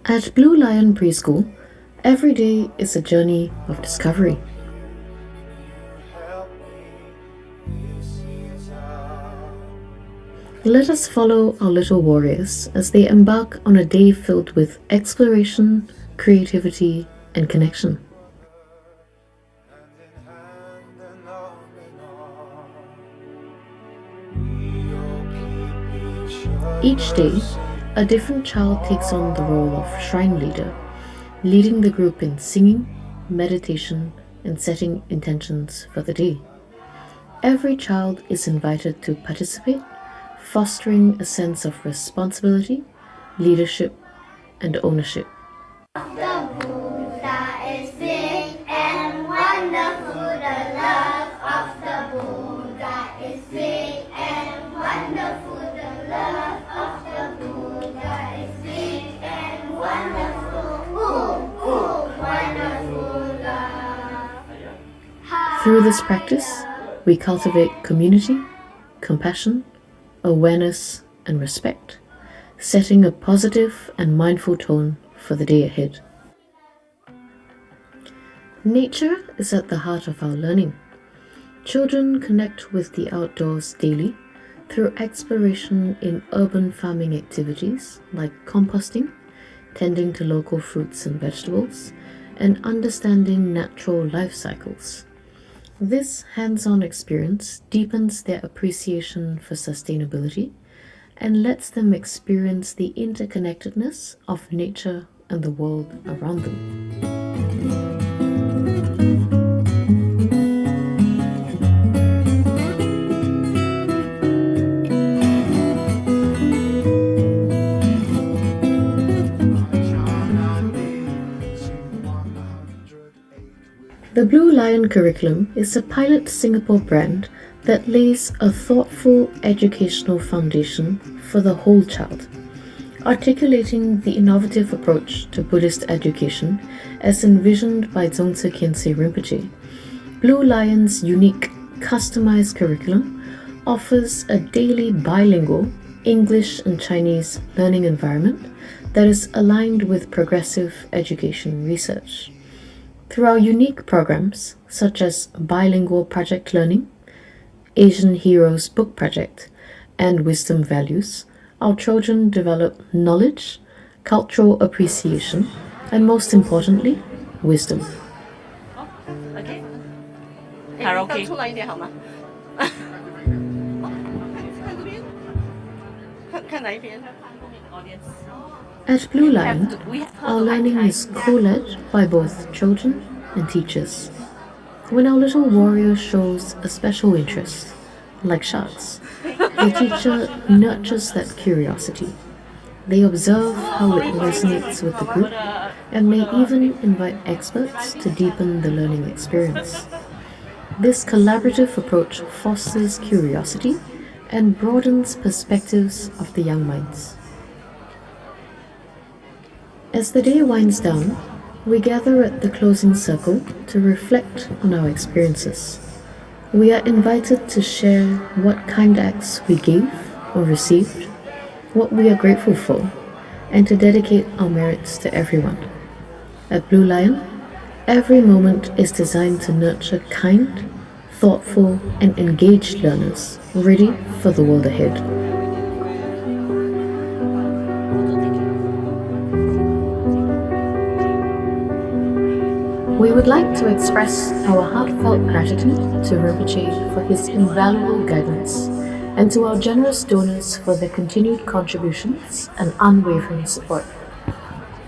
At Blue Lion Preschool, every day is a journey of discovery. Let us follow our little warriors as they embark on a day filled with exploration, creativity, and connection. Each day, a different child takes on the role of shrine leader, leading the group in singing, meditation, and setting intentions for the day. Every child is invited to participate, fostering a sense of responsibility, leadership, and ownership. The Buddha is big and wonderful. The love of the Buddha is big and wonderful. The love of the Buddha is big and wonderful. Ooh, ooh, wonderful love. Through this practice, we cultivate community, compassion, awareness, and respect, setting a positive and mindful tone for the day ahead. Nature is at the heart of our learning. Children connect with the outdoors daily through exploration in urban farming activities like composting, tending to local fruits and vegetables, and understanding natural life cycles. This hands-on experience deepens their appreciation for sustainability and lets them experience the interconnectedness of nature and the world around them. The Blue Lion curriculum is a pilot Singapore brand that lays a thoughtful educational foundation for the whole child, articulating the innovative approach to Buddhist education as envisioned by Dzongtse Khyentse Rinpoche. Blue Lion's unique, customized curriculum offers a daily bilingual English and Chinese learning environment that is aligned with progressive education research. Through our unique programs, such as Bilingual Project Learning, Asian Heroes Book Project, and Wisdom Values, our children develop knowledge, cultural appreciation, and most importantly, wisdom. Okay. Karaoke. At Blue Lion, our learning is co-led by both children and teachers. When our little warrior shows a special interest, like sharks, the teacher nurtures that curiosity. They observe how it resonates with the group and may even invite experts to deepen the learning experience. This collaborative approach fosters curiosity and broadens perspectives of the young minds. As the day winds down, we gather at the closing circle to reflect on our experiences. We are invited to share what kind acts we gave or received, what we are grateful for, and to dedicate our merits to everyone. At Blue Lion, every moment is designed to nurture kind, thoughtful, and engaged learners ready for the world ahead. We would like to express our heartfelt gratitude to Rinpoche for his invaluable guidance and to our generous donors for their continued contributions and unwavering support.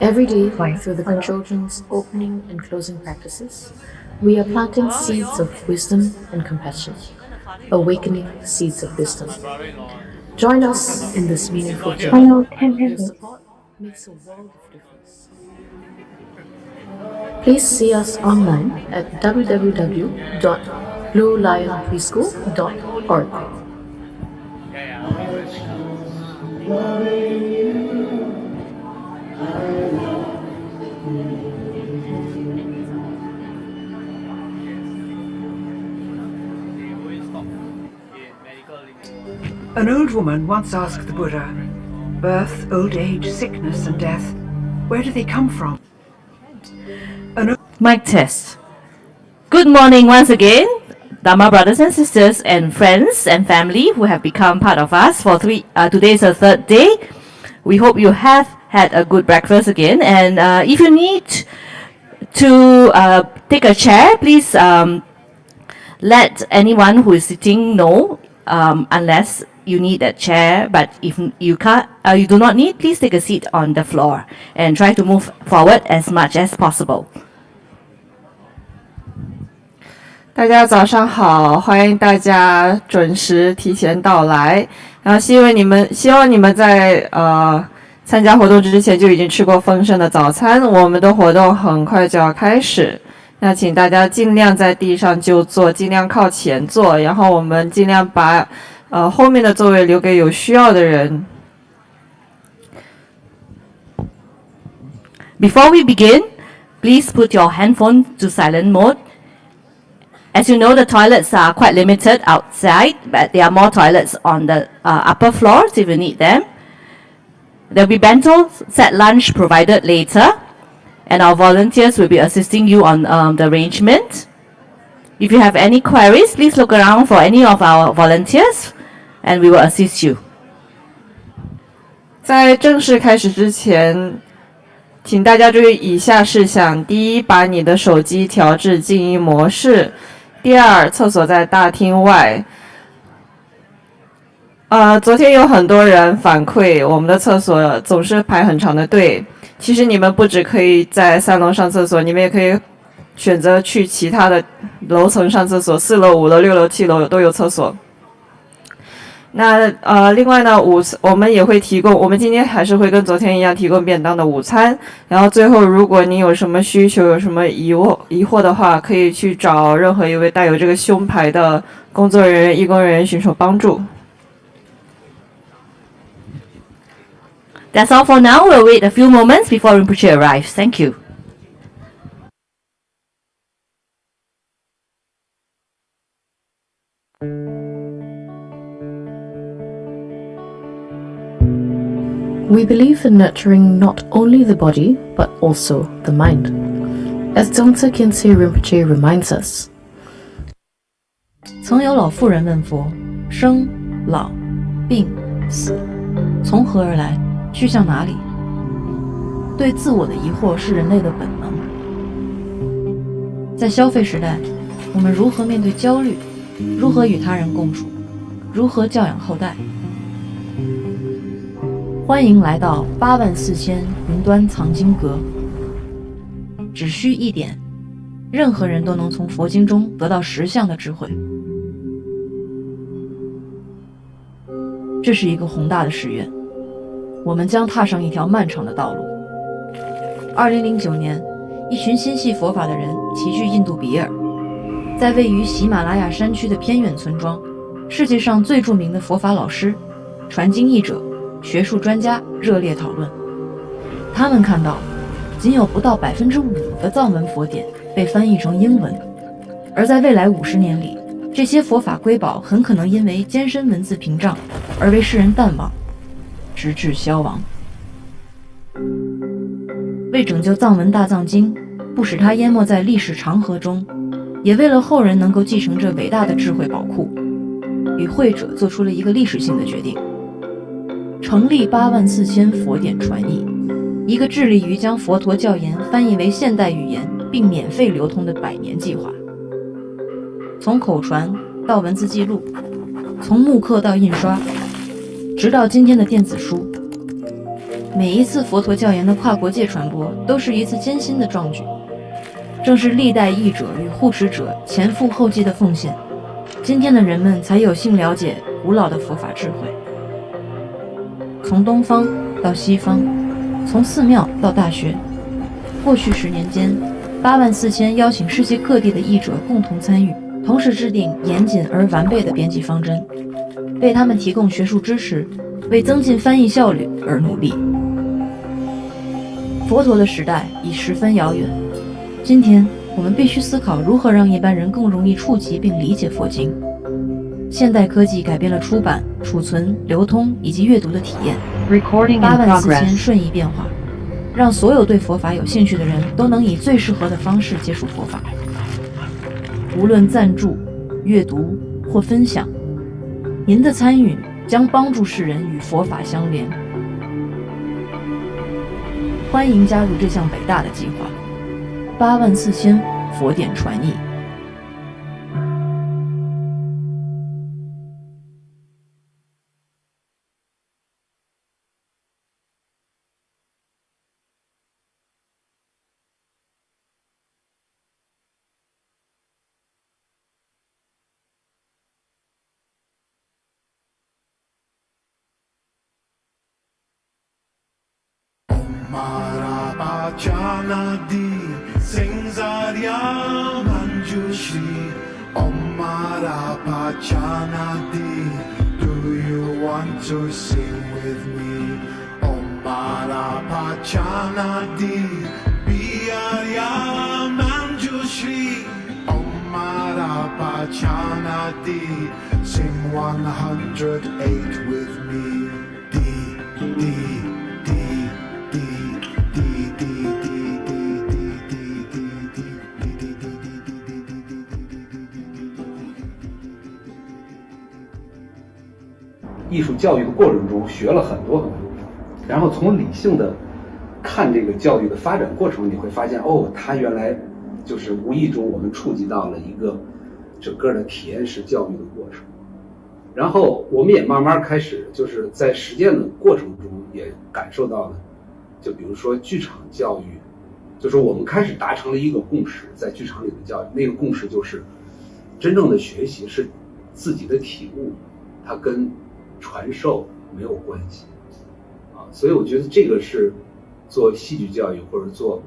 Every day, through the children's opening and closing practices, we are planting seeds of wisdom and compassion, awakening seeds of wisdom. Join us in this meaningful journey. Your support makes a world of difference. Please see us online at www.bluelionpreschool.org. An old woman once asked the Buddha, birth, old age, sickness and death, Where do they come from? Mic test. Good morning once again, Dharma brothers and sisters and friends and family who have become part of us for today is the third day. We hope you have had a good breakfast again, and if you need to take a chair, please let anyone who is sitting know, unless you need that chair. But if you do not need, please take a seat on the floor and try to move forward as much as possible. 大家早上好，欢迎大家准时提前到来。然后希望你们在参加活动之前就已经吃过丰盛的早餐。我们的活动很快就要开始，那请大家尽量在地上就坐，尽量靠前坐，然后我们尽量把后面的座位留给有需要的人。Before we begin, please put your handphone to silent mode. As you know, the toilets are quite limited outside, but there are more toilets on the upper floors if you need them. There will be bento set lunch provided later, and our volunteers will be assisting you on the arrangement. If you have any queries, please look around for any of our volunteers, and we will assist you. 在正式开始之前，请大家注意以下事项：第一，把你的手机调至静音模式；第二，厕所在大厅外。昨天有很多人反馈，我们的厕所总是排很长的队。其实你们不只可以在3楼上厕所，你们也可以选择去其他的楼层上厕所，4楼、5楼、6楼、7楼都有厕所。那另外呢，我们也会提供，我们今天还是会跟昨天一样提供便当的午餐。然后最后，如果你有什么需求、有什么疑惑的话，可以去找任何一位带有这个胸牌的工作人员、义工人员寻求帮助。That's all for now. We'll wait a few moments before Rinpoche arrives. Thank you. We believe in nurturing not only the body, but also the mind. As Dongsa Khyentse Rinpoche reminds us, 曾有老妇人问佛：生、老、病、死，从何而来？去向哪里？对自我的疑惑是人类的本能。在消费时代，我们如何面对焦虑？如何与他人共处？如何教养后代？欢迎来到84000云端藏经阁。只需一点，任何人都能从佛经中得到10项的智慧。这是一个宏大的誓愿。我们将踏上一条漫长的道路。2009年，一群心系佛法的人齐聚印度比尔，在位于喜马拉雅山区的偏远村庄，世界上最著名的佛法老师、传经译者、学术专家热烈讨论。他们看到，仅有不到5%的藏文佛典被翻译成英文，而在未来50年里，这些佛法瑰宝很可能因为艰深文字屏障而为世人淡忘，直至消亡。为拯救藏文大藏经，不使它淹没在历史长河中，也为了后人能够继承这伟大的智慧宝库，与会者做出了一个历史性的决定：成立84000佛典传译，一个致力于将佛陀教言翻译为现代语言并免费流通的100年计划。从口传到文字记录，从木刻到印刷，直到今天的电子书，每一次佛陀教言的跨国界传播都是一次艰辛的壮举。正是历代译者与护持者前赴后继的奉献，今天的人们才有幸了解古老的佛法智慧。从东方到西方，从寺庙到大学，过去10年间，84000邀请世界各地的译者共同参与，同时制定严谨而完备的编辑方针，为他们提供学术支持，为增进翻译效率而努力。佛陀的时代已十分遥远，今天我们必须思考如何让一般人更容易触及并理解佛经。现代科技改变了出版、储存、流通以及阅读的体验。84000瞬移变化，让所有对佛法有兴趣的人都能以最适合的方式接触佛法。无论赞助、阅读或分享，您的参与将帮助世人与佛法相连。欢迎加入这项伟大的计划，84000佛典传译。Mara Bachana Di Singzarya Manjushri Om Mara Bachana Di Do you want to sing with me? Om Mara Bachana Di Biarya Manjushri Om Mara Bachana Di Sing 108 with me. Di 艺术教育的过程中学了很多，然后从理性的看这个教育的发展过程，你会发现哦，它原来就是无意中我们触及到了一个整个的体验式教育的过程。然后我们也慢慢开始就是在实践的过程中也感受到了，就比如说剧场教育，就是我们开始达成了一个共识，在剧场里的教育，那个共识就是真正的学习是自己的体悟，它跟传授没有关系所以我觉得这个是做戏剧教育或者做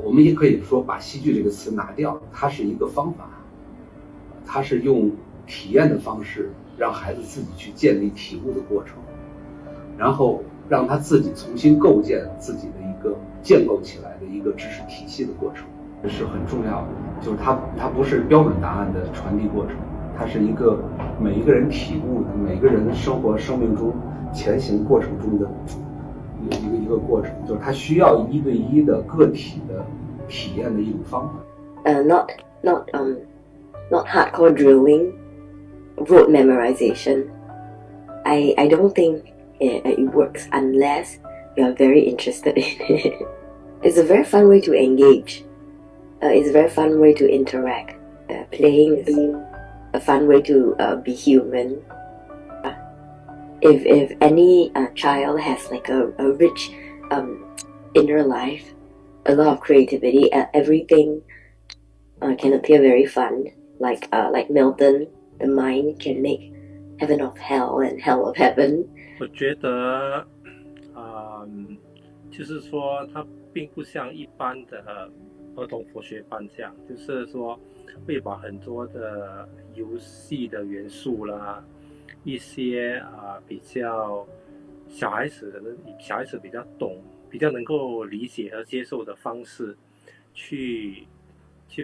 我们也可以说把戏剧这个词拿掉，它是一个方法，它是用体验的方式让孩子自己去建立体悟的过程，然后让他自己重新构建自己的一个建构起来的一个知识体系的过程，这是很重要的。就是它不是标准答案的传递过程，它是一个每一个人体悟的，每个人生活生命中前行过程中的一个过程，就是它需要1对1的个体的体验的一种方法。Not hardcore drilling, rote memorization. I don't think it works unless you are very interested in it. It's a very fun way to engage. It's a very fun way to interact. Playing is a fun way to be human. If any child has like a rich inner life, a lot of creativity, everything can appear very fun. Like Milton, the mind can make heaven of hell and hell of heaven. 我觉得，就是说它并不像一般的儿童佛学班这样，就是说会把很多的游戏的元素啦，一些比较小孩子比较懂、比较能够理解和接受的方式，去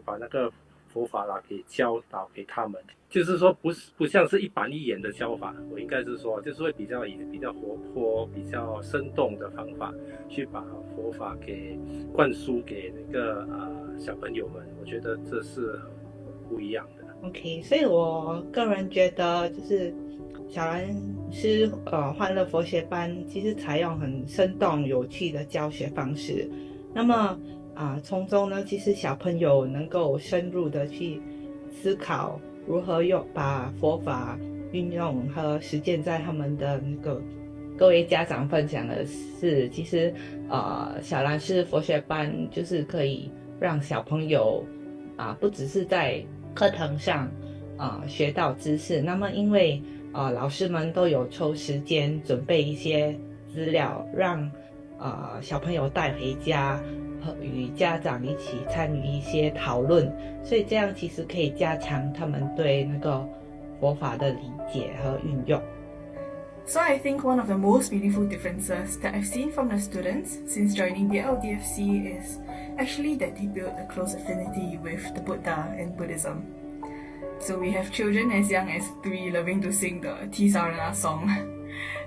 把那个佛法啦给教导给他们，就是说不像是一板一眼的教法，我应该是说就是会比较活泼、比较生动的方法去把佛法给灌输给那个小朋友们，我觉得这是不一样的。OK， 所以我个人觉得就是小兰师欢乐佛学班其实采用很生动有趣的教学方式，那么从中呢，其实小朋友能够深入的去思考如何把佛法运用和实践在他们的那个各位家长分享的是，其实小兰师佛学班就是可以让小朋友不只是在课堂上学到知识，那么因为老师们都有抽时间准备一些资料，让小朋友带回家和与家长一起参与一些讨论，所以这样其实可以加强他们对那个佛法的理解和运用。So I think one of the most meaningful differences that I've seen from the students since joining the LDFC is actually that they build a close affinity with the Buddha and Buddhism. So we have children as young as 3 loving to sing the Tisarana song.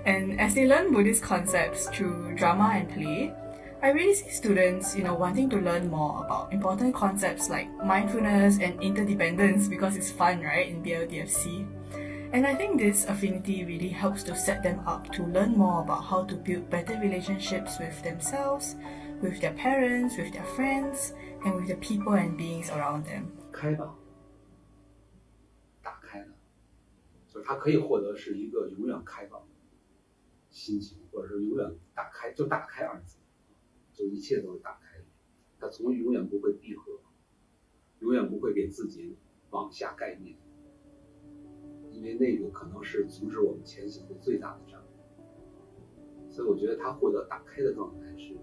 And as they learn Buddhist concepts through drama and play, I really see students, wanting to learn more about important concepts like mindfulness and interdependence because it's fun, right, in BLDFC. And I think this affinity really helps to set them up to learn more about how to build better relationships with themselves, with their parents, with their friends, and with the people and beings around them. 开吧，打开了，所以他可以获得是一个永远开放的心情，或者是永远打开，就打开二字，就一切都是打开的。他从永远不会闭合，永远不会给自己往下概念，因为那个可能是阻止我们前行的最大的障碍。所以我觉得他获得打开的状态是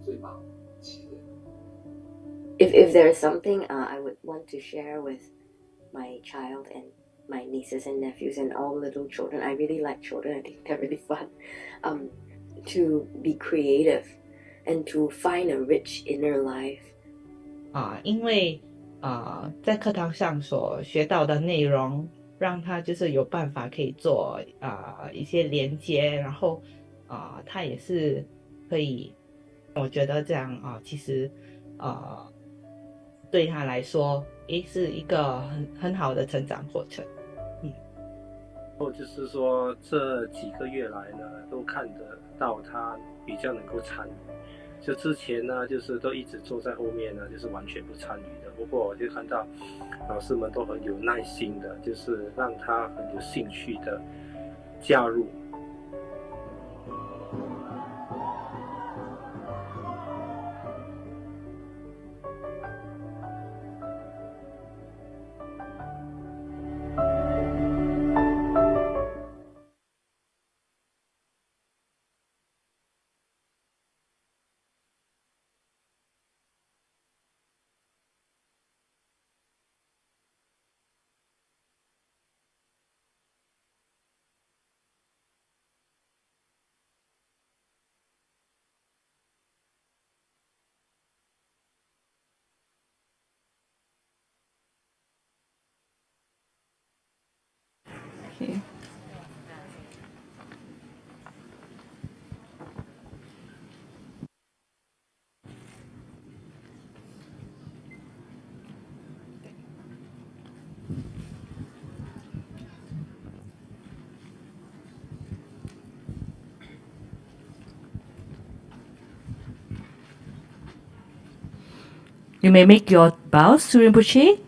最棒的起点。If there is something I would want to share with my child and my nieces and nephews and all little children, I really like children, I think they're really fun, to be creative and to find a rich inner life. 因为在课堂上所学到的内容，让他就是有办法可以做一些连接，然后他也是可以，我觉得这样其实对他来说是一个很好的成长过程。就是说这几个月来呢，都看得到他比较能够参与。就之前呢，就是都一直坐在后面呢，就是完全不参与的。不过我就看到老师们都很有耐心的，就是让他很有兴趣的加入。You may make your bows to Rinpoche.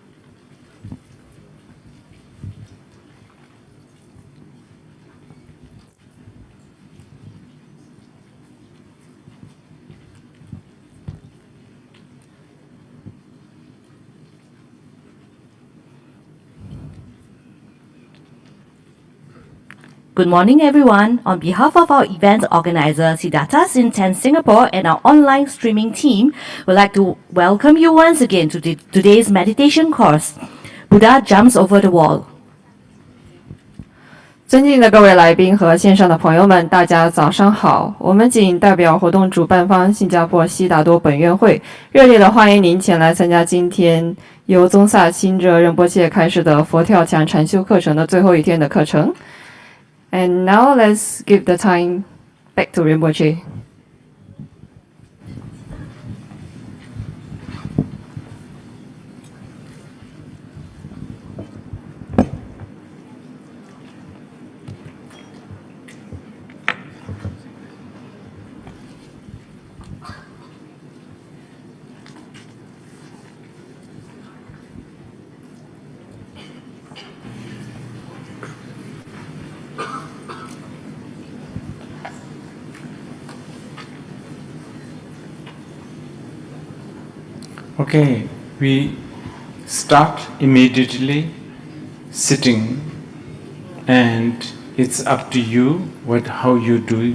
Good morning, everyone. On behalf of our event organizer, Siddhartha Sinten Singapore, and our online streaming team, we'd like to welcome you once again to today's meditation course, Buddha Jumps Over the Wall. 尊敬的各位来宾和线上的朋友们，大家早上好！我们谨代表活动主办方新加坡悉达多本院会，热烈的欢迎您前来参加今天由宗萨钦热仁波切开始的佛跳墙禅修课程的最后一天的课程。And now let's give the time back to Rinpoche. Okay, we start immediately sitting, and it's up to you how you do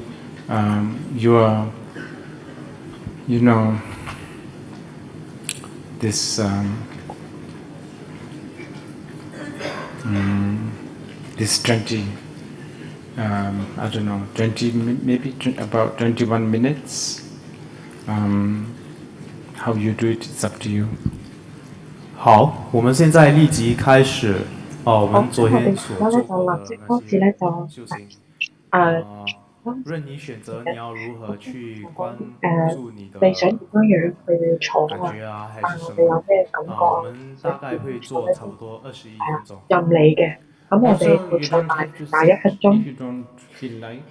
your, this this 20, I don't know, 20 maybe about 21 minutes. How you do it, it's up to you. 好，我们现在立即开始。我们昨天所做的那些修行，任你选择，你要如何去关注你的你想點樣樣去坐感啊？覺啊，還是什你有麼？咩感覺我啊？們大概想點會做樣坐咧？差不多21係啊，分鐘。任你嘅。咁我哋 Also, 會 you 坐 don't 大 have to 廿一 sit 分 if 鐘。you don't feel like.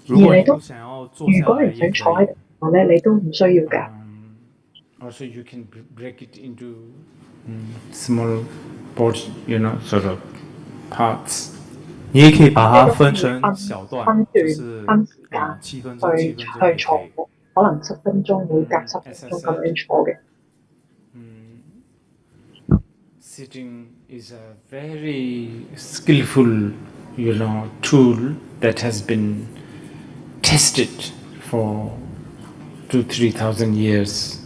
如果你而你都不想要坐下來，如果你也可以。想坐喺度嘅話咧，你都唔需要㗎。Also, you can break it into small parts, sort of parts. 你也可以把它你都可分成以分小段，分段就是分時間7分鐘、去7分鐘也可坐以。嘅，可能10分鐘每隔10分 As I 鐘咁 said, 樣坐嘅。sitting is a very skillful, tool that has been tested for 2,000-3,000 years.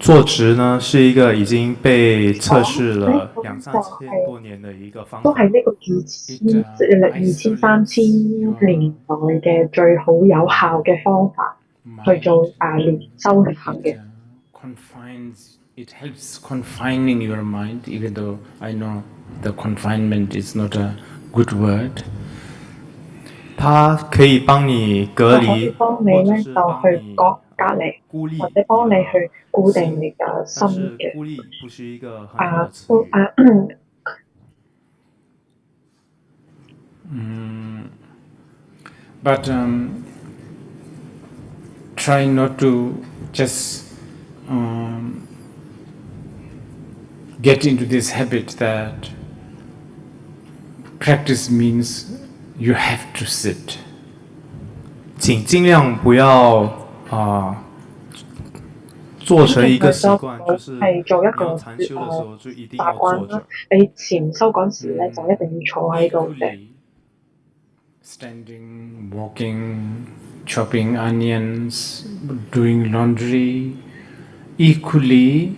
坐直呢是一个已经被测试呢了個2、3就千多年的一个方都法。係呢個2000-3000年代嘅最好有效嘅方法去做練修力行嘅。It helps confining your mind, even though I know the confinement is not a good word. 它可以帮你隔离，幫你咧就去隔離，孤立或者幫你去固定你嘅但心是嘅。孤立不是一个很好的词语。But try not to just get into this habit that practice means you have to sit. 请尽量不要做成一个习惯，就是係做一個你要禪修的時候就一定要習慣啦坐着。。你禪修嗰時咧就一定要坐喺度嘅。Standing, walking, chopping onions, doing laundry, equally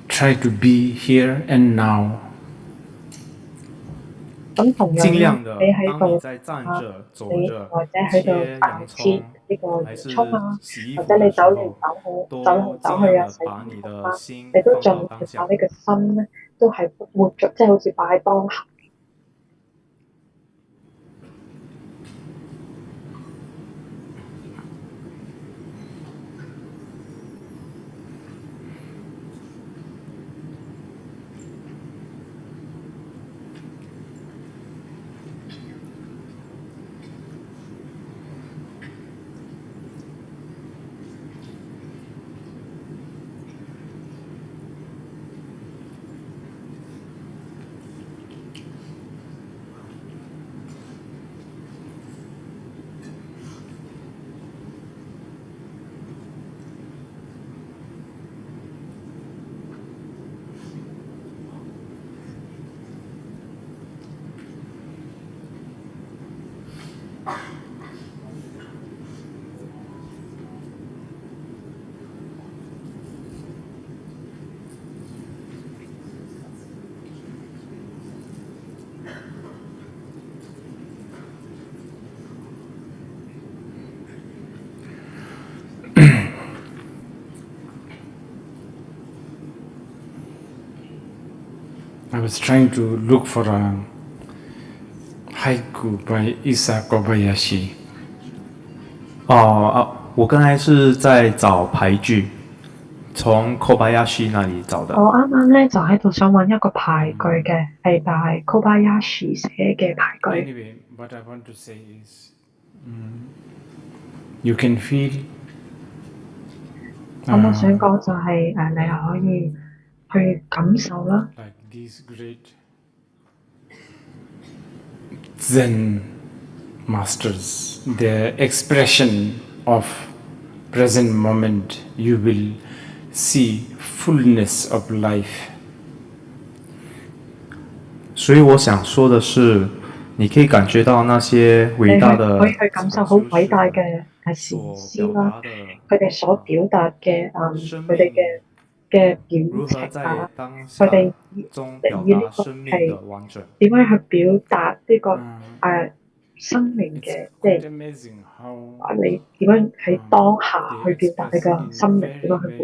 try to be here and now. 咁同樣咧，盡量的你喺度當你在站着、走你着或者喺度切洋切葱，呢個還是洋葱啊，洗衣或者你服的時候，走嚟走去啊，都盡量的洗把你衣服啊，的心你都放盡量把到當下。呢個心咧都係活著，即係好似擺喺當下。I was trying to look for a haiku by Isa Kobayashi. 我刚才是在找牌句，從 Kobayashi 那裡找的。我啱啱咧就喺度想揾一個牌句嘅，係by Kobayashi 寫嘅牌句。 Anyway, what I want to say is, you can feel. 咁我想講就係你係可以去感受啦。 Like these great Zen masters, their expression of present moment, you will see fullness of life. 所以我想說的是，你可以感覺到那些偉大的可以去感受好偉大嘅禪師啦，佢哋所表達嘅佢哋嘅表情啊，佢哋以呢個係點樣去表達呢個生命嘅，即係你點樣喺當下去表達你個生命點樣去活。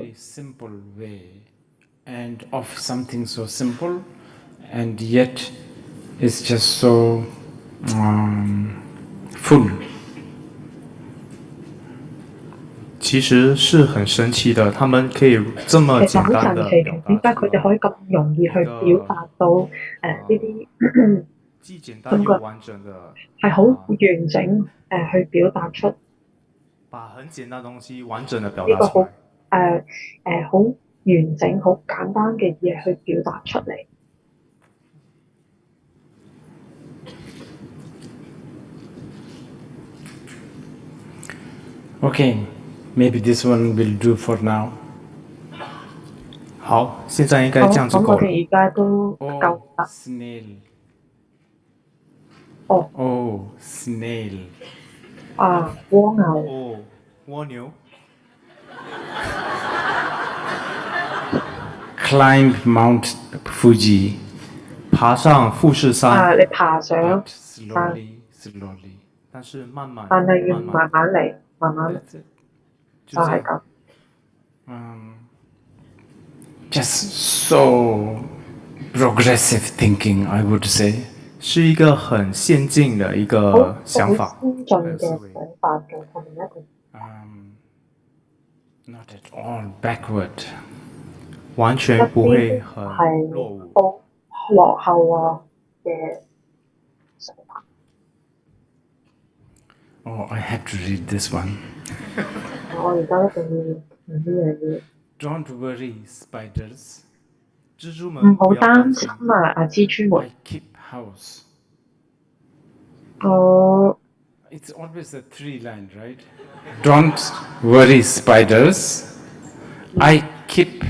and of something so simple, and yet it's just so full. 其实是很神奇的，他们可以这么其實好简单神奇嘅，的表點解达出来佢哋可以咁容易去表達到呢啲既简單感覺又完整的，係好完整去表達出把很简單的東西完整的表呢個好達出來。好完整、好簡單嘅嘢去表達出嚟。Okay, maybe this one will do for now. 好，現在應該好，這樣就咁夠了。我哋而家都夠 Oh, 啦。 snail. 哦 Oh, snail. 啊，蝸牛哦，蝸牛。Climb Mount Fuji. 爬上富士山，你爬上 But 山， slowly. 但是慢慢但係要慢慢慢嚟，慢慢嚟， That's it. 就係咁。Just so progressive thinking, I would say. 是一個很先進的一好個想法。好先進嘅想法嘅，係咪一定？ Not at all backward. 完全不會很係落伍。好落後啊嘅想法。 Oh, I have to read this one. 我而家一定要呢樣嘢。 Don't worry, spiders. 蜘蛛唔們好不要擔擔心啊！蜘蛛們， I keep house. 我 It's always a three line, right? Don't worry, spiders. I keep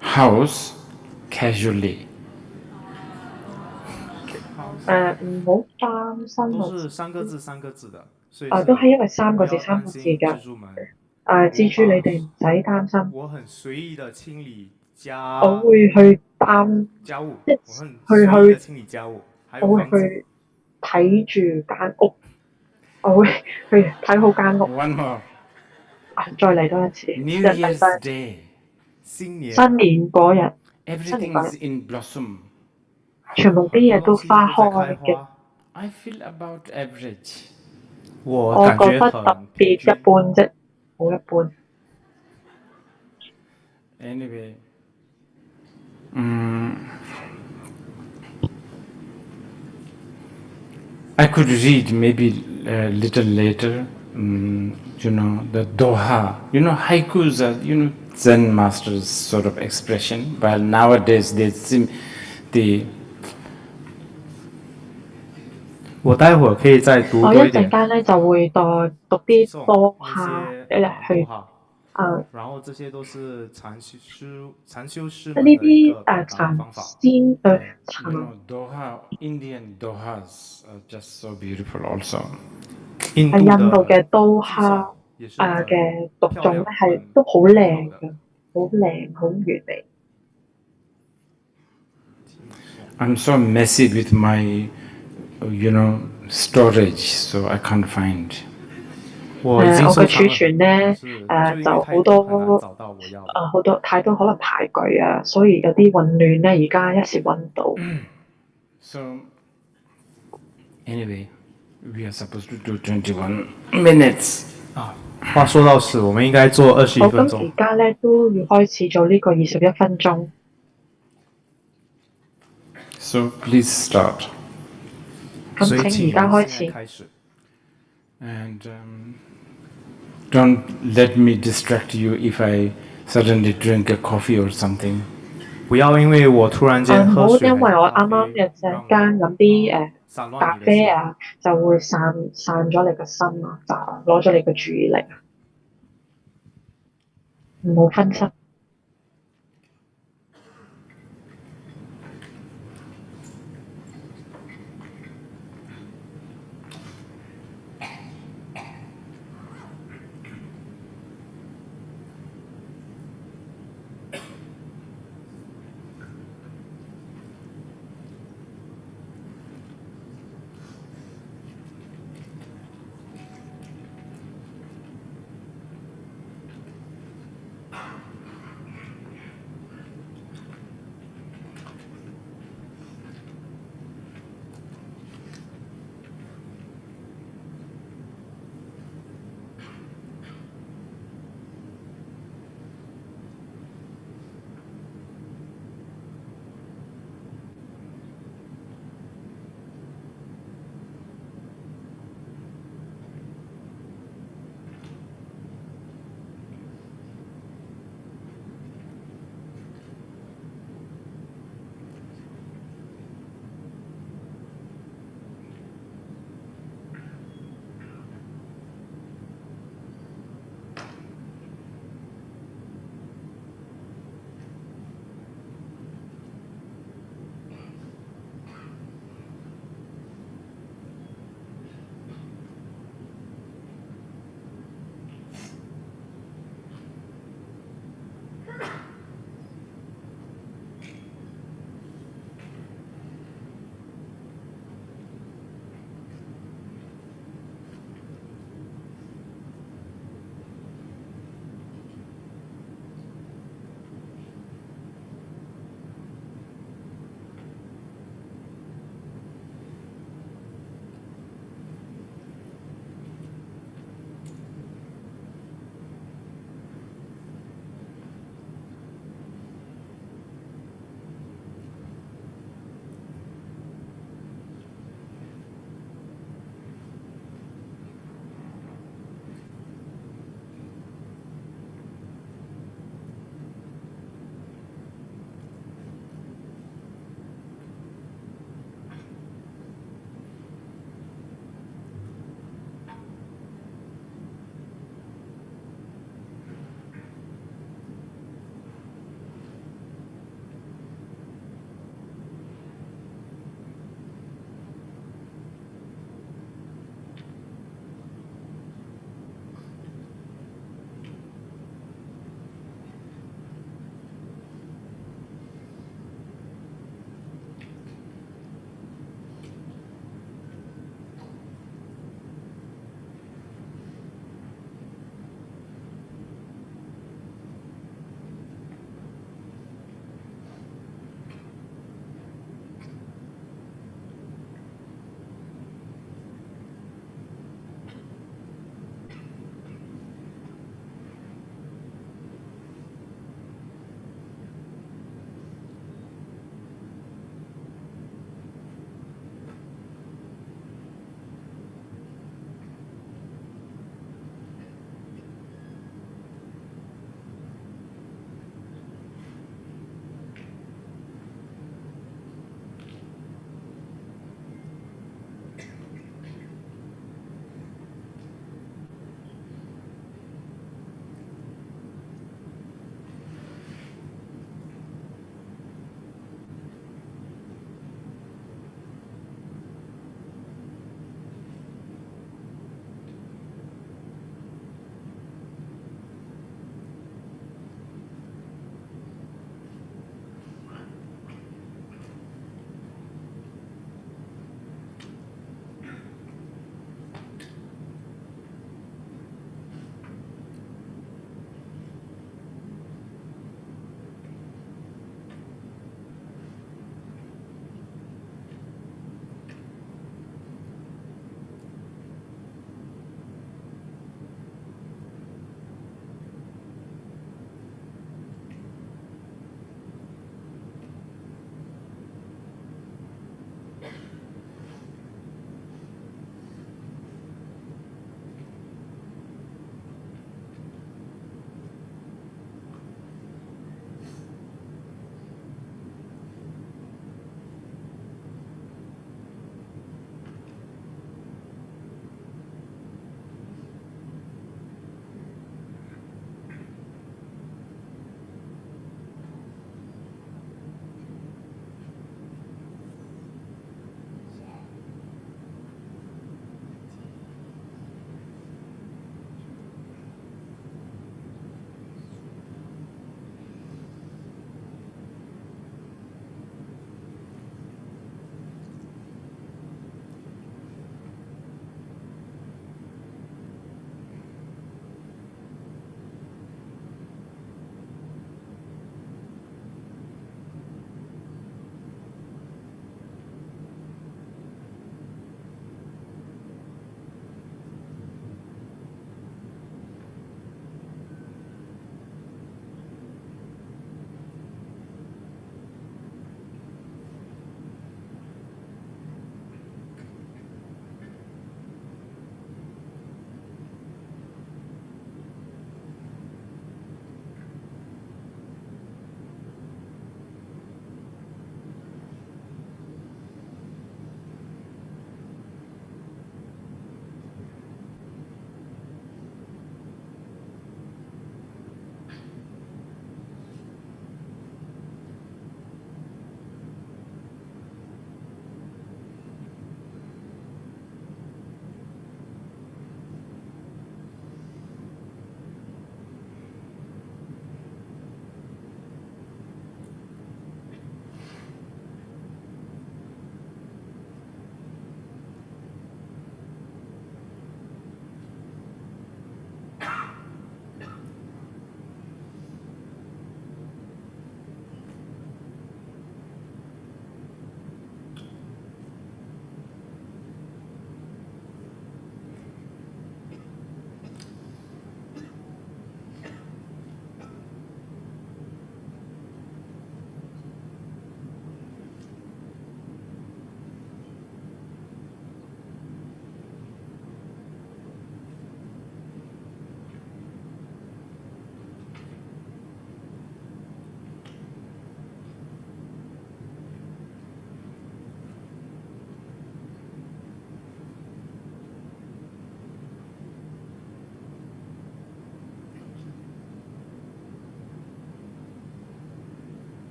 house casually. 唔好擔心都是三個字三個字的，所以都係因為三個字不要三個字㗎。蜘蛛們。蜘蛛你哋唔使擔心，我很隨意的清理家，我會去家務，即我很隨意的清理家務，還我有房子。會去睇住間屋，我會去睇好間屋。 One more. 再嚟多一次， New 即係 Year's Day. 新年新年嗰日，新年嗰 Everything's 日， in blossom. 全部啲嘢都花開嘅。 I feel about average. 我我覺得感覺很特別一般啫，好一般。 Anyway, I could read maybe a little later, the Doha. Haikus are, Zen masters sort of expression. While nowadays they 我待會可以再讀我一多一點。陣間咧就會讀啲多下去然後這些都是禪修師呢們的一啲個表達禪方法。仙禪 Doha, Indian Dohas are just so beautiful also. 印印度度嘅都哈嘅讀誦咧係都好靚嘅，好靚，好完美。 I'm so messy with my, storage, so I can't find. 我已經我嘅收藏了儲存咧就好多找到我要的。好多太多可能排序啊，所以有啲混亂咧，而家一時揾唔到。 So, anyway, we are supposed to do 21 minutes. 話說到此，我們應該做21好，分鐘。咁而家咧都要開始做呢個21分鐘。 So, please start. 咁請而家開始。 And don't let me distract you if I suddenly drink a coffee or something. 不要因為我突然間唔好喝水，因為我啱啱一陣間飲啲咖啡啊，就會散咗你個心啊，就攞咗你個注意力，唔好分心。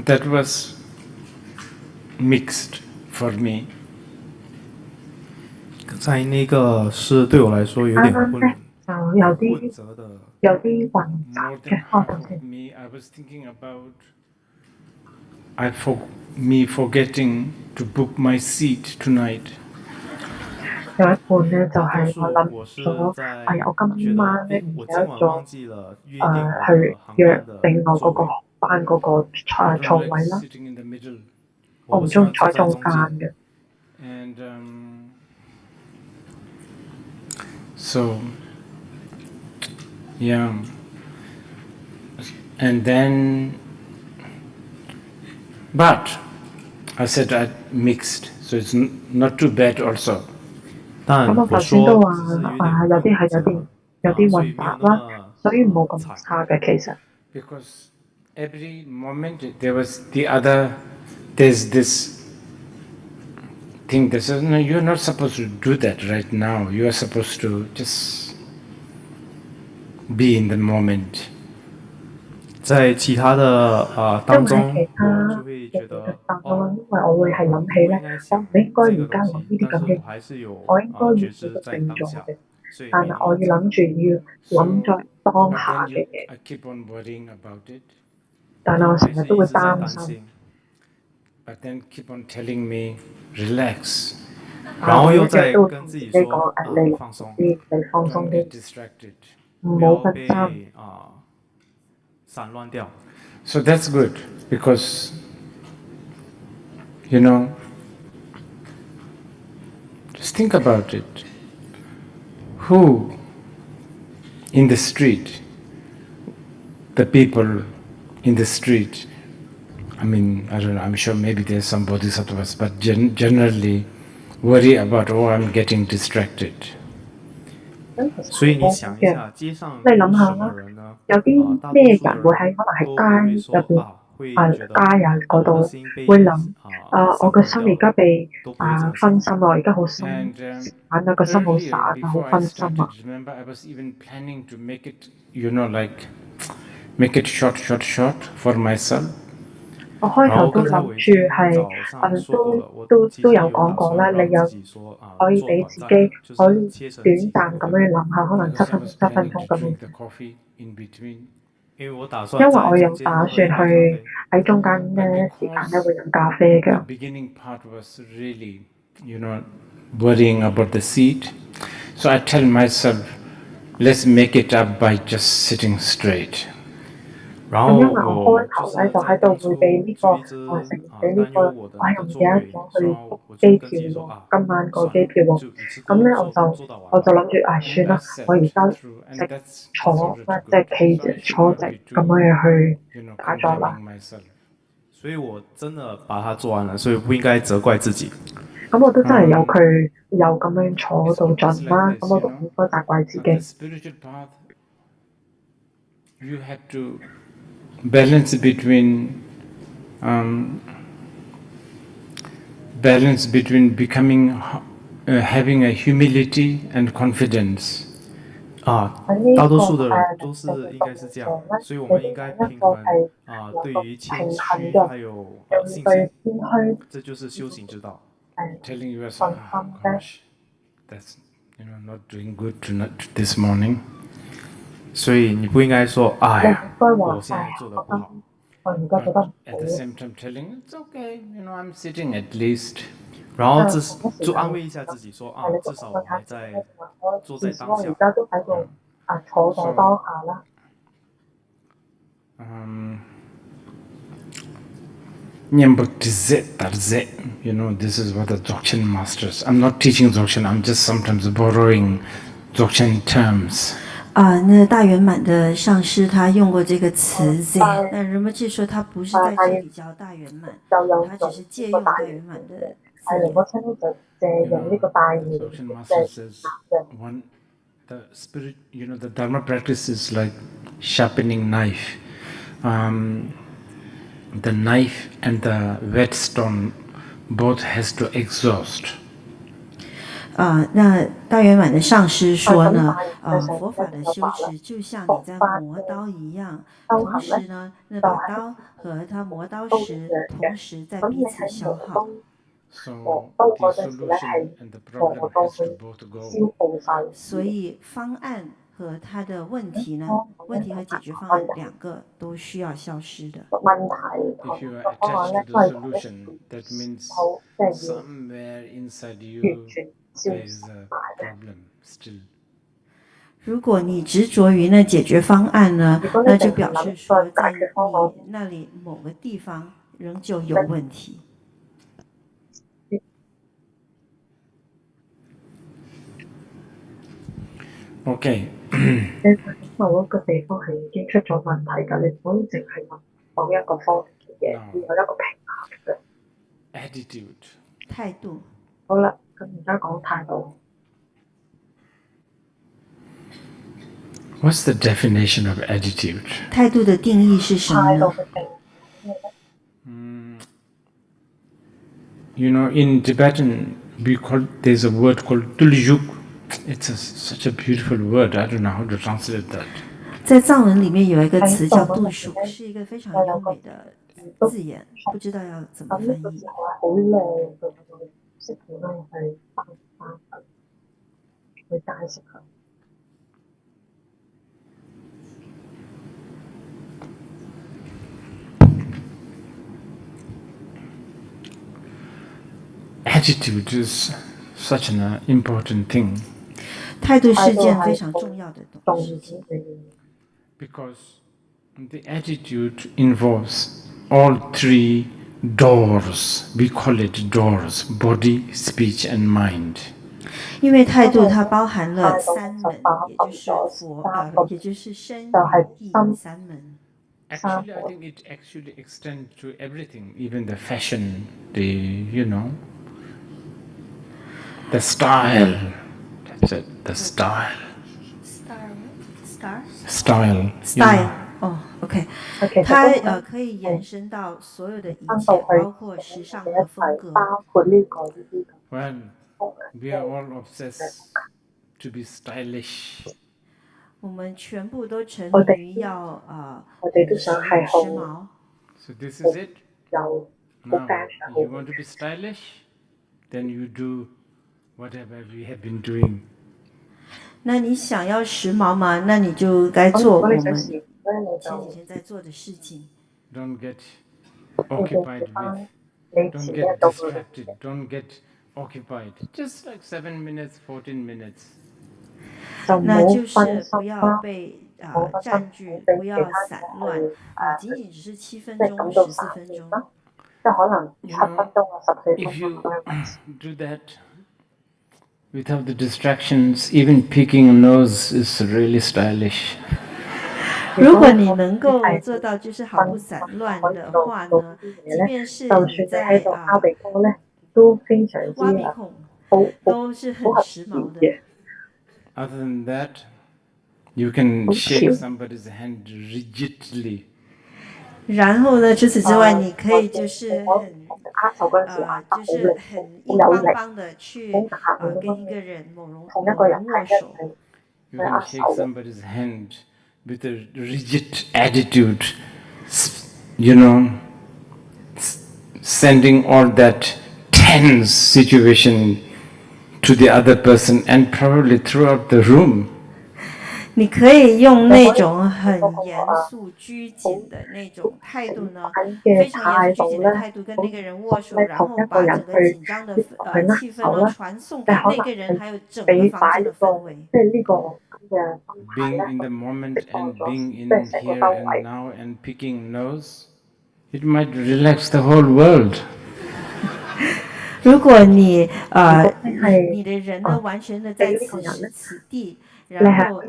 That was mixed for me. 在那个是对我来说有点混啱啱咧就混杂的。有啲混雜 More 嘅 than 開 half 頭 of 先。me, I was thinking about me forgetting to book my seat tonight. 有一半咧就係我諗我是咗，在我今觉得，晚咧诶，我唔記得今晚忘咗记了约定我去的航約班的定我嗰個座位。航班嗰個I 座 don't 位 like 啦。 sitting in the middle. 我唔中意坐喺中間嘅。And so, yeah. And then, but I said I mixed, so it's not too bad also. 但咁我頭先都話有啲係有啲混雜啦，所以冇咁差嘅其實。Because every moment there's this thing that says, no, you're not supposed to do that right now. You are supposed to just be in the moment. 在其他的當中，其他我就會覺得因為我會係諗起咧，我唔應該而家諗呢啲咁嘅嘢，我應該要做得定咗嘅，但係我要諗住要諗在當下嘅嘢。 I keep on worrying about it. 但係我成日都會擔心。 But then keep on telling me, relax. 然後又再跟自己說放鬆，你放鬆啲，唔不要好分心。散亂掉。 So that's good because, you know, just think about it. Who in the street, the people in the street, I mean, I don't know, I'm sure maybe there's some bodhisattvas, but generally worry about, oh, I'm getting distracted. 所以你想一下，街上有什麼人呢？有啲咩人會喺可能喺街入邊街啊嗰度會諗我個心而家被分心啦，我而家好心散啊，個心好散啊，好分心啊。 Remember, I was even planning to make it, you know, like make it short for myself. 我開頭都諗住係都有講過啦，你有可以俾自己可以短暫咁樣諗下，可能7分鐘咁樣。因為我有打算去喺中間咧時間咧會飲咖啡嘅。 The beginning part was really, you know, worrying about the seat. So I tell myself, let's make it up by just sitting straight. 然後因為我開頭咧就喺度會俾呢個成俾呢個，我又唔記得咗去 book 機票喎，今晚個機票喎。咁咧我就諗住算啦，我而家坐即係企住坐直咁樣去打咗啦。 所以我真的把它做完了，所以不應該責怪自己。咁我都真係有咁樣坐到盡啦，咁我都唔應該責怪自己。 You have to balance between becoming having a humility and confidence. 大多數的人都是應該是這樣，所以我們應該平衡對於謙虛還有信心，這就是修行之道。 Telling yourself, oh, gosh, that's not doing good this morning. 所以你不應該說，哎呀，我現在做得不好。 At the same time telling, it's okay, I'm sitting at least. 然後就安慰一下自己說，至少我還在坐在當下。坐在當下啦。 This is what the Dzogchen masters. I'm not teaching Dzogchen, I'm just sometimes borrowing Dzogchen terms. 那大圆满的上师他用过这个词 Z， 那人们就说他不是在这里教大圆满，他只是借用大圆满的字。 Dzogchen master says the spirit, the Dharma practice is like sharpening knife. The knife and the whetstone both has to exhaust. 那大圆满的上师说呢，佛法的修持就像你在磨刀一样，同时呢，那把刀和它磨刀石同时在彼此消耗。So the solution and the problem has to both go. 所以方案和它的问题呢，问题和解决方案两个都需要消失的。If you are attached to the solution, that means somewhere inside you there is a problem still. 如果你执着于那解决方案呢，那就表示说在你那里某个地方仍旧有问题。Okay. 某一個地方係已經出咗問題㗎，你唔可以淨係問某一個方面嘅嘢，要有一個平衡嘅。Attitude. 態度。好啦，咁而家講態度。What's the definition of attitude? 態度的定義是什麼呢？You know, in Tibetan, there's a word called tuljuk. It's such a beautiful word. I don't know how to translate that. 在藏文里面有一个词叫度数，是一个非常优美的字眼，不知道要怎么翻译。好靚嘅，識點樣去翻去解釋佢。Attitude is such an important thing. 態度是件非常重要的事情。Because the attitude involves all three doors. We call it doors: body, speech, and mind. 因为态度它包含了三门，也就是身、语、意三门。Actually, I think it actually extends to everything, even the fashion, the style. That's it, the style. Style. Style. 哦 ，OK， 它可以延伸到所有的一切，包括时尚和风格。Well, we are all obsessed to be stylish. 我们全部都沉迷于要时髦。So this is it. Now, you want to be stylish, then you do whatever we have been doing. 那你想要时髦吗？那你就该做我们前几天在做的事情。 Don't get occupied with. Don't get distracted. Don't get occupied. Just like 7 minutes, 14 minutes. 那就是不要被占据，不要散乱，仅仅只是7分钟、14分钟。If you do that without the distractions, even picking a nose is really stylish. 如果你能够做到就是毫不散乱的话呢，即便是你在挖鼻孔，都是很时髦的。Other than that, you can shake somebody's hand rigidly. 然后呢，除此之外，你可以就是很硬邦邦的去跟一个人某人握手。You can shake somebody's hand with a rigid attitude, sending all that tense situation to the other person and probably throughout the room. 你可以用那种很严肃拘谨的那种态度呢，非常严肃拘谨的态度跟那个人握手，然后把整个紧张的气氛呢传送给那个人，还有整个房间的氛围。Being in the moment and being in here and now and picking nose, it might relax the whole world. 如果你的人呢完全的在此时此地。然后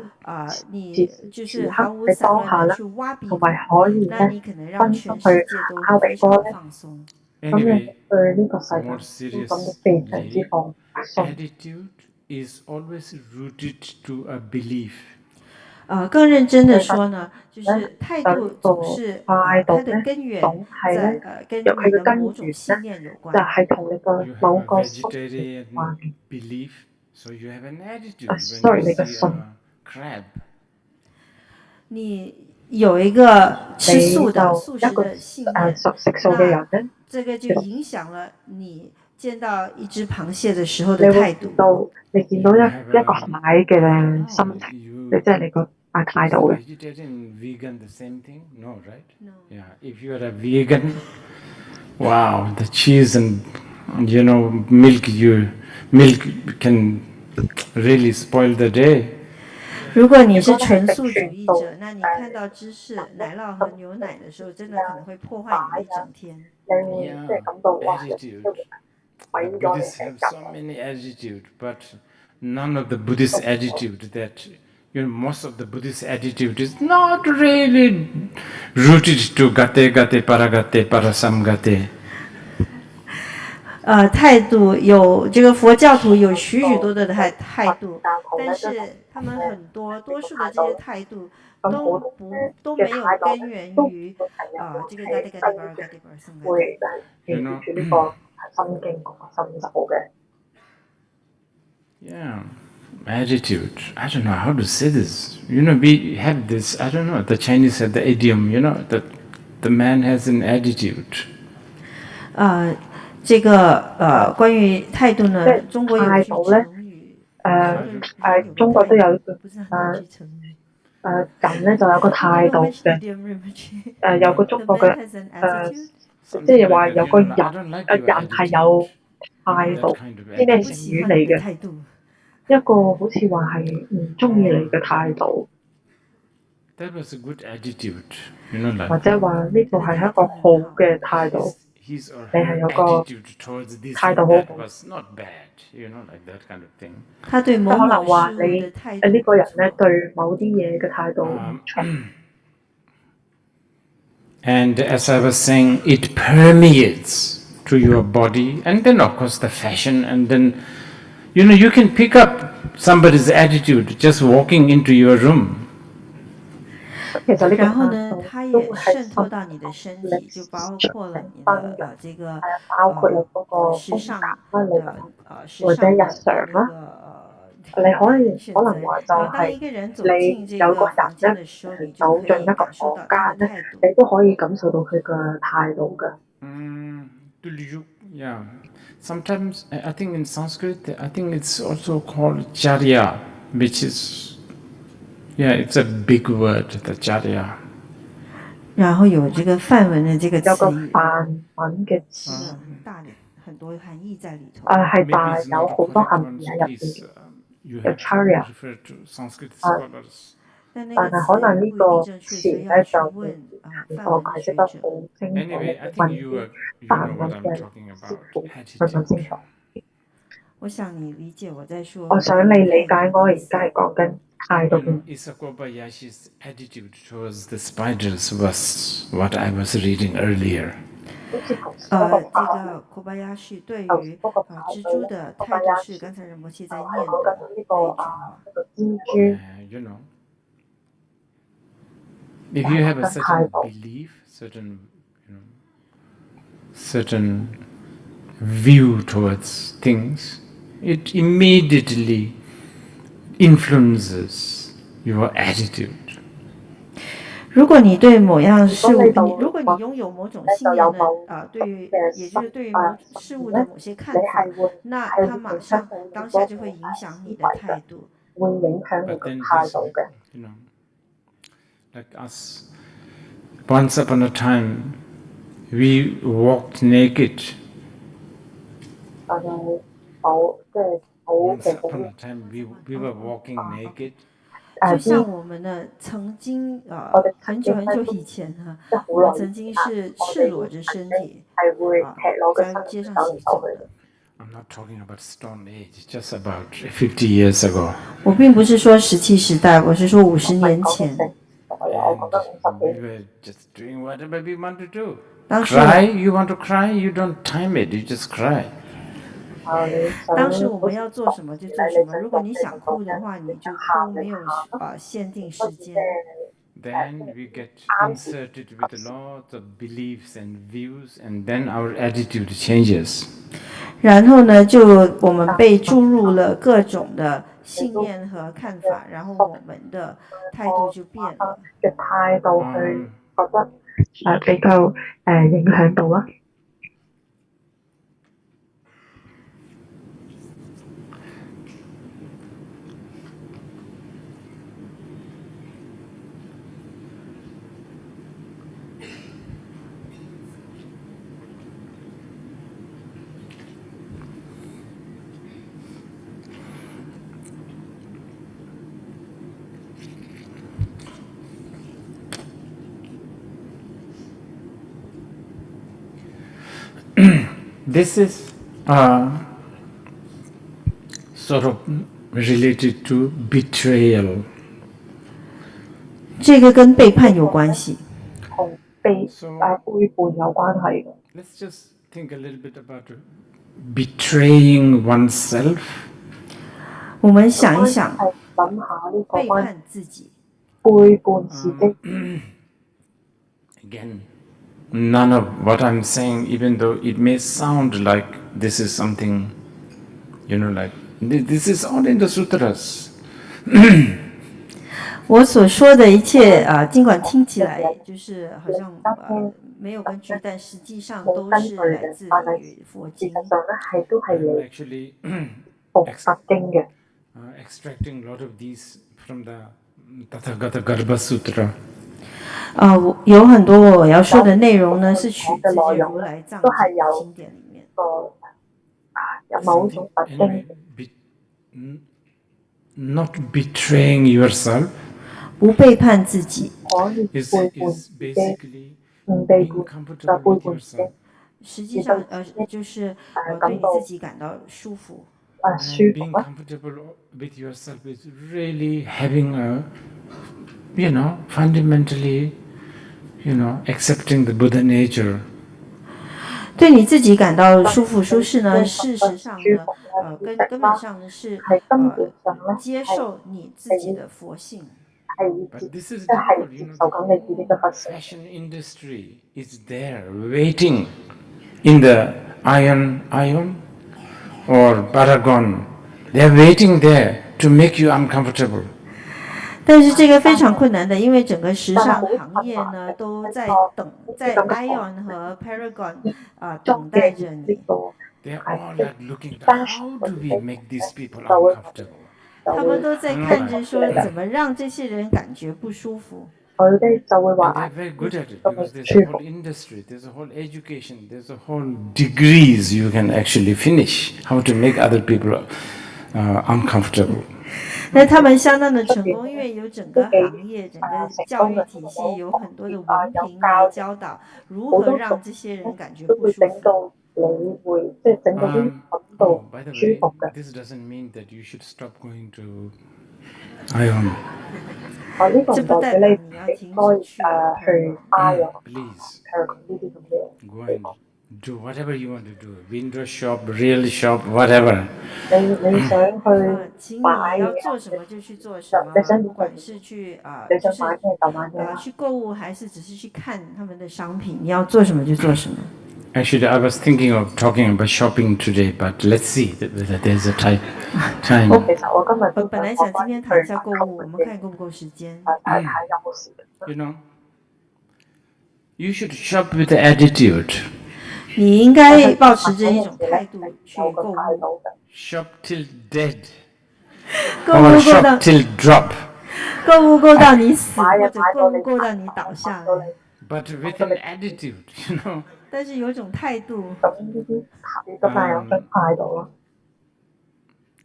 你就是毫无散乱的去挖鼻孔，那你可能让全世界都非常放松。Anyway, more seriously, attitude is always rooted to a belief. 更认真的说呢，就是态度总是它的根源跟你的某种信念有关。You have a vegetarian belief. So you have an attitude when sorry you 你嘅 see 信， a crab. 你有一个吃素你的就一個素食的信念，熟食素嘅人那咧，这个就影响了你见到一只螃蟹的時候你會的態度。你見到一個蟹嘅心情，你即係你個態度嘅。Vegetarian, vegan, the same thing? No, right? No. Yeah. If you are a vegan, wow, the cheese and milk can really spoil the day. 如果你是纯素主义者，那你看到芝士、奶酪和牛奶的时候，真的可能會破壞你的一整天。你會即係感到哇，即係 Attitude. The Buddhists have so many attitude, but none of the Buddhist attitude that most of the Buddhist attitude is not really rooted to gate gate paragate parasamgate. 态度有这个佛教徒有许多的态度，但是他们多数的这些態度都沒有根源於這個gate gate paragate parasamgate。記住呢個心經嗰個心手嘅。Yeah, attitude. I don't know how to say this. We have this. I don't know. The Chinese have the idiom. That the man has an attitude. 这个關於態度呢，中國有句成語，中國都有人咧就有個態度嘅，有個中國嘅即係話有個人係有態度，啲咩成語嚟嘅？一個好似話係唔中意你嘅態度。That was a good attitude, 或者話呢個係一個好嘅態度。你係有個態度好他對某可能話你呢個人咧對某啲嘢嘅態度唔錯。And as I was saying, it permeates to your body, and then of course the fashion, and then you can pick up somebody's attitude just walking into your room. 然後呢，它也滲透到你的身體，就包括了你的這個時尚的或者日常啦。你可能話就係你有個人咧走進一個房間咧，你都可以感受到佢嘅態度㗎。Yeah, sometimes I think in Sanskrit, I think it's also called charya, which is. Yeah, it's a big word, the charya. 然後有這個梵文的這個詞語，有個梵文嘅詞，大的很多含義在裡頭。係大有好多含義喺入邊嘅 charya。但係可能呢個詞咧就我解釋得好清楚，問梵文嘅師傅去問清楚。我想你理解我在說。我想你理解我而家係講緊。Isakobayashi's attitude towards the spiders was what I was reading earlier. 这个 Kobayashi 對於蜘蛛的態度是剛才仁波切在念的那一句話。If you have a certain belief, certain view towards things, it immediately influences your attitude. 如果你對某樣事物，如果你擁有某種信念呢，對於，也就是對於某事物的某些看法，那它馬上當下就會影響你的態度。會影響你嘅態度嘅。Like us, once upon a time, we walked naked. Once upon a time, we were walking naked. 就像我們呢，曾經很久很久以前呢，我們曾經是赤裸着身體在街上行走的。I'm not talking about Stone Age, just about 50 years ago. 我並不是說17時代，我是說50年前。We were just doing whatever we want to do. Cry, you want to cry, you don't time it, you just cry. 當時我們要做什麼就做什麼，如果你想哭的話，你就哭，沒有限定時間。Then we get inserted with lots of beliefs and views, and then our attitude changes. 然后呢，就我们被注入了各种的信念和看法，然后我们的態度就變了。嘅態度去覺得比較影響到啦。This is sort of related to betrayal. 這個跟背叛有關係。同背叛有關係。Let's just think a little bit about betraying oneself. 我們想一想，背叛自己。背叛自己。Again, none of what I'm saying, even though it may sound like this is something, like this is all in the sutras. 我所說的一切儘管聽起來就是好像沒有根據，但實際上都是來自於佛經。事實上咧，都係actually 佛經嘅。extracting a lot of these from the Tathagata Garbha Sutra. 有很多我要說的內容呢，是取自於如來藏經典裡面。有某種佛經。Not betraying yourself. 不背叛自己。is basically being comfortable with yourself. 實際上就是對你自己感到舒服。Being comfortable with yourself is really having a, fundamentally, accepting the Buddha nature. 對你自己感到舒服舒適呢，事實上呢，根本上呢是接受你自己的佛性。But this is the fashion industry is there waiting in the ion or Paragon. They are waiting there to make you uncomfortable. 但是这个非常困难的，因为整个時尚行业呢都在Ion 和 Paragon 等待着你。They are all looking at how do we make these people uncomfortable. 他们都在看着说怎麼讓這些人感覺不舒服。And they're very good at it because there's a whole industry, there's a whole education, there's a whole degrees you can actually finish how to make other people uncomfortable. 那他们相当的成功，因为有整個行業、整個教育體系有很多的文憑來教導如何讓這些人感覺不舒服。By the way, this doesn't mean that you should stop going to Ion. 這不代表你要停止去 Ion. Please go and do whatever you want to do. Window shop, real shop, whatever. 你想去請你要做什麼就去做什麼，不管是去就是去購物，還是只是去看他們的商品，你要做什麼就做什麼。Actually, I was thinking of talking about shopping today, but let's see whether there's a time. 我本來想今天談一下購物，我們看夠不夠時間。You should shop with the attitude. 你應該保持着一種態度去購物。Shop till dead. 購物購到 till drop. 購物購到你死，或者購物購到你倒下來。But with an attitude, 但是有種態度。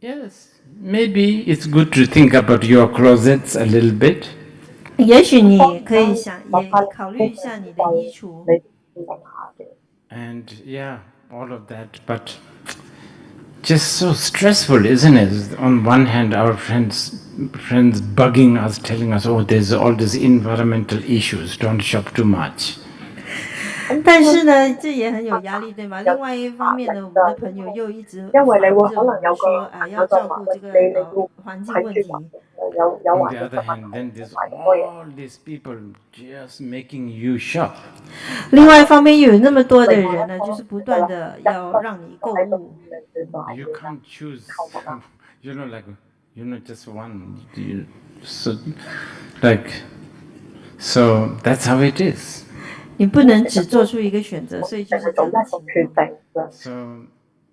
Yes, maybe it's good to think about your closets a little bit. 也許你可以想，也考慮一下你的衣櫥。And yeah, all of that, but just so stressful, isn't it? On one hand, our friends bugging us, telling us, oh, there's all these environmental issues, don't shop too much. 但是呢，這也很有壓力，對嗎？另外一方面呢，我們的朋友又一直煩着我們說要照顧這個環境問題。On the other hand, then there's all these people just making you shop. 另外一方面又有那么多的人呢，就是不断的要让你购物。You can't choose, just one. So that's how it is. 你不能只做出一个选择，所以就是这样的情况。So,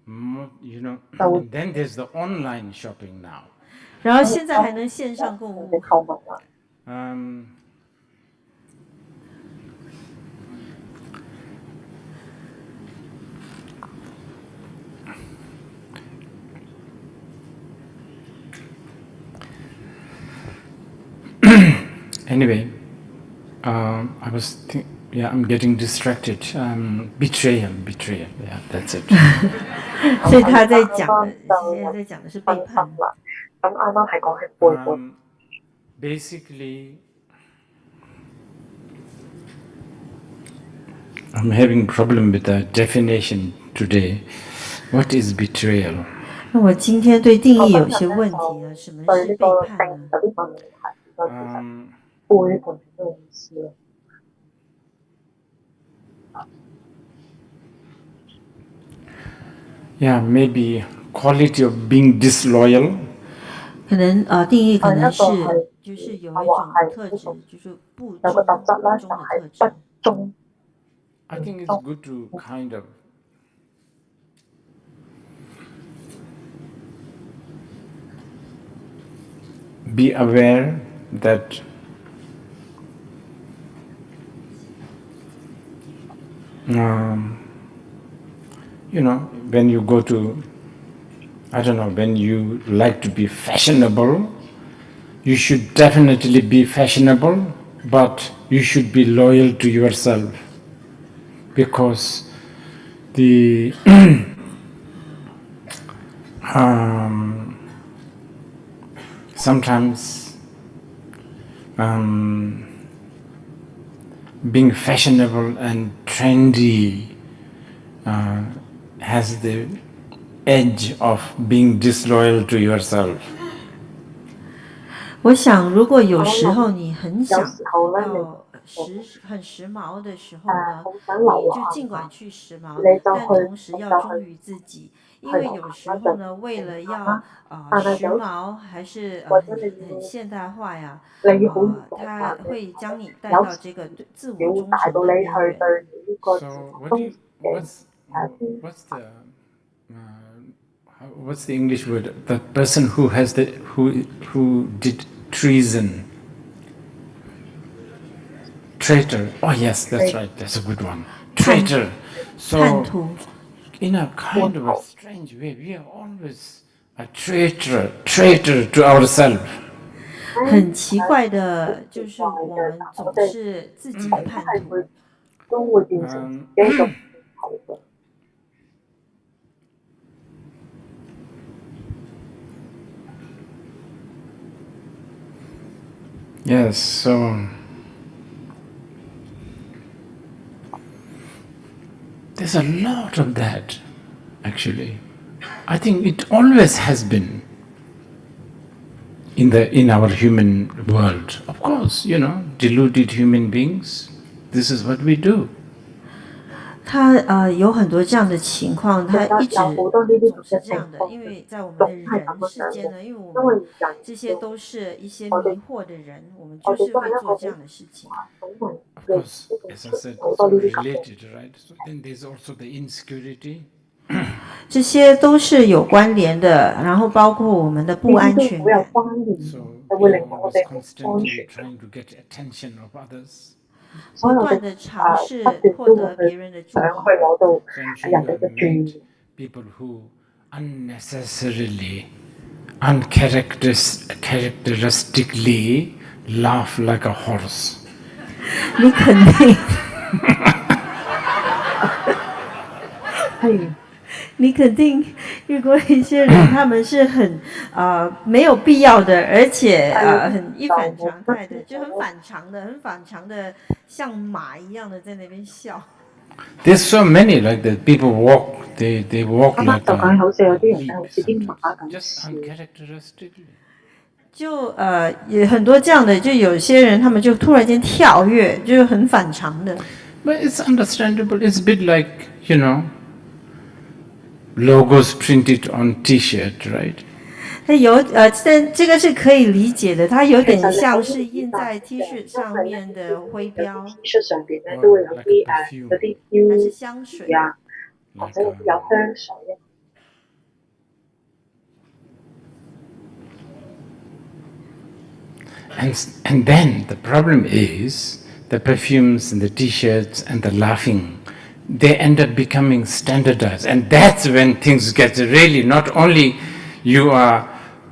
then there's the online shopping now. 然后现在还能线上购物。Anyway, I was I'm getting distracted. Betrayal. Yeah, that's it. 所以他在讲的，现在在讲的是背叛。Basically, I'm having problem with the definition today. What is betrayal? 那我今天对定义有些问题呢，什么是背叛呢？Yeah, maybe quality of being disloyal. 可能定义可能是就是有一种特质，就是不忠的特质。I think it's good to kind of be aware that when you go to, when you like to be fashionable, you should definitely be fashionable, but you should be loyal to yourself, because the sometimes being fashionable and trendy has the edge of being disloyal to yourself. 我想，如果有时候你很想要很时髦的时候呢，你就尽管去时髦，但同时要忠于自己，因为有时候呢，为了要时髦还是很现代化呀，它会将你带到这个自我忠诚的边缘。So what's the English word? The person who did treason. Traitor. Oh yes, that's right. That's a good one. Traitor. So in a kind of a strange way, we are always a traitor to ourselves. 很奇怪的，就是我们总是自己的叛徒。Yes, so there's a lot of that, actually. I think it always has been in our human world. Of course, deluded human beings, this is what we do. 它有很多这样的情况，它一直总是这样的，因为在我们的人世间呢，因为我们这些都是一些迷惑的人，我们就是会做这样的事情。Of course, as I said, it's related, right? So then there's also the insecurity. 这些都是有关联的，然后包括我们的不安全感。So we're always constantly trying to get attention of others. 不断的尝试获得别人的注意。People who unnecessarily, uncharacteristically laugh like a horse. 你肯定，你肯定遇过一些人，他们是很没有必要的，而且很一反常态的，就很反常的，像马一样的在那边笑。There's so many like that. People walk, they walk like just uncharacteristically. 就也很多这样的，就有些人他们就突然间跳跃，就是很反常的。But it's understandable. It's a bit like, logos printed on T-shirt, right? 它但这个是可以理解的，它有点像是印在 T 恤上面的徽標。T 恤上邊咧都會有啲嗰啲還是香水啊，或者有香水。And then the problem is the perfumes and the T-shirts and the laughing, they end up becoming standardized. And that's when things get really, not only you are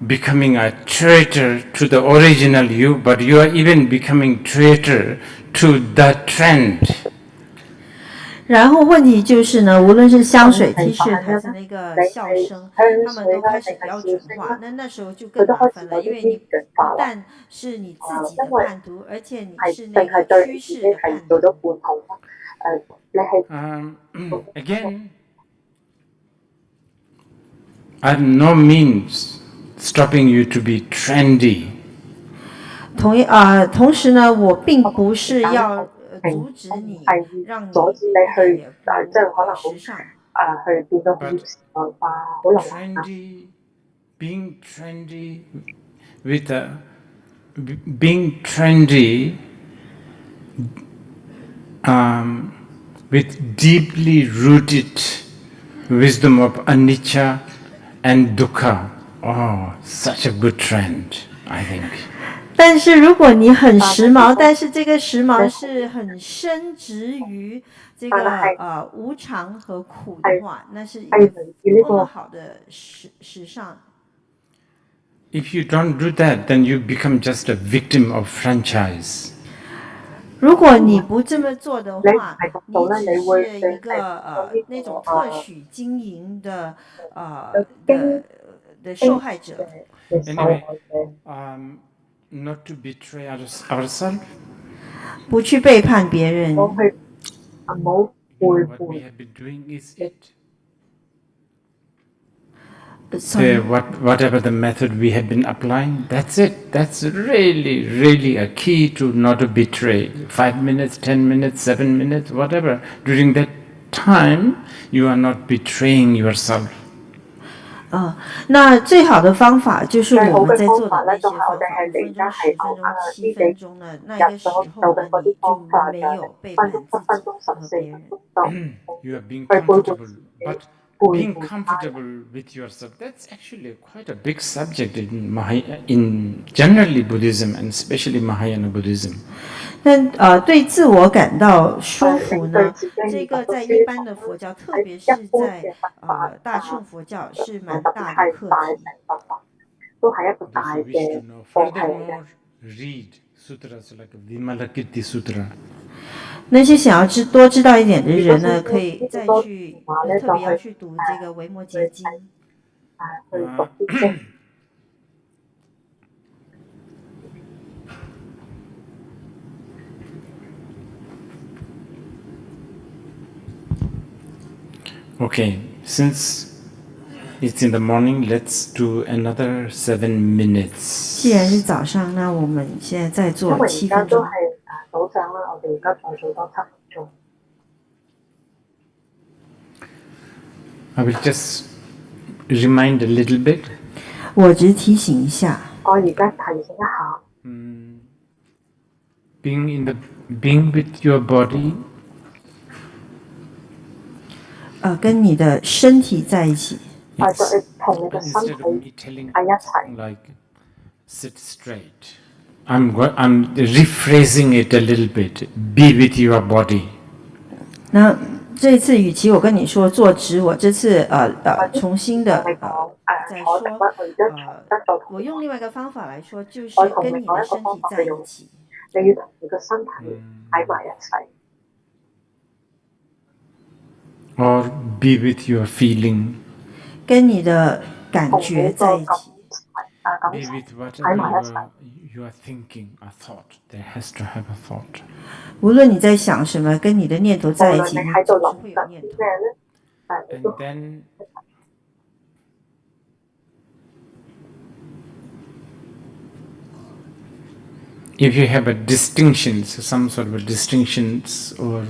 becoming a traitor to the original you, but you are even becoming traitor to the trend. 然后问题就是呢，无论是香水、T 恤还是那个笑声，他们都开始标准化。那时候就更麻烦了，因为你不但是你自己的叛徒，而且你是那个趋势的叛徒。Again, I'm no means stopping you to be trendy. 同时呢，我並不是要阻止你，讓你去即係可能時尚去變到好時代化、好流行啊。Being trendy with being trendy with deeply rooted wisdom of anicca and dukkha. Oh, such a good trend, I think. 但是如果你很时髦，但是这个时髦是很深植于这个无常和苦的话，那是一个多么好的时尚。If you don't do that, then you become just a victim of franchise. 如果你不这么做的话，你只是一个那种特许经营的受害者。Anyway, not to betray ourselves. 不去背叛别人。What we have been doing is it. Whatever the method we have been applying, that's it. That's really, really a key to not to betray. 5 minutes, 10 minutes, 7 minutes, whatever. During that time, you are not betraying yourself. 那最好的方法就是我们在做的那些方法，5分鐘、10分鐘、7分鐘呢，那個時候呢，你就沒有背叛自己和別人。You are being comfortable, but being comfortable with yourself, that's actually quite a big subject in generally Buddhism and especially Mahayana Buddhism. 但对自我感到舒服呢，这个在一般的佛教，特别是在大乘佛教是蛮大的课题。都係一個大嘅課題嚟嘅。 Read sutras like Vimalakirti Sutra. 那些想要多知道一点的人呢，可以再去特别要去读这个《维摩诘经》。Okay, since it's in the morning, let's do another 7 minutes. 既然是早上，那我们现在再做7分鐘。早上啦，我哋而家再做多7分鐘。I will just remind a little bit. 我只提醒一下。我而家提醒一下。Being with your body. 跟你的身體在一起。同你嘅身體喺一齊。 Like sit straight. I'm rephrasing it a little bit. Be with your body. 那这次与其我跟你说坐直，我这次重新的再说我用另外一个方法来说，就是跟你的身體在一起。你要同你嘅身體喺埋一齊。 Or be with your feeling. 跟你的感覺在一起。 Be with whatever you are thinking, a thought. There has to have a thought. 無論你在想什麼，跟你的念頭在一起，你總是會有念頭。 And then if you have a distinctions, some sort of a distinctions or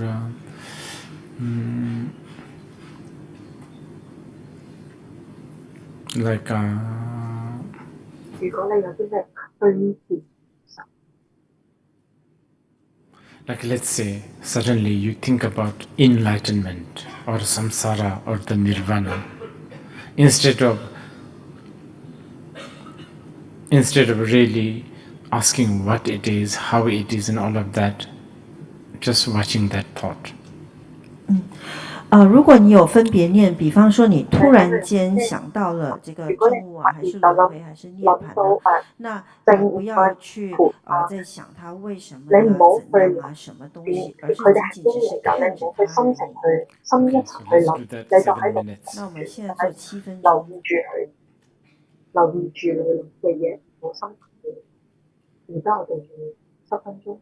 like 如果你有啲咩對治 like let's say suddenly you think about enlightenment or samsara or the nirvana, instead of really asking what it is, how it is, and all of that, just watching that thought. 如果你有分别念，比方说你突然间想到了这个正悟啊，还是轮回，还是涅槃呢，那你不要去在想它為什麼呀、怎樣啊、什麼東西，而是僅僅只是看着它而已。Okay, so let's do that 7 minutes. 那我們現在做7分鐘。留意住你嘅嘢，冇心嘅。而家我哋要7分鐘。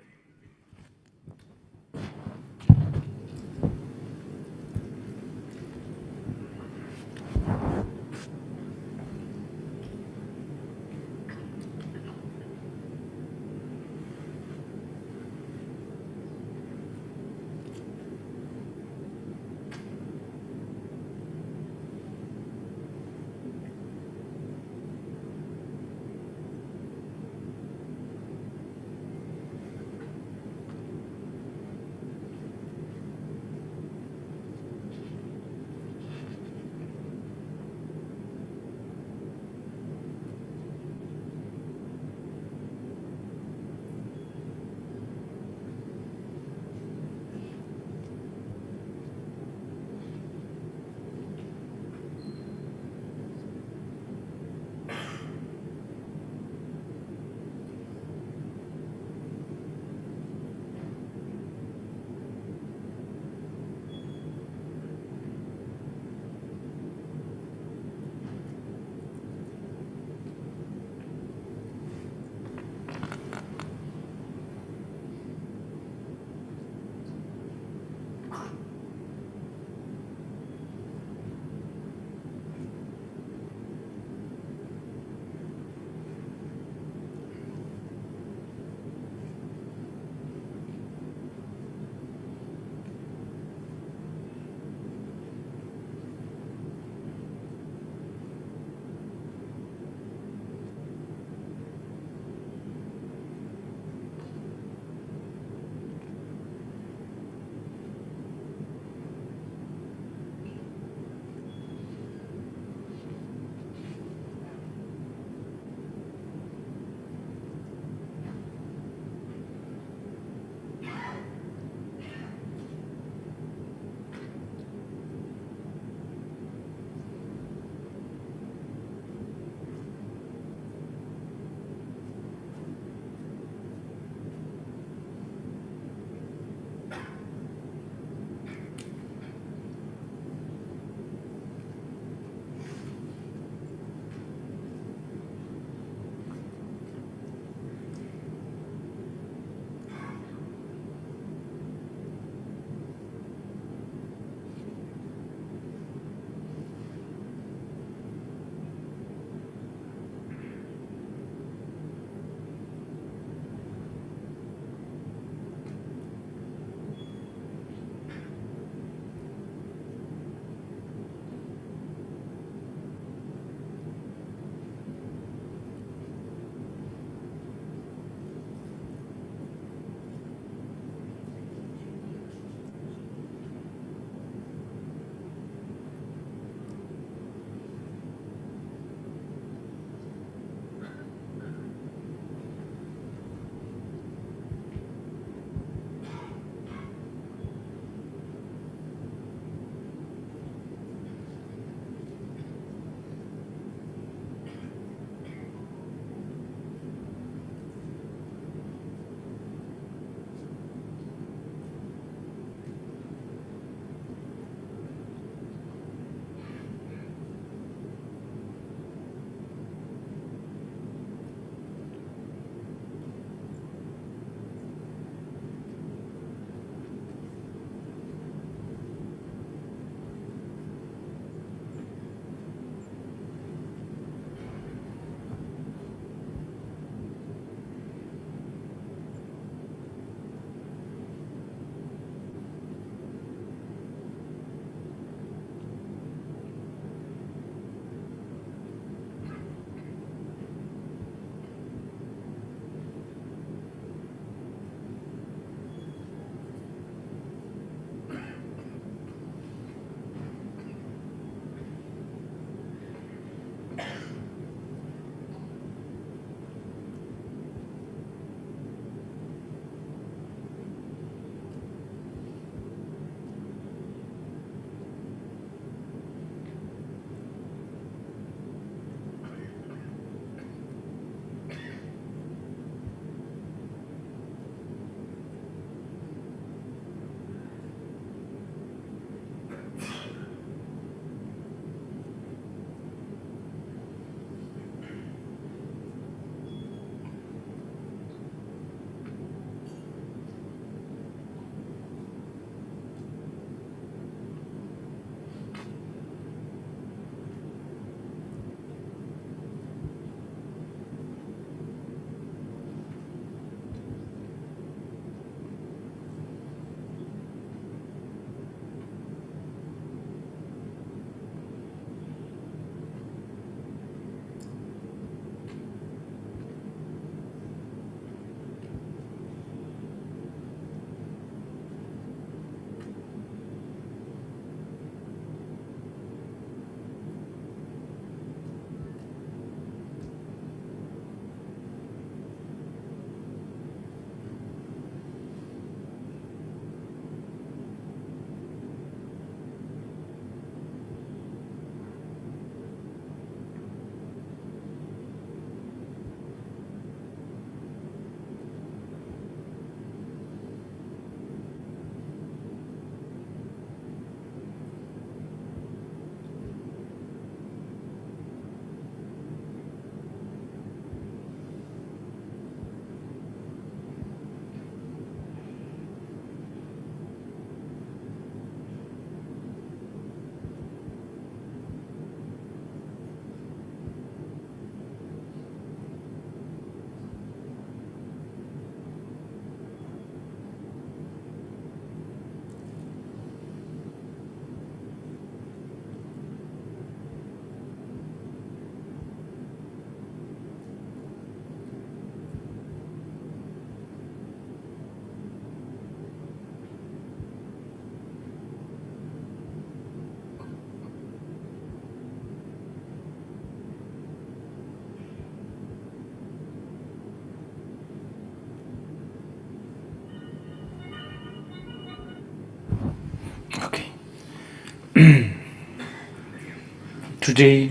today,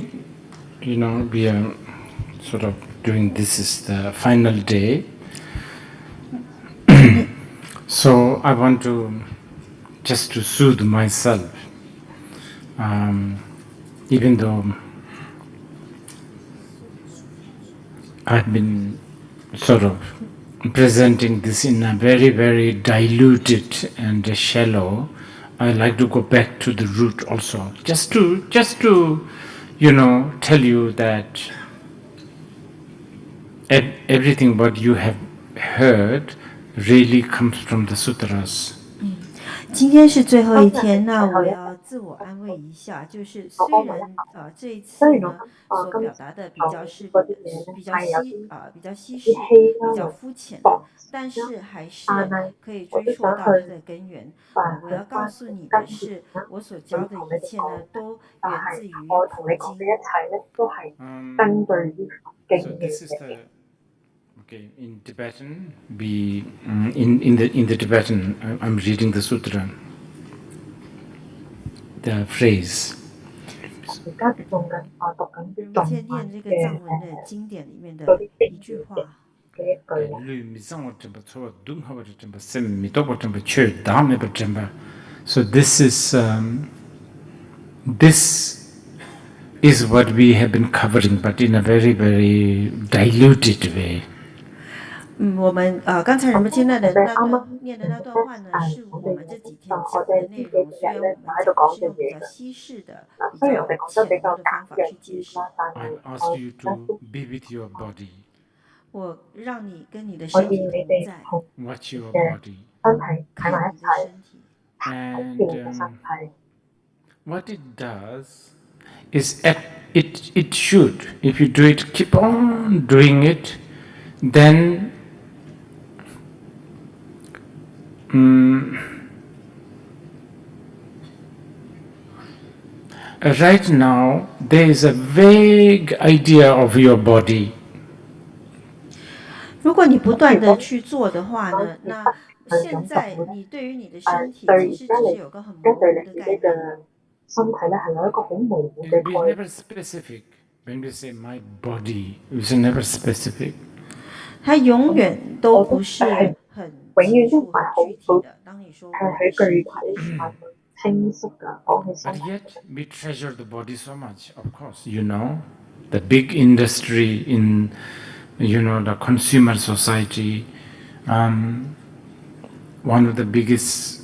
we are sort of doing this is the final day. So I want to just to soothe myself, even though I've been sort of presenting this in a very, very diluted and shallow. I like to go back to the root also, just to tell you that everything what you have heard really comes from the sutras. 今天是最后一天，那我要自我安慰一下，就是虽然这一次呢所表达的比较稀释、比较肤浅的，但是还是可以追溯到它的根源。我要告訴你的是，我所教的一切呢，都源自於佛經。So this is the okay in Tibetan. We in the Tibetan, I'm reading the sutra. The phrase. 我们念这个藏文的经典里面的一句话。So this is what we have been covering, but in a very, very diluted way. 我们刚才人们现在的念的那段话呢，是我们这几天讲的内容。虽然我们讲的是用比较稀释的、比较浅薄的方法去解释。I ask you to be with your body. 我让你跟你的身体同在。Watch your body. 看你的身体。And what it does is it should, if you do it, keep on doing it, then right now there is a vague idea of your body. 如果你不断的去做的话呢，那现在你對於你的身體其實只是有個很模糊的概念。We're never specific. When we say my body, we say never specific. 它永遠都不是很清楚、很具體的。當你說我的身體的時候。But yet we treasure the body so much, of course, the big industry in, the consumer society, one of the biggest,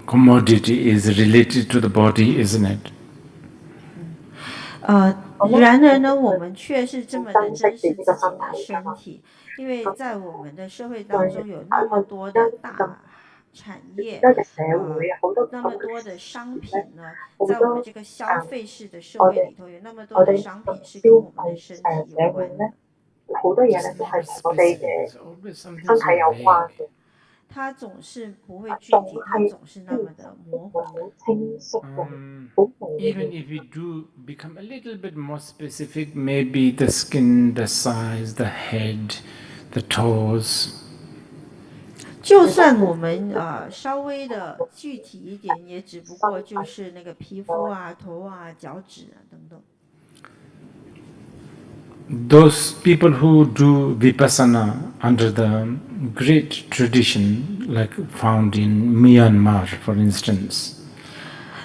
commodity is related to the body, isn't it? 然而呢，我們卻是這麼的珍視自己的身體，因為在我們的社會當中有那麼多的大產業，那麼多的商品呢，在我們這個消費式的社會裡頭，有那麼多的商品是跟我們的身體有關的。它總是不會具體，它總是那麼的模糊。Even if we do become a little bit more specific, maybe the skin, the size, the head, the toes. 就算我們稍微的具體一點，也只不過就是那個皮膚啊、頭啊、腳趾啊等等。Those people who do vipassana under the great tradition, like found in Myanmar, for instance.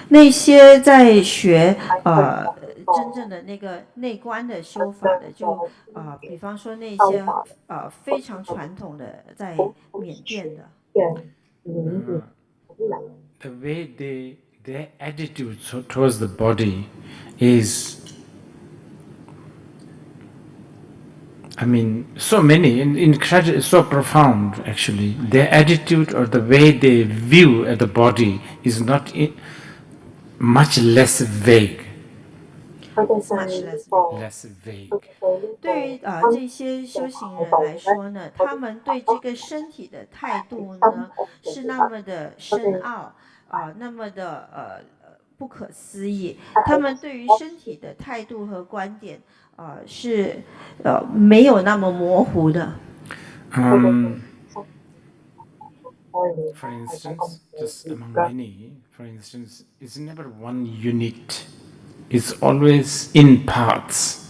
那些在學真正的那個內觀的修法的，就比方說那些非常傳統的在緬甸的。The way their attitude towards the body is, I mean, so many, incredible, so profound actually. Their attitude or the way they view the body is not much less vague. Less vague. 對於這些修行人來說呢，他們對這個身體的態度呢，是那麼的深奧那麼的不可思議。他們對於身體的態度和觀點是沒有那麼模糊的。For instance, just among many, for instance, it's never one unit it's always in parts.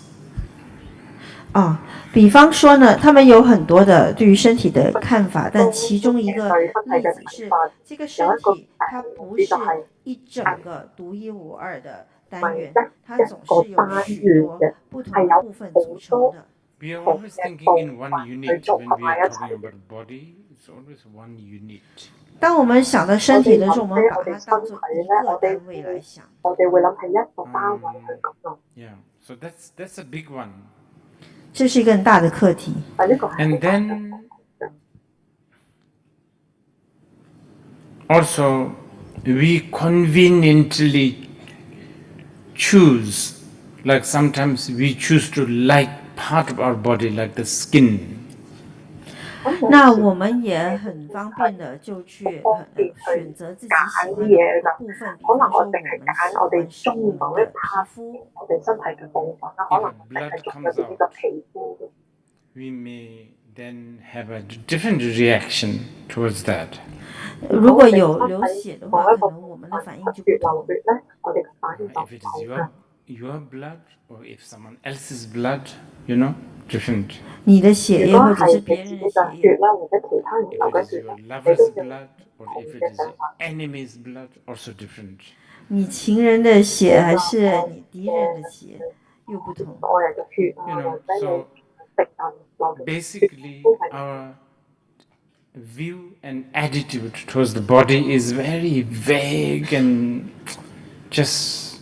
比方说呢，他们有很多的对于身体的看法，但其中一个例子是，这个身体它不是一整个独一无二的单元，它总是有许多不同的部分组成的。We are always thinking in one unit when we are talking about body. It's always one unit. 当我们想到身体的时候，我们把它当做一个单位来想。Yeah, so that's a big one. 这是一个很大的课题。And then also we conveniently choose, like sometimes we choose to like part of our body, like the skin. 那我们也很方便的就去选择自己喜欢的部分，比方说我们喜欢我们的皮肤。If blood comes out, we may then have a different reaction towards that. 如果有流血的话，可能我们的反应就不同。If it is your blood or if someone else's blood, different. 你的血液或者是别人的血液。If it is your lover's blood or if it is your enemy's blood, also different. 你情人的血还是你敌人的血又不同。So basically our view and attitude towards the body is very vague and just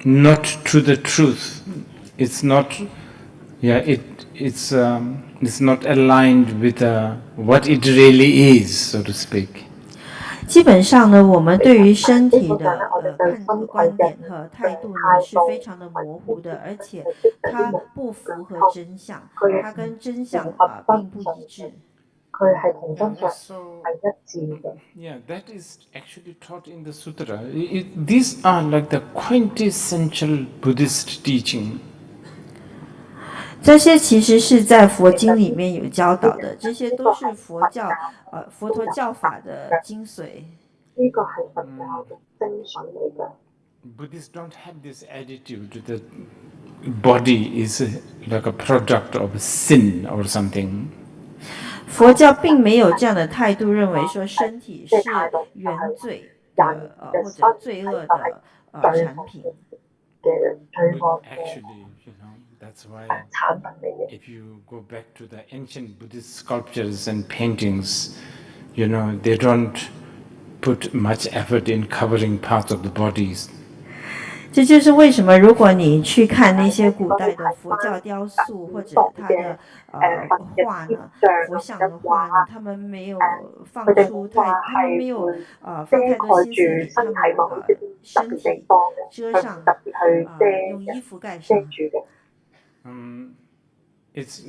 not to the truth. It's not, it's not aligned with what it really is, so to speak. 基本上呢，我们对于身体的观点和态度呢是非常的模糊的，而且它不符合真相，它跟真相并不一致。Yeah, that is actually taught in the sutra. These are like the quintessential Buddhist teaching. 这些其实是在佛经里面有教导的，这些都是佛陀教法的精髓。Buddhists don't have this attitude that body is like a product of sin or something. 佛教并没有这样的态度，认为说身体是原罪的或者罪恶的产品。Actually, that's why if you go back to the ancient Buddhist sculptures and paintings, they don't put much effort in covering parts of the bodies. 这就是为什么，如果你去看那些古代的佛教雕塑或者它的画呢，佛像的画呢，他们没有放太多心思给他们身体遮上，用衣服盖上。It's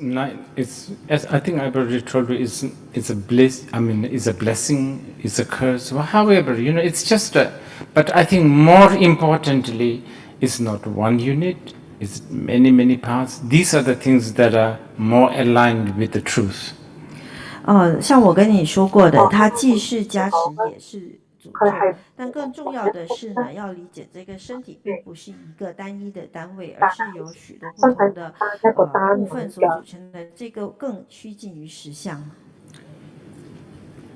as I think I've already told you, it's a bliss. I mean, it's a blessing, it's a curse. Well, however, it's just but I think more importantly, it's not one unit. It's many, many parts. These are the things that are more aligned with the truth. 像我跟你说过的，它既是加持也是诅咒，但更重要的是呢，要理解这个身体并不是一个单一的单位，而是由许多不同的部分所组成的，这个更趋近于实相。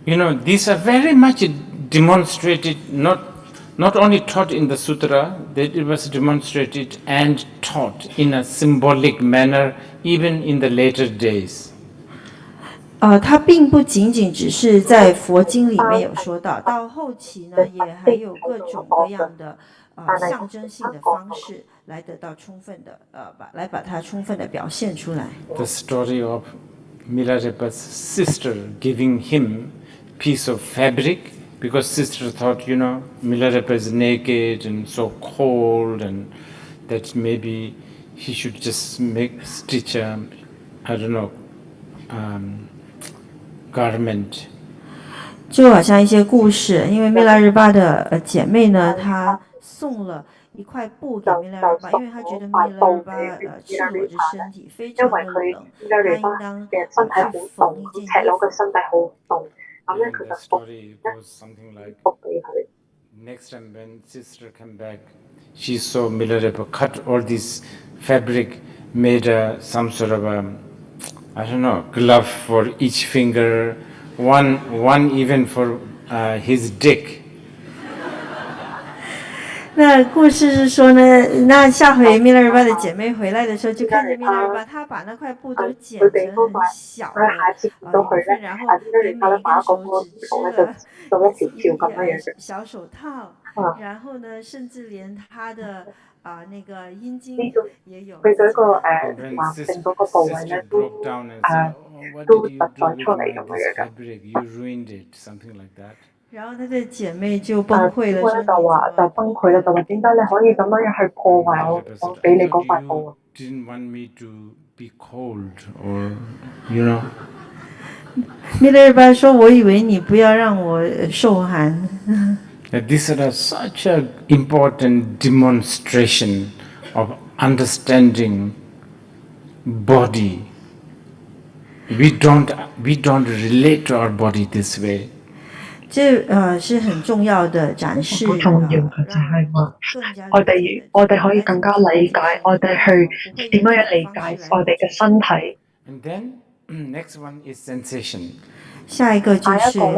These are very much demonstrated, not only taught in the sutra, that it was demonstrated and taught in a symbolic manner, even in the later days. 它并不仅仅只是在佛经里面有说到，到后期呢，也还有各种各样的象征性的方式来得到充分的来把它充分的表现出来。The story of Milarepa's sister giving him piece of fabric because sister thought, Milarepa is naked and so cold, and that maybe he should just stitch a, I don't know, garment. 就好像一些故事，因为米拉日巴的姐妹呢，她送了一块布给米拉日巴，因为她觉得米拉日巴赤裸着身体，非常的冷，她应当去缝一件衣服。咁咧佢 the 就復 story goes something like, 復俾佢。 next time when sister came back, she saw Milarepa cut all this fabric, made some sort of I don't know, glove for each finger, one even for his dick. 那故事是说呢，那下回米勒尔巴的姐妹回来的时候，就看见米勒尔巴她把那块布都剪成很小的一部分，然后给每一根手指织了小手套，然後呢，甚至連她的那個陰莖也有。佢嗰個男性嗰個部位咧都都突咗出嚟咁樣嘅。 然後她的姐妹就崩潰了，說就崩潰啦，就話點解你可以咁樣去破壞我俾你嗰塊布啊？ Didn't want me to be cold or, you know. 米勒尔巴说：“我以为你不要让我受寒。” This is such an important demonstration of understanding body. We don't relate to our body this way. 這是很重要的展示。好重要嘅就係話，我哋可以更加理解，我哋去點樣理解我哋嘅身體。 And then next one is sensation. 下一個就是感受。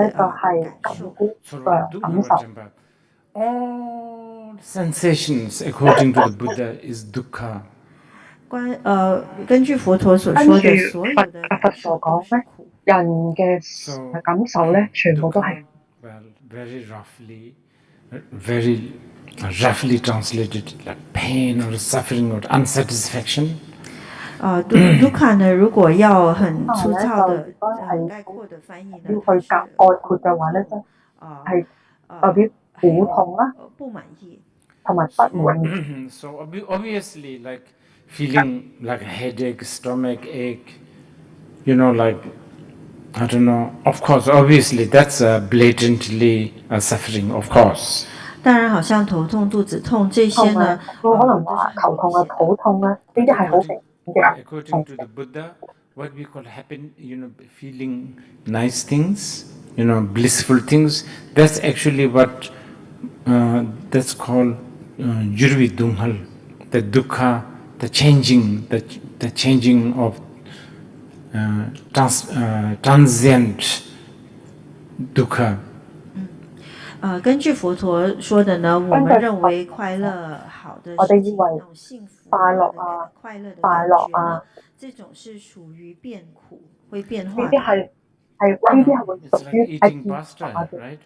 All sensations, according to the Buddha, is dukkha. 根據佛陀所說的，所有的佛所講咧，人嘅感受咧，全部都係。 Well, very roughly translated, like pain or suffering or unsatisfaction. dukkha 呢，如果要很粗糙的、概括的翻譯呢，要去概括嘅話咧，就係代表苦痛啦，不滿意，同埋不滿意。 So obviously, like feeling like a headache, stomach ache, you know, like. I don't know. Of course, obviously, that's blatantly suffering. Of course. 當然，好像頭痛、肚子痛這些呢，可能話頭痛啊、肚痛啊，呢啲係好明顯嘅。 According to the Buddha, what we call happen, you know, feeling nice things, you know, blissful things. That's actually what that's called yurvi dunghal, the dukkha, the changing of. Transient dukkha. 根據佛陀說的呢，我們認為快樂好的事情，那種幸福、快樂的感覺呢，這種是屬於變苦，會變化的。呢啲係會屬於係變化嘅。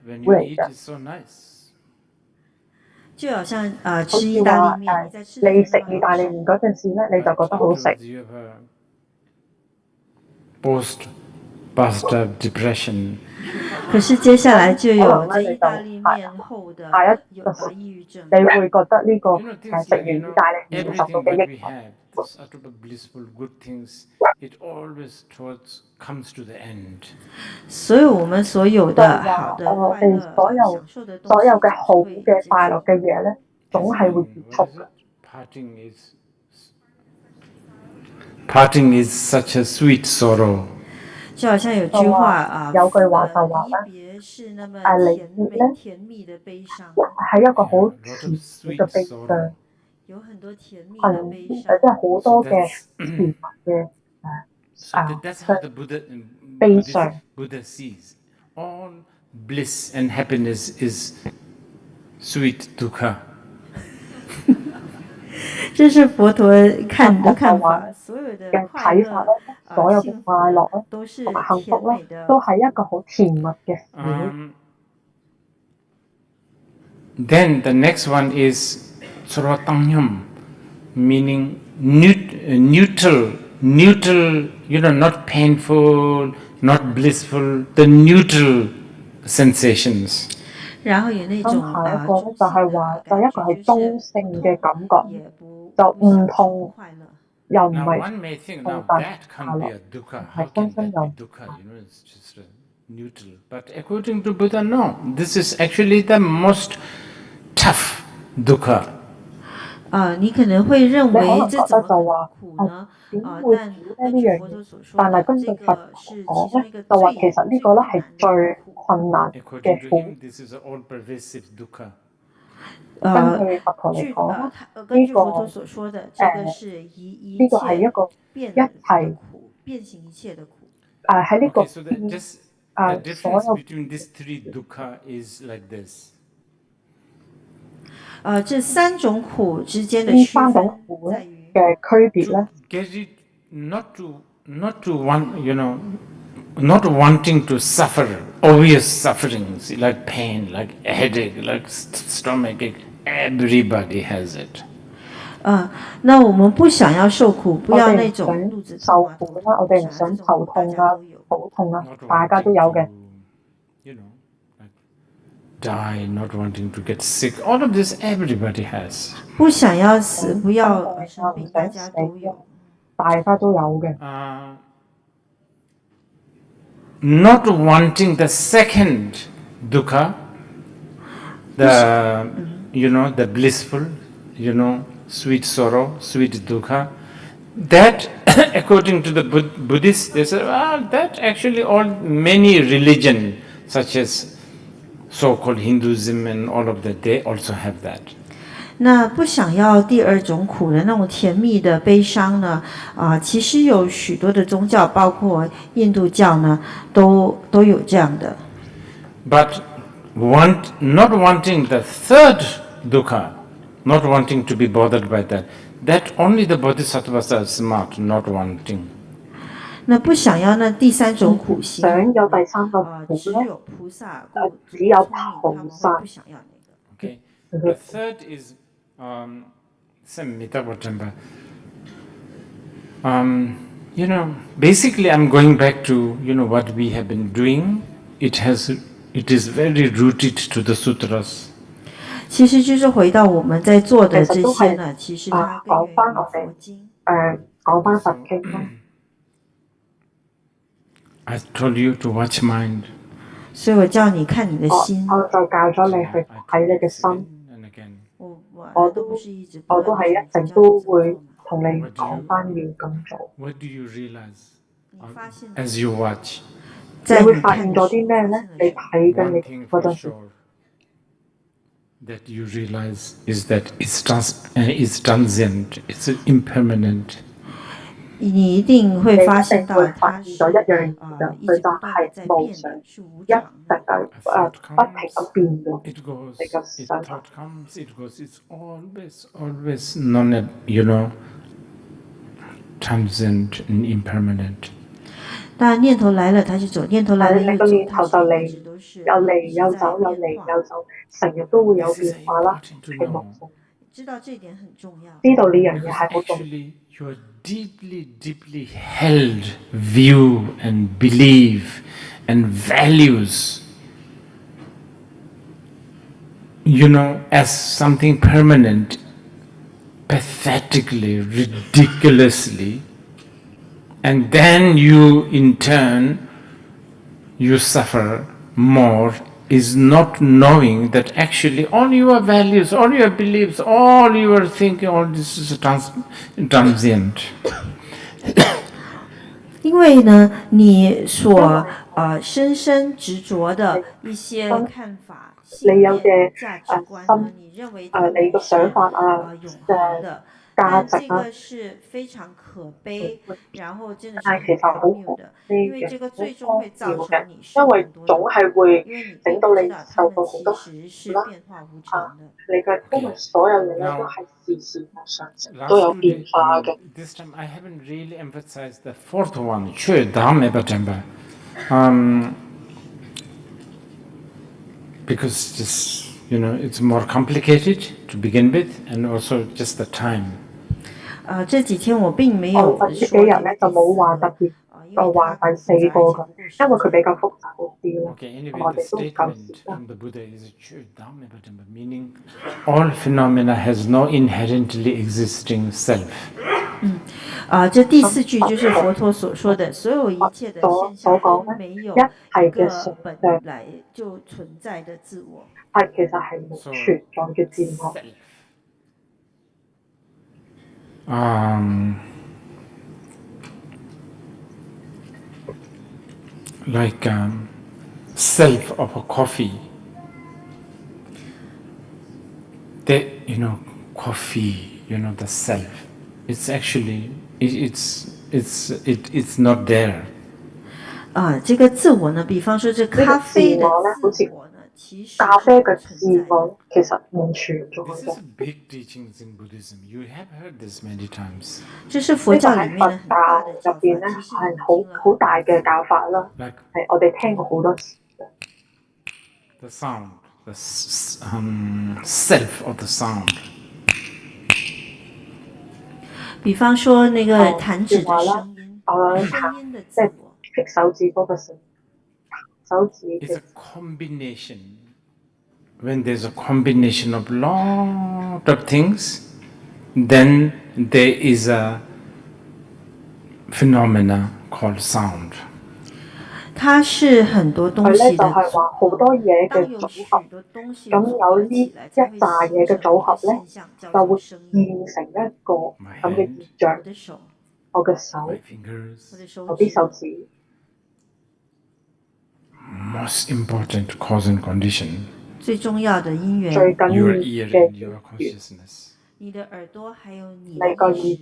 就好像吃意大利麵，你食意大利麵嗰陣時咧，你就覺得好食。 Post-pasta depression. 可是接下來就有這意大利麵後的有抑鬱症。你會覺得呢個食完意大利麵受到嘅抑鬱。 blissful good things, it always comes to the end. 所以我們所有的好的快樂、享受的東西，所有嘅好嘅快樂嘅嘢咧，總係會結束嘅。 Parting is such a sweet sorrow. 就好像有句話有句話就話咧，離別是那麼甜蜜的悲傷，係一個好甜蜜嘅悲傷，有很多甜蜜的悲傷，即係好多嘅甜蜜嘅悲傷。 Buddha sees all bliss and happiness is sweet dukkha. 這是佛陀看的看法，所有的快樂、所有嘅快樂咧，都是同埋幸福咧，都係一個好甜蜜嘅事。Then the next one is Sorotangyam, meaning neutral, you know, not painful, not blissful, the neutral sensations. 然後有那種下一個咧就係話，就一個係中性嘅感覺，就唔痛又唔係痛但快樂，係身心有 neutral. But according to Buddha, no. This is actually the most tough dukkha. 你可能會認你可為能覺得這怎麼可能就話苦呢？點會但苦咧根呢樣嘢？據佛陀所說但係的，根據佛這個是講咧，其中一個就話其實呢個咧係最最困難 According 嘅 to 苦。him, this is all pervasive dukkha. 根據佛陀嚟講啦，根呢個據佛陀所說的，這個是一呢個係一切個變的一切苦，變形一切的苦。喺呢個 Okay, so that just the 所 difference 有 between these three dukkha is like this. 這三種苦之間的呢區分三種苦在於嘅區別咧， Get it not to want, not wanting to suffer obvious sufferings like pain, like headache, like stomach ache. Everybody has it. 那我們不想要受苦，不我要那哋唔想種肚子受痛啊、頭苦啦，我哋唔想頭痛啊、肚痛啊，大家都有嘅。Die, not wanting to get sick. All of this everybody has. 不想要死，不要生病，大家都有。大家都有嘅。Not wanting the second dukkha, the blissful, sweet sorrow, sweet dukkha. That, according to the Buddhists, they say, well, that actually many religions, such as so-called Hinduism and all of that, they also have that. 那不想要第二种苦的那种甜蜜的悲伤呢？其实有许多的宗教，包括印度教呢，都有这样的。But not wanting the third dukkha, not wanting to be bothered by that, that only the bodhisattvas are smart, not wanting. 那不想要那第三种苦行，想有第三個苦只咧，有菩薩，只有菩薩。不想要那個。Okay. The third is Samhita Vajramba. Basically I'm going back to, what we have been doing. It is very rooted to the sutras. 其實就是回到我們在做的這些呢，其實它根源於佛經。講返佛經咯。I told you to watch mind. 所以我叫你看你的心。我就教咗你去睇你嘅心。我都係一直都會同你講返要咁做。What do you realize as you watch? 你會發現咗啲咩咧？你睇緊你嗰陣時。That you realize is that it's transient, it's impermanent. 你一定會發現到它是一樣嘢，佢就係無常，一直不停咁變嘅。It thought comes, it goes. It's always non, transient and impermanent. 但念頭來了，它就走；念頭來了又走，你個念頭就嚟，有嚟有走，有嚟有走，成日都會有變化啦，係無常。知道這點很重要。知道呢樣嘢係好重要。Your deeply held view and belief and values, as something permanent, pathetically, ridiculously, and then you in turn, you suffer more, is not knowing that actually all your values, all your beliefs, all your thinking, all this is transient. 因為呢，你所深深執着的一些看法、信念、價值觀呢，你認為你個想法永恆的。但這個是非常可悲，然後真的是很荒謬的，因為這個最終會造成你受很多的苦，因為你並不知道它們其實是變化無常的。因為所有嘢咧都係時時常常都有變化嘅。This time I haven't really emphasized the fourth one, 缺ධම්ම පටිච්චසමුප්පාද. Because just, it's more complicated to begin with, and also just the time. 這幾天我並沒有呢幾日咧就冇話特別話第四個咁，因為佢比較複雜啲咯。我哋都夠時間。 Meaning all phenomena has no inherently existing self. 這第四句就是佛陀所說的，所有一切的現象都沒有一個本來就存在的自我。係其實係冇存在嘅自我。like self of a coffee. Coffee, the self. It's actually it's not there. 这个自我呢，比方说这咖啡的自我呢，其实咖啡嘅是自我其實唔存在 This 嘅。 is big teachings in Buddhism. You have heard this many times. 這是佛教裡面呢很大的教法，其實係好大嘅教法啦，係我哋聽過好多次。The sound, the self of the sound. 比方說那個彈指的聲音，聲音的自我。剔手指嗰個手指。It's a combination. When there's a combination of lot of things, then there is a phenomena called sound. 它是很多東西的組合，好多嘢嘅組合，咁有呢一紮嘢嘅組合咧，就會變成一個咁嘅現象。我嘅手，我啲手指。Most important cause and condition. 最重要的因緣。最緊要 Your ear and your consciousness. 你的耳朵還有你的意識。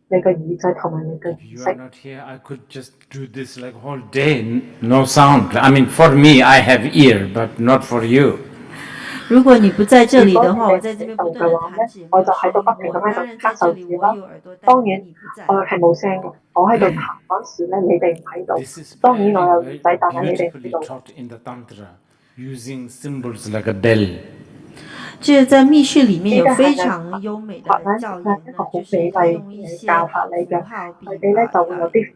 你個耳仔同埋你嘅意識。 You are not here. I could just do this like whole day, no sound. I mean, for me, I have ear, but not for you. 如果你不在這裡的話，我在這邊不斷地彈指，我就喺度不停咁喺度拍手指啦。當然，我係冇聲嘅。我喺度彈嗰時咧，你哋唔喺度。當然我有耳仔，但係你哋唔喺度。Using symbols like a bell. 這在密室裡面有非常優美的教言呢，就是用一些符號比喻啊，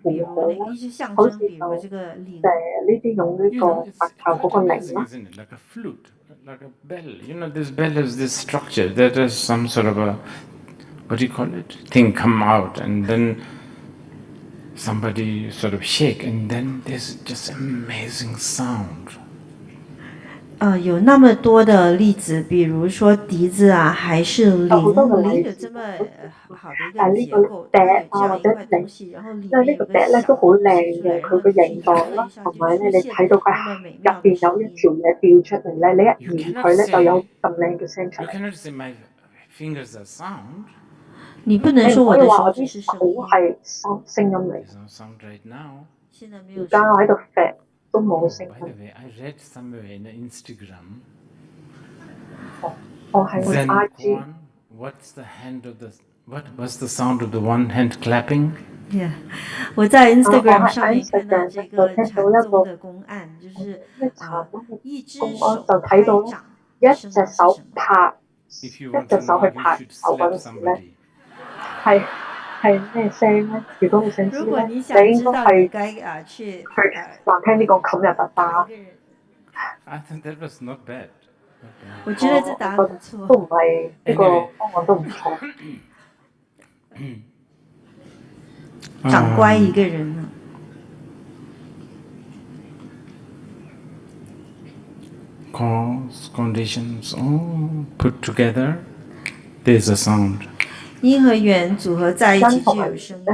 比如那一些象徵，比如這個鈴。呢啲用呢個白頭嗰個鈴啦。Like a flute, like a bell. This bell has this structure. There is some sort of a, what do you call it? Thing come out, and then somebody sort of shake, and then there's just amazing sound. 有那麼多的例子，比如說笛子啊，還是鈴有這麼好的一個結構，這樣一塊東西，然後裡面有個小都好靚嘅，佢個形狀啦，同埋咧你睇到佢入邊有一條嘢掉出嚟咧，你一搖佢咧就有咁靚嘅聲出嚟。You cannot say my fingers are sound. 你不能說我的手指是聲音。係聲音嚟。而家我喺度揈。都冇聲。By the way, I read somewhere in Instagram. 我係 IG. What's the hand of the? What was the sound of the one hand clapping? Yeah， 我在 Instagram 上面看到這個禪宗的公案，就是一隻手就睇到一隻手拍，一隻手去拍手嗰陣時咧，係咩聲咧？如果你想知咧，你應該係去難聽啲講冚入個巴。I think that was not bad. 我覺得這答案不錯。都唔係呢個方案都唔錯。長乖一個人呢？Cause, conditions, all put together, there's a sound. 因和緣組合在一起就有聲音。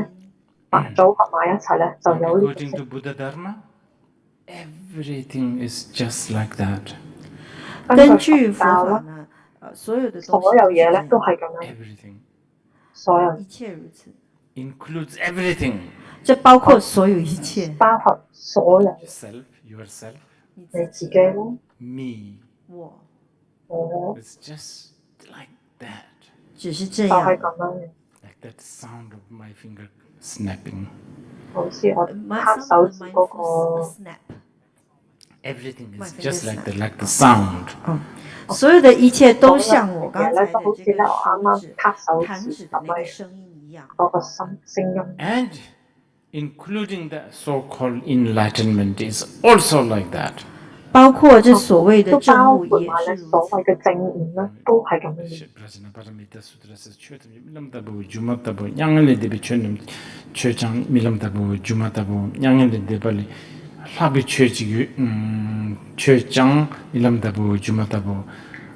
組合埋一齊咧，就有呢個聲。 According to Buddha Dharma, everything is just like that. 根據佛法呢，所有的東西所有嘢咧都係咁樣。Everything. 所有一切如此。Includes everything. 這包括所有一切。包括所有。Self, yourself. 你自己咯。Me. 我。It's just like that. 只是這樣。Like that sound of my finger snapping. 好似我拍手指嗰個。Everything is just like the sound. 所有的一切都像我剛才的這個手指彈指的那個聲音一樣。嗰個聲音。And including the so-called enlightenment is also like that. 包括這所謂的證悟也是如此。所謂嘅證悟咧，都係咁樣。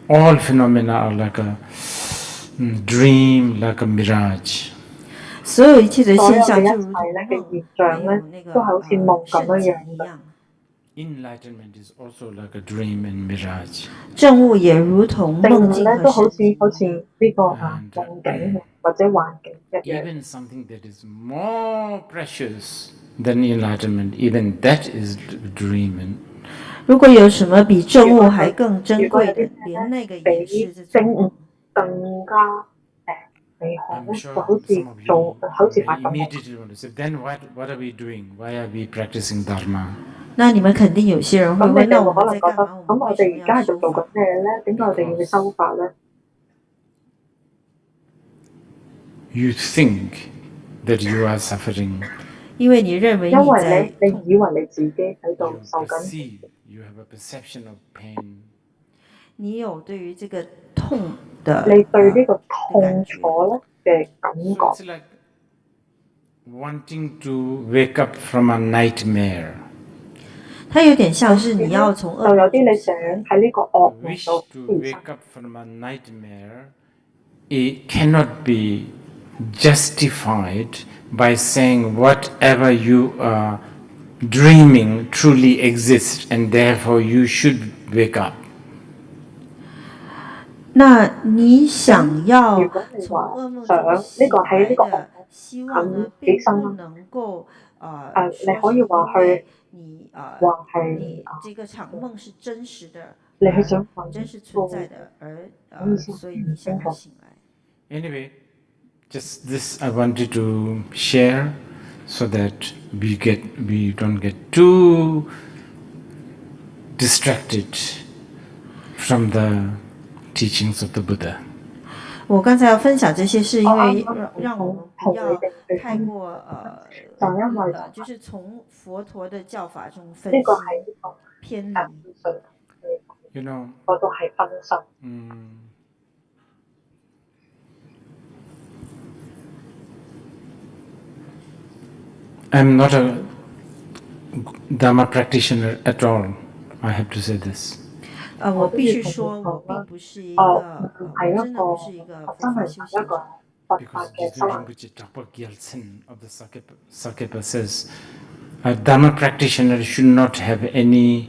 All phenomena are like a dream, like a mirage. 所有一切的所有嘅现象就如同一切咧嘅梦，現象咧没有那个都係好似夢咁圣境樣嘅。一樣。Enlightenment is also like a dream and mirage. 證悟也如同證悟夢境和咧都好似神境好似呢個And 夢境或者幻境一樣。 even something that is more precious than enlightenment, even that is dreaming. 如果有什麼比證悟還更珍貴的，連那個也是這種夢。更加厲害 I'm 咧， sure 就好似 some of 做 you 好似 may 發緊夢。 immediately want to say, then what are we doing? Why are we practicing Dharma? 那你們肯定有些人會問，咁你哋那我會可能覺得，們在幹嘛？我咁們為什麼我哋而家要修喺度做緊法？咩咧？點解我哋要去修法咧？ You think that you are suffering. 因為你認為因為你在你以為你自己喺度 You 受緊， perceive, you have a perception of pain. 你有對於這個痛的你對呢個的痛感覺。楚咧嘅感 So 覺， it's like wanting to wake up from a nightmare. 它有點像是你要從噩就有啲夢中你想醒來。喺呢個噩 The 夢 wish 度 to 起身。 wake up from a nightmare, it cannot be justified by saying whatever you are dreaming truly exists and therefore you should wake up. 那你想要如果你從話噩夢想中醒呢個喺來呢個噩的希望呢，起並不身啦，能夠你可以話去你話係你這個場夢是真實的，你係想瞓真實存在的，而所以你想要醒來。 Anyway, just this I wanted to share so that we don't get too distracted from the teachings of the Buddha. 我剛才要分享這些是因為讓我們不要太過就是從佛陀的教法中分析偏離。 You know, 我都係分心。I'm not a Dharma practitioner at all. I have to say this. 我必須說，我並不是一個，我真的不是一個佛法修行者。 Because Rinpoche Trapa Gyaltsen of the Sakepa says, a Dharma practitioner should not have any,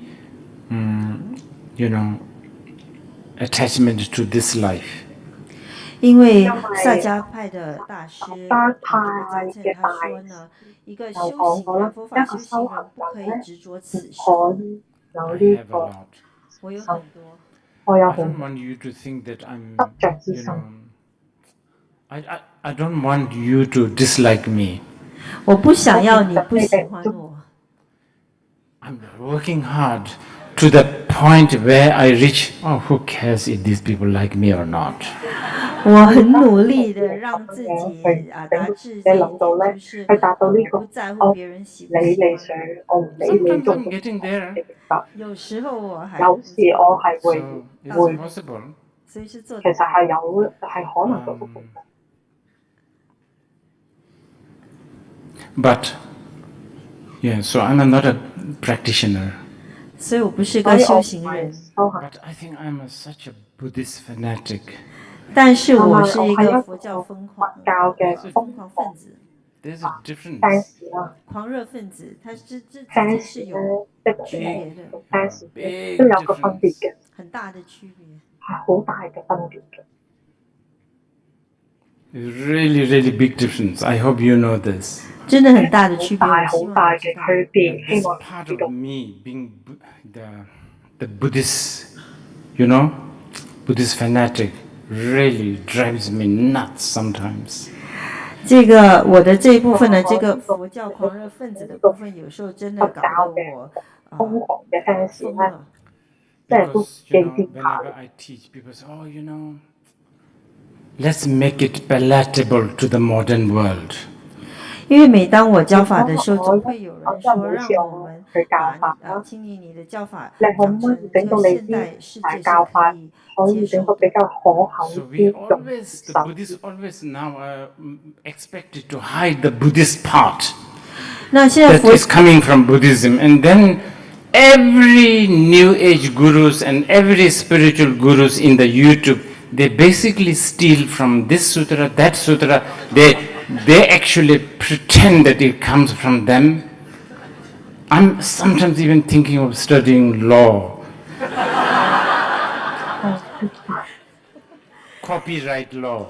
attachment to this life. 因為薩迦派的大師他說呢，一個修行人，佛法修行人不可以執着此生。我有很多。 I don't want you to think that I'm, I don't want you to dislike me. 我不想要你不喜歡我。 I'm working hard to the point where I reach, oh, who cares if these people like me or not? 我很努力的讓自己達至這一點，就是不在乎別人喜不喜歡。 Sometimes I'm getting there. 有時候我還有時我係會 It's possible. 所以是做其實係可能做得到。 But yeah, so I'm not a practitioner. 所以我不是個修行人。 But I think I'm such a Buddhist fanatic. 但是我是一個佛教瘋狂分子。 There's a difference. 狂熱分子，他之間是有區別的， Big 都有個分別嘅，很大的區別，係好大嘅分別嘅。 Really, really big difference. I hope you know this. 真的很大的區別，好大嘅區別，希 This 望 part of me being the Buddhist, Buddhist fanatic really drives me nuts sometimes. 這個我的這一部分呢，這個佛教狂熱分子的部分，有時候真的搞得我瘋狂嘅 fans 咧，即係都 Because, 幾癲下。 whenever I teach, people say, oh, let's make it palatable to the modern world. 因為每當我教法的時候，總會有人說，讓我們把清理你的教法講成這個現代世界上可以接受的。 So the Buddhists always now are expected to hide the Buddhist part that is coming from Buddhism. And then every New Age gurus and every spiritual gurus in the YouTube, they basically steal from this sutra, that sutra. They they actually pretend that it comes from them. I'm sometimes even thinking of studying law, copyright law.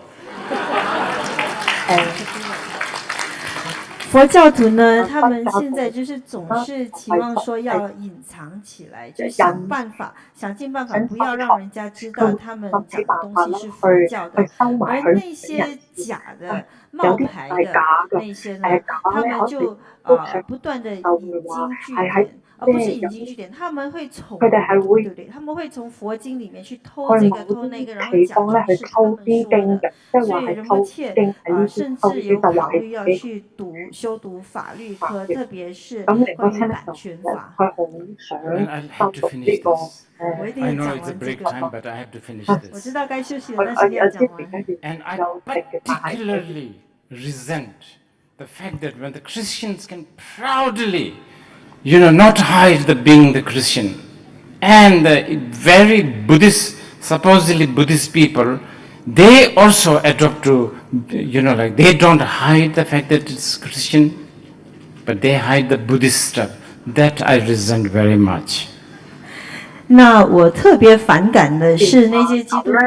佛教徒呢，他们现在就是总是期望说要隐藏起来，就想尽办法不要让人家知道他们讲的东西是佛教的，而那些假的、冒牌的那些呢，他们就不断的引经据典。不是引经据典，他们会从对对，他们会从佛经里面去偷这个偷那个，然後假裝是他們說的，所以仁波切甚至有考慮要去修讀法律科，特別是關於版權法。I'll have to finish this. 我一定 I 要 know 講 it's a 完這 break 個。 time, but I have to finish 我 this. 知道該休息了，但是一定要講完。And I particularly resent the fact that when the Christians can proudly, not hide the being the Christian, and the very Buddhist, supposedly Buddhist people, they also adopt to, like they don't hide the fact that it's Christian, but they hide the Buddhist stuff. That I resent very much. 那我特别反感的是那些基督徒，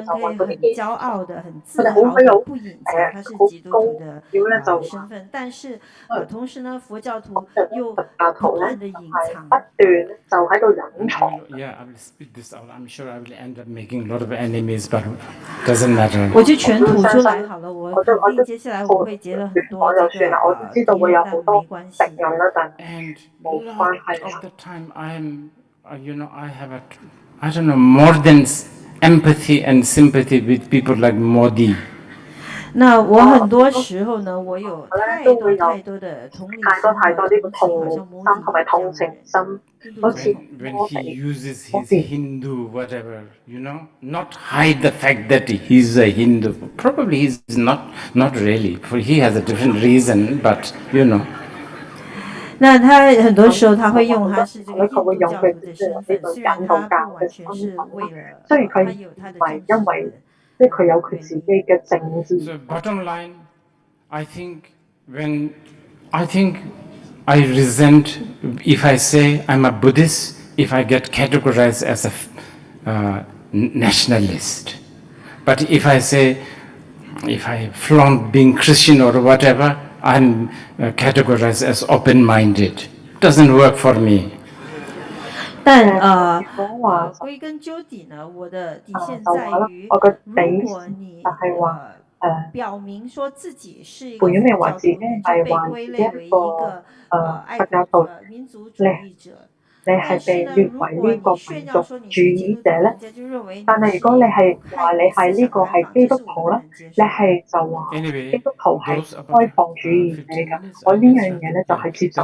他们可以很骄傲的、很自豪的不隐藏他是基督徒的身份，但是同時呢，佛教徒又不斷的隱藏。Yeah, I will speak this out. I'm sure I will end up making a lot of enemies, but doesn't matter. 我就全吐出來好了，我肯定接下來我會結了很多這個敵人，但沒關係。And a lot of the time I have I don't know, more than empathy and sympathy with people like Modi. 那我很多時候呢，我有太多的同理心和同情，好像摩迪這樣的人。When he uses his Hindu whatever, not hide the fact that he's a Hindu. Probably he's not really, for he has a different reason, but 那他很多時候他會用他是這個印度教徒的身份，雖然他不完全是為了，他有他的政治。So bottom line, I think I resent if I say I'm a Buddhist, if I get categorized as a nationalist. But if I flaunt being Christian or whatever, I'm categorized as open-minded. Doesn't work for me. 但歸根究底呢，我的底線在於，如果你表明說自己是一個佛教徒，你就被歸類為一個愛國民族主義者。但是呢，如果你炫耀說你是基督徒，人家就認為你是開國思想的人，這是我不能接受。Anyway, those about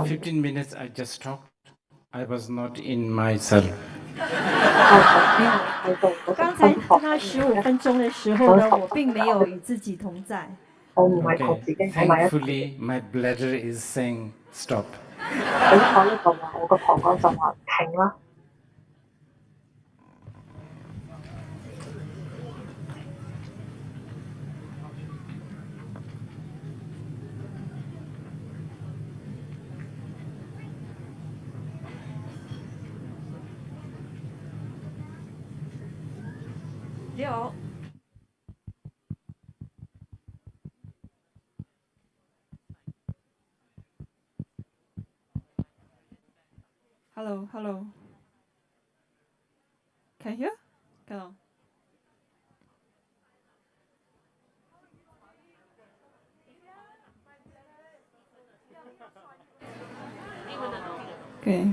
15 minutes I just talked, I was not in myself. 剛才那15分鐘的時候呢，我並沒有與自己同在。Okay. Thankfully, my bladder is saying stop. 我個膀胱就話停啦。有。Hello. Can you hear? Cannot. Okay.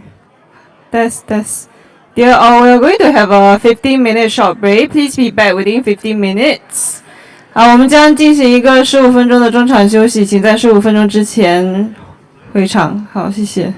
Test. Dear all, we are going to have a 15-minute short break. Please be back within 15 minutes. 好，我们将进行一个15分钟的中场休息，请在15分钟之前回场。好，谢谢。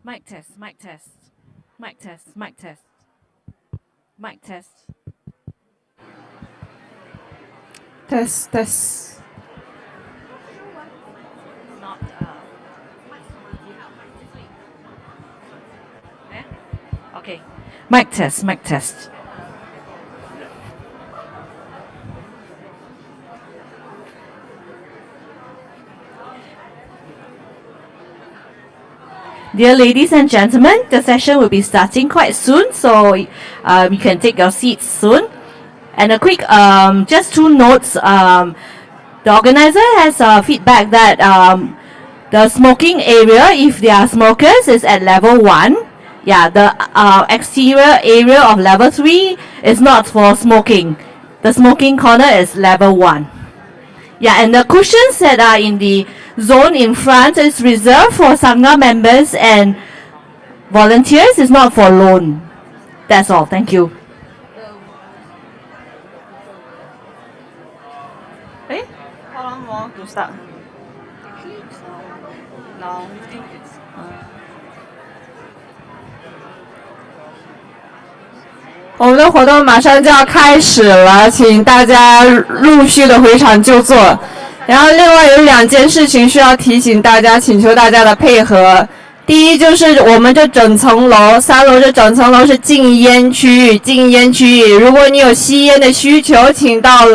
Mic test, mic test, mic test, mic test, mic test. Test test. Not okay. Mic test, mic test. Dear ladies and gentlemen, the session will be starting quite soon, so you can take your seats soon. And a quick, just two notes. The organizer has feedback that the smoking area, if they are smokers, is at level 1. Yeah, the exterior area of level 3 is not for smoking. The smoking corner is level 1. Yeah, and the cushions that are in the zone in front is reserved for Sangha members and volunteers. It's not for loan. That's all. Thank you. Eh? How long more to start? Now. 我们的活动马上就要开始了，请大家陆续的回场就座。然后另外有2件事情需要提醒大家，请求大家的配合。第一就是我们这整层楼3楼这整层楼是禁烟区域，禁烟区域。如果你有吸烟的需求，请到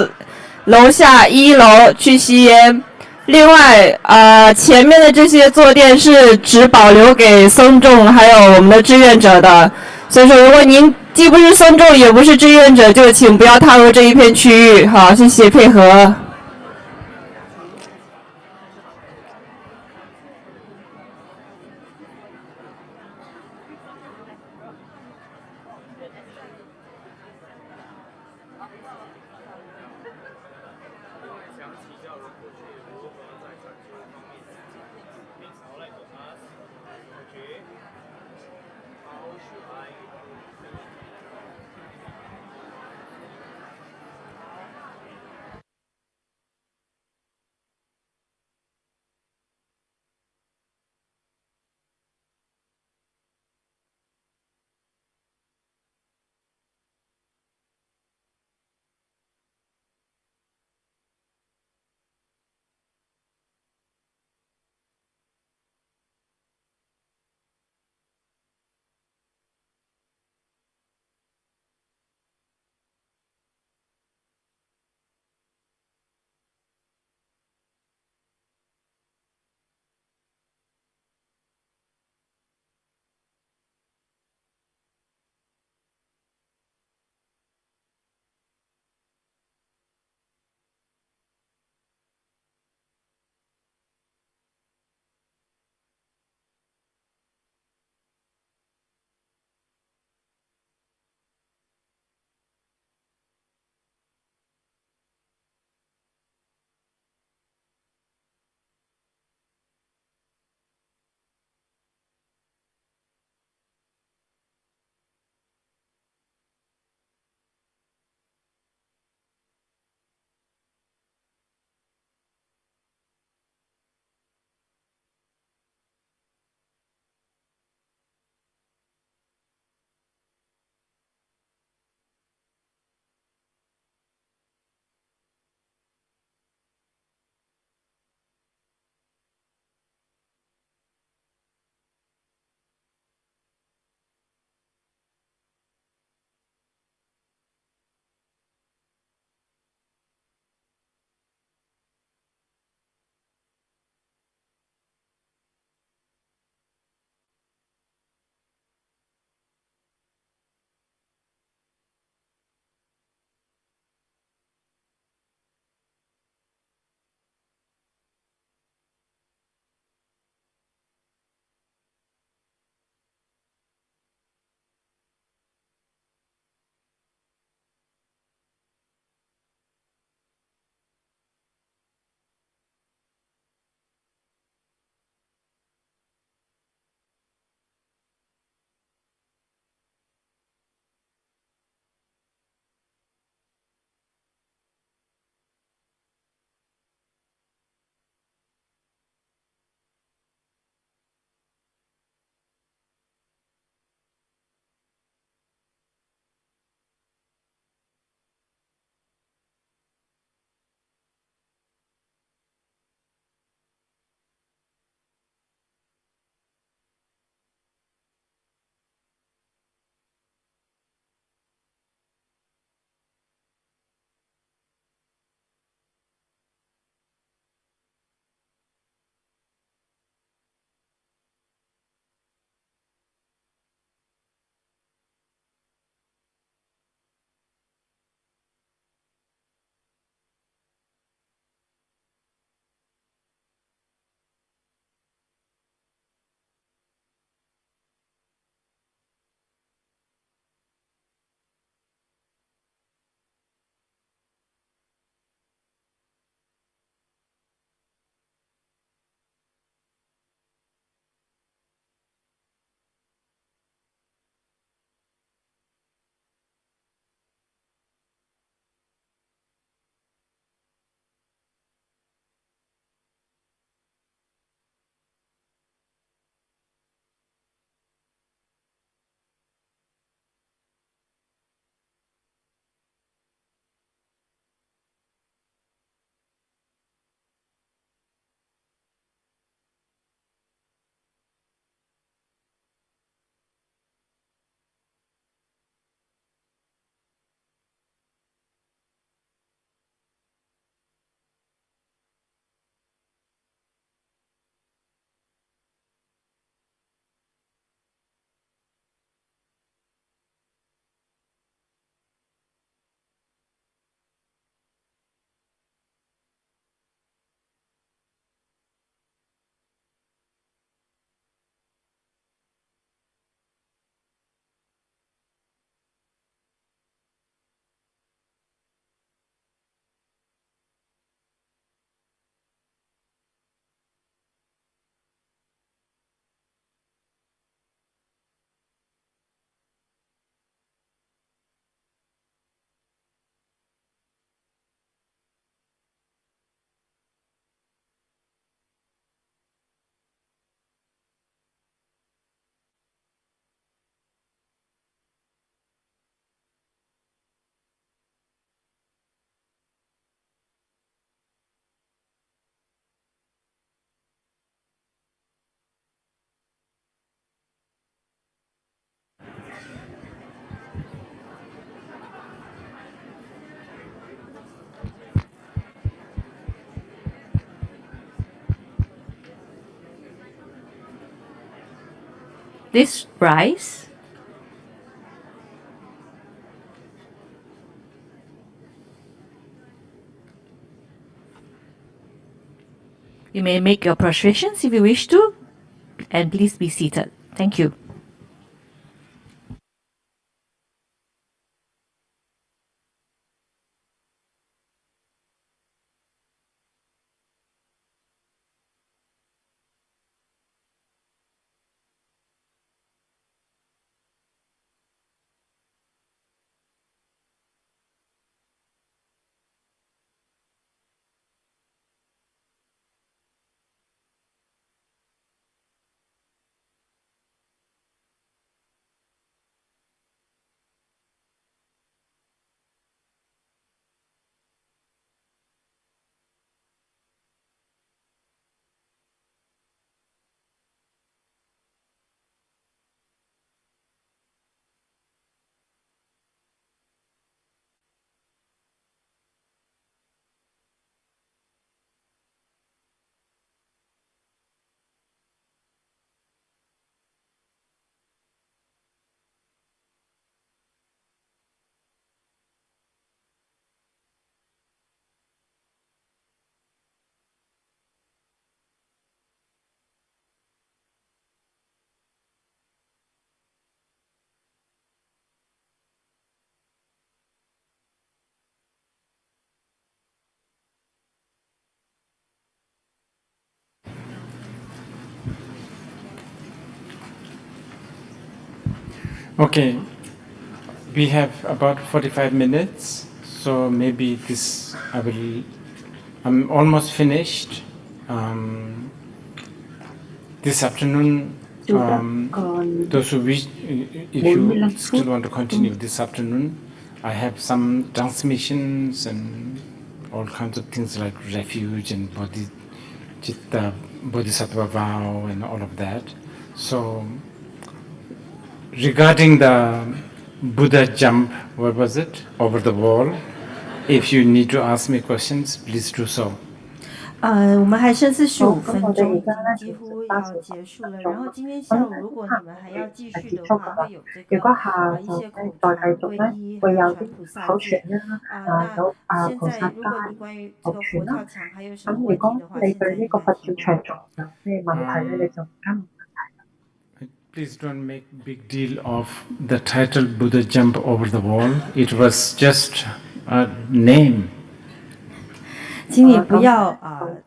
楼下1楼去吸烟。另外，前面的这些坐垫是只保留给僧众还有我们的志愿者的。所以说，如果您既不是僧众也不是志愿者，就请不要踏入这一片区域。好，谢谢配合。this rise. You may make your prostrations if you wish to, and please be seated. Thank you. Okay, we have about 45 minutes, so maybe I'm almost finished. This afternoon, those who wish, if you still want to continue this afternoon, I have some transmissions and all kinds of things like refuge and bodhicitta, bodhisattva vow and all of that. So regarding the Buddha jump, what was it, over the wall, if you need to ask me questions, please do so. 我们还剩45分钟，已经几乎要结束了。然后今天下午，如果你们还要继续的话，会有这个一些口传皈依，还有传菩萨戒。那现在如果你关于这个佛跳墙还有什么问题的话，现在应该提问。Please don't make big deal of the title Buddha jump over the wall. It was just a name. 请你不要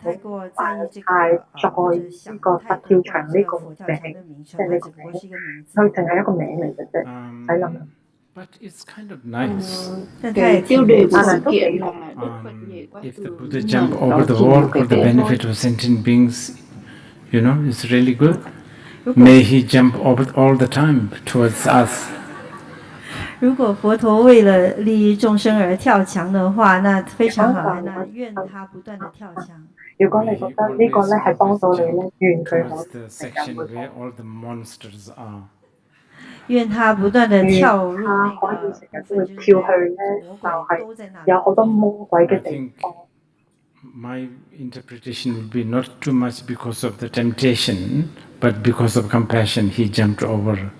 太过在意这个或者想太多关于这个佛跳墙的名称，它只不过是一个名字。But it's kind of nice. 但它也挺不错。If the Buddha jump over the wall for the benefit of sentient beings, you know, it's really good. May he jump over all the time towards us. 如果佛陀为了利益众生而跳墙的话，那非常好。那愿他不断的跳墙。如果你覺得呢個咧係幫到你咧，願佢好。願他不斷的跳入那個部分，就是魔鬼都在那裡。有好多魔鬼嘅地方。My interpretation would be not too much because of the temptation, but because of compassion, he jumped over.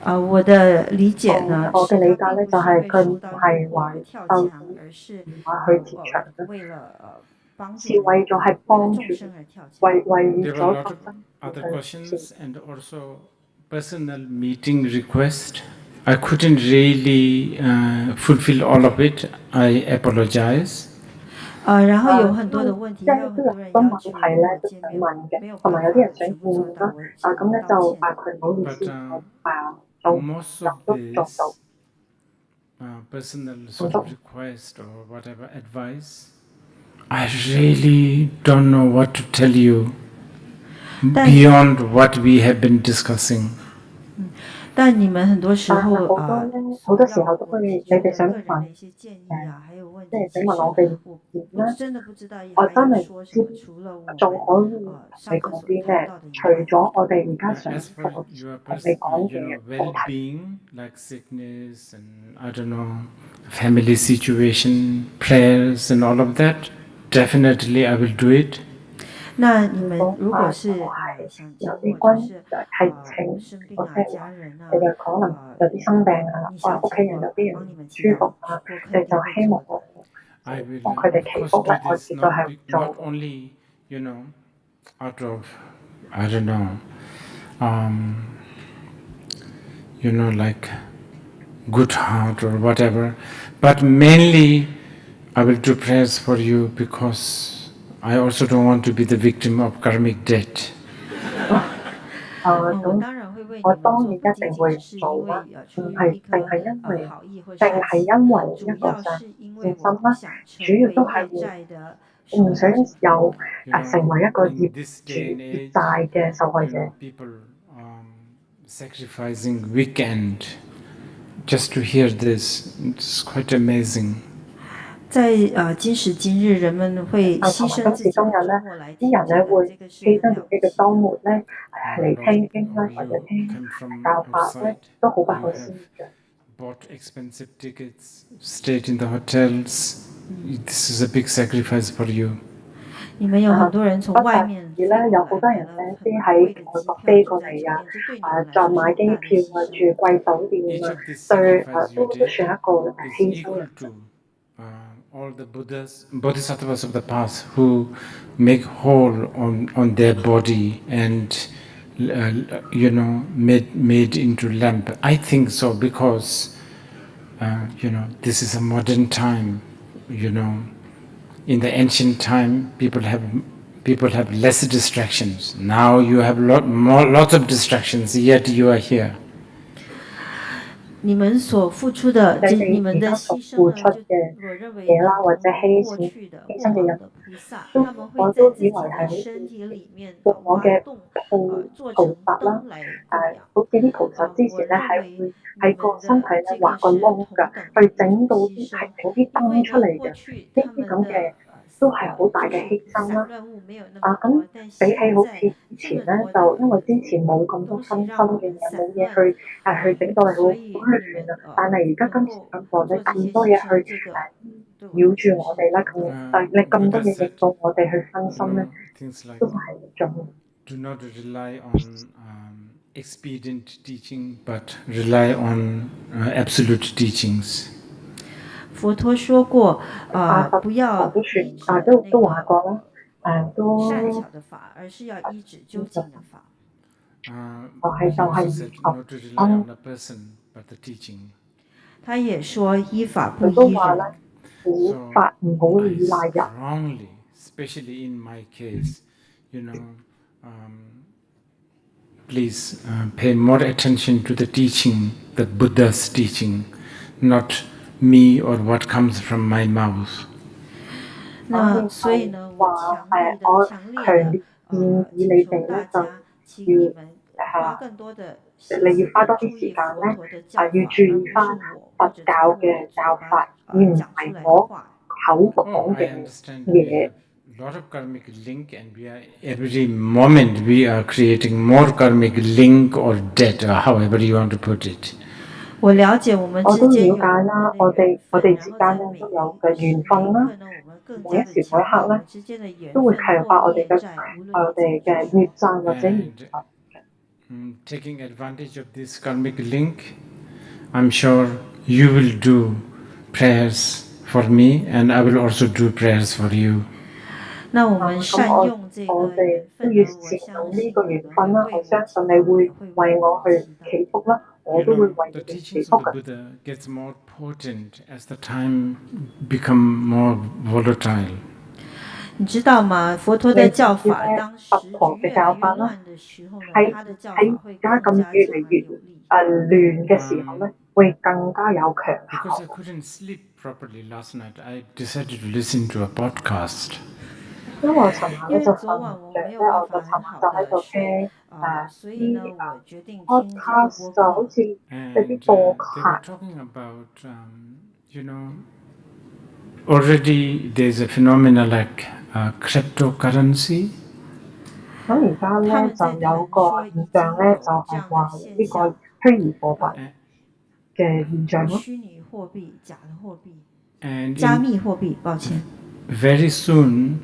我的理解呢，我嘅理解咧就係佢唔係話跳牆，而是為了幫助眾生而跳牆。There were a lot of other questions and also personal meeting request. I couldn't really fulfill all of it. I apologize. 然後有很多的問題，還有很多人要求我見面，沒有辦法全部做到。咁咧就佢唔好意思，most of this personal sort of request or whatever advice, I really don't know what to tell you beyond what we have been discussing. 但你們很多時候好多時候都會你哋想問即係請問我嘅意見啦，我真係唔知仲可以你講啲咩？除咗我哋而家想同你講嘅課題。Like sickness and I don't know, family situation, prayers and all of that, definitely I will do it. 那你们如如果是想有請或者啲關是係請，生病啊、或者係話家人啊，你哋可能有啲生病啊，或者屋企人有啲人唔舒服啊，你就希望我I will, 幫佢哋 of 祈 course, 福 do 咧，我 this 絕對係會做 not 嘅。only, out of, I don't know, um, like good heart or whatever, but mainly I will do prayers for you because I also don't want to be the victim of karmic debt. 咁我當然一定會做啦，唔係淨係因為一個上善心啦，主要都係會唔想有成為一個業債嘅受害者。People sacrificing weekend just to hear this, it's quite amazing. 在今時今日，人們會犧牲自己的周末來聽這個，這個是很了不起的。嚟聽經啦，或者聽教法咧，都好不可思議嘅。Bought expensive tickets, stayed in the hotels. This is a big sacrifice for you. 你們有很多人從外面飛過來，有好多人咧啲喺外國飛過嚟啊，再買機票啊，住貴酒店啊，對都算一個犧牲嚟。All the Buddhas, Bodhisattvas of the past who make whole on their body and made into lamp. I think so because this is a modern time. In the ancient time, people have less distractions. Now you have lots of distractions. Yet you are here. 你們所付出的，你們的犧牲呢？就我認為過去的過往的菩薩，他們會在自己的身體裡面挖洞，做成燈來供養。好似啲菩薩之前咧係會喺個身體咧畫個窿㗎，去整到啲整啲燈出嚟嘅，呢啲咁嘅都係好大嘅犧牲啦。咁比起好似以前咧，就因為之前冇咁多分心嘅嘢，冇嘢去整到你好亂啊。但係而家今時今日咧咁多嘢去擾住我哋啦，你咁多嘢令到我哋去分心咧，都係重要。Do not rely on expedient teaching, but rely on absolute teachings. 佛陀說過，不要都話過啦，善巧的法，而是要依止究竟的法。Not to rely on a person, but the teaching. 他也說依法不依人。法唔好依賴人。Strongly, especially in my case, please pay more attention to the teaching, the Buddha's teaching, not me or what comes from my mouth. 那所以呢，我強烈地求大家，請你們花更多的你要花多啲時間咧，要注意翻佛教嘅教法，而唔係我口講嘅嘢。Lot of karmic link, and every moment we are creating more karmic link or debt, or however you want to put it. 我了解我們之間有啦，我哋之間咧都有嘅緣分啦，每一時每一刻咧都會強化我哋嘅業債或者緣分。Taking advantage of this karmic link, I'm sure you will do prayers for me, and I will also do prayers for you. 那我們善用這個緣分呢，我相信緣分啦，我相信你會為我去祈福啦，我都會為你祈福嘅。The Buddha gets more potent as the time become more volatile. 你知道嗎？佛陀的教法，當時越來越亂的時候呢，他的教法會更加越嚟越亂嘅時候咧，會更加有強效。Because I couldn't sleep properly last night, I decided to listen to a podcast. 因為我尋晚咧就瞓唔着咧，我就尋晚就喺度聽啲 podcast， 就好似啲播客。Talking about already there's a phenomena like cryptocurrency. 咁而家咧就有個現象咧，就係話呢個虛擬貨幣嘅現象咯。虛擬貨幣、假的貨幣、加密貨幣，抱歉。Very soon,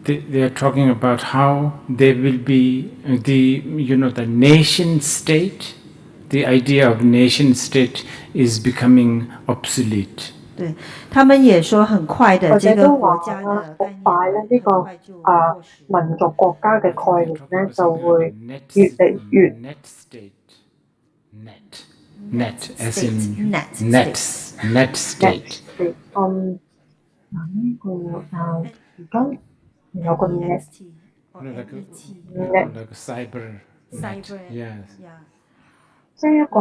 they are talking about how they will be the nation state. The idea of nation state is becoming obsolete. 对他们也说，很快的这个国家的概念快咧呢個民族國家嘅概念咧就會越嚟越 net state, net as in net state. 呢個而家有個 net like cyber, yes. 即係一個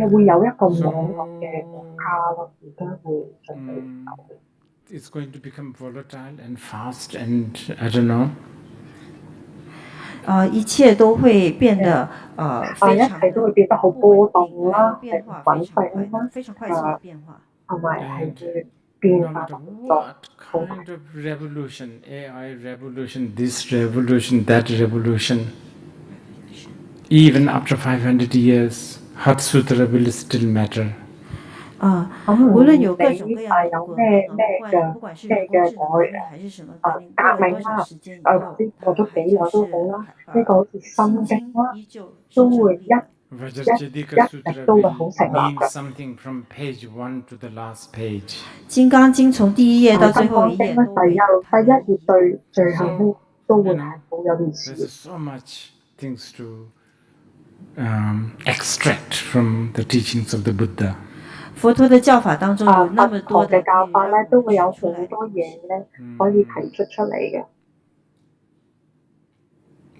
又會有一個網絡嘅國家咯，而家會準備有。It's going to become volatile and fast, and I don't know. 一切都會變得非常一切都會變得好波動啦，係唔穩定啦，非常快速的變化，同埋係會變化動作。Kind of revolution, AI revolution, this revolution, that revolution. Even after 500 years, Heart Sutra will still matter. 無論有各種各樣的咩不管是人工智能革命還是什麼革命，過了多少時間以後，過咗幾耐都好啦，呢個好似心經啦，都會一都會好成立嘅。Something from page 1 to the last page. 金剛經從第一頁到最後一頁都會，第一頁對最後呢都會係好有意思。There's so much things to extract from the teachings of the Buddha. 佛陀的教法當中有那麼多的教法咧，都會有好多嘢咧可以提出出嚟嘅。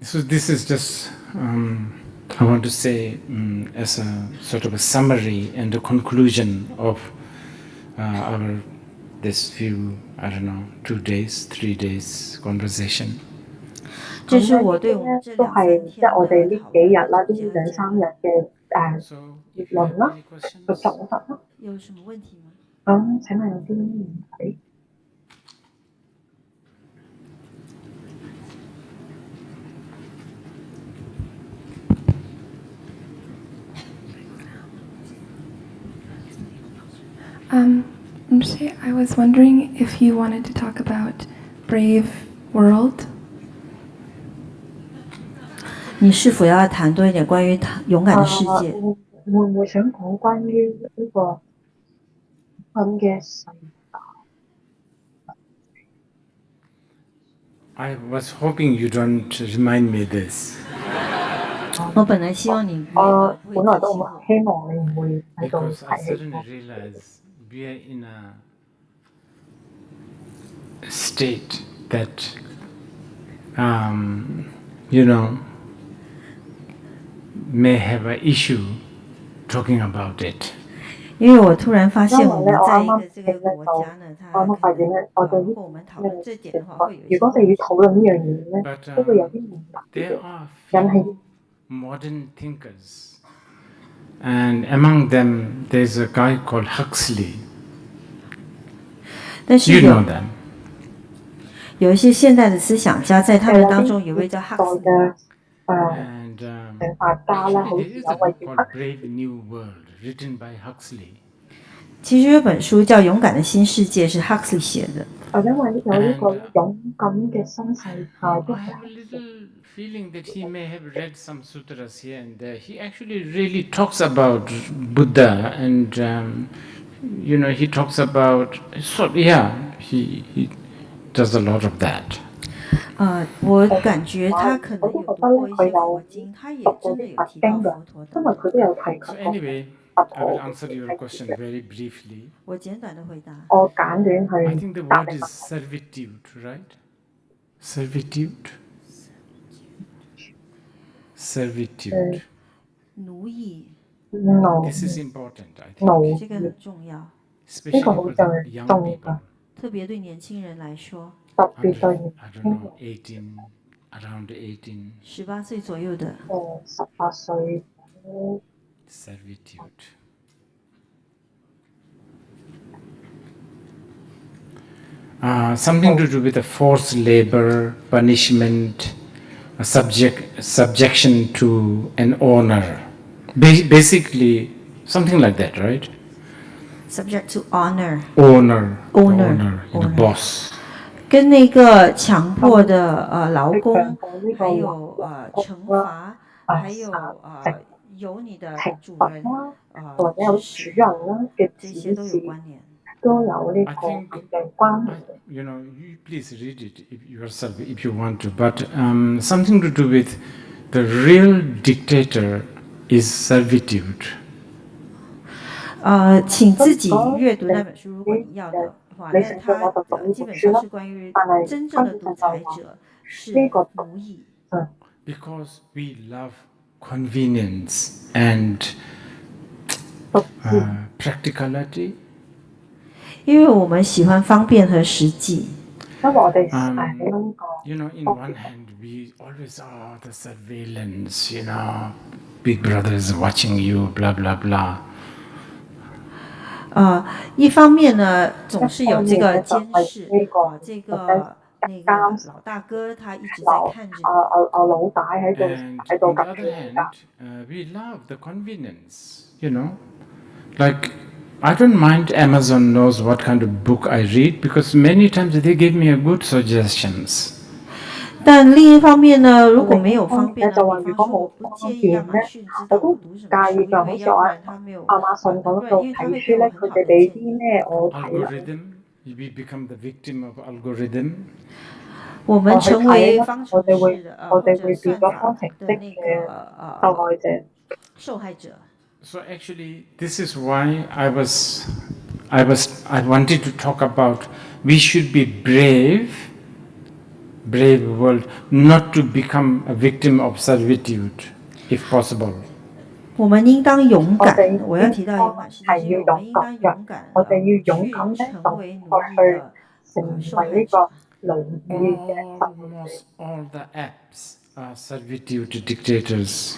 So this is just I want to say as a sort of a summary and a conclusion of our this few, I don't know, 2 days, 3 days conversation. 這是我對我們這都係即係我哋呢幾日啦，呢2、3日嘅結論啦，個總結啦。有什麼問題嗎？咁請問有啲咩問題I was wondering if you wanted to talk about Brave World. 你是否要談多一點關於勇敢的世界？會唔會想講關於呢個咁嘅世界？ I was hoping you don't remind me this. 我本來希望你本來都希望你唔會喺度 Because I 提起 suddenly realized we are in a state that, may have an issue talking about it. 因為我突然發現我們在一個這個國家呢，它可能如果我們討論這點的話，會有如果你要討論呢樣嘢咧，都會有啲問題嘅，引起 modern thinkers, and among them there's a guy called Huxley. 但是 You know them. 有一些現代的思想家，在他們當中有位叫 Huxley 政法家啦，好似 There is 有 a 位 book 叫 called Brave New World, written by Huxley. 其實有本書叫《勇敢的新世界》，是 Huxley 寫的。因為有呢個勇敢嘅新世界都 I have a little feeling that he may have read some sutras here and there. He actually really talks about Buddha, and he talks about he does a lot of that. 我感覺他可能有讀過一些佛經，他也真的有提到佛陀的。因為佢都有提及 So anyway, I will answer your question very briefly. 我簡短的回答。我簡短 I 去 think the 答 word 你 is 問題。 servitude, right? Servitude. 奴役。This is important, I 奴 think. 這個很重要， Especially 呢個好 for 重 the young 重 people. 㗎，特別對年輕人來說，特別對 I 年 don't 輕 know, 人 around 18. 18歲左右的18歲 Servitude. Something to do with the forced labor, punishment, subjection to an owner. Basically, something like that, right? subject to honor， Owner, Owner. boss. 跟那个强迫的劳工，还有惩罚，还有由你的主人指使，这些都有关联。都有呢個咁嘅關聯。You know, you please read it yourself if you want to, but something to do with the real dictator is servitude. 请自己阅读那本書，如果你要的話，但它基本上是關於真正的獨裁者是奴役。Because we love convenience and practicality. 因為我們喜歡方便和實際。You know, in one hand, we always the surveillance. You know, Big Brother is watching you, blah blah blah. 一方面呢，總是有這個監視，這個那個老大哥他一直在看着你。老大喺度喺度夾住你。We love the convenience, you know, like. I don't mind Amazon knows what kind of book I read because many times they give me a good suggestions. 但另一方面呢，如果沒有方便呢，比方說我不介意亞馬遜知道我讀什麼書，因為要不然他沒有亞馬遜嗰度睇書咧，佢哋俾啲咩我睇啦。We become the victim of algorithm. 我們成為方程式的我哋會變咗方程式嘅受害者。受害者。So actually, this is why I wanted to talk about we should be brave world, not to become a victim of servitude, if possible. 我們應當勇敢。我要提到勇敢是因為我們應當勇敢，我哋要勇敢去成為奴役的受害者。Almost all the apps are servitude dictators.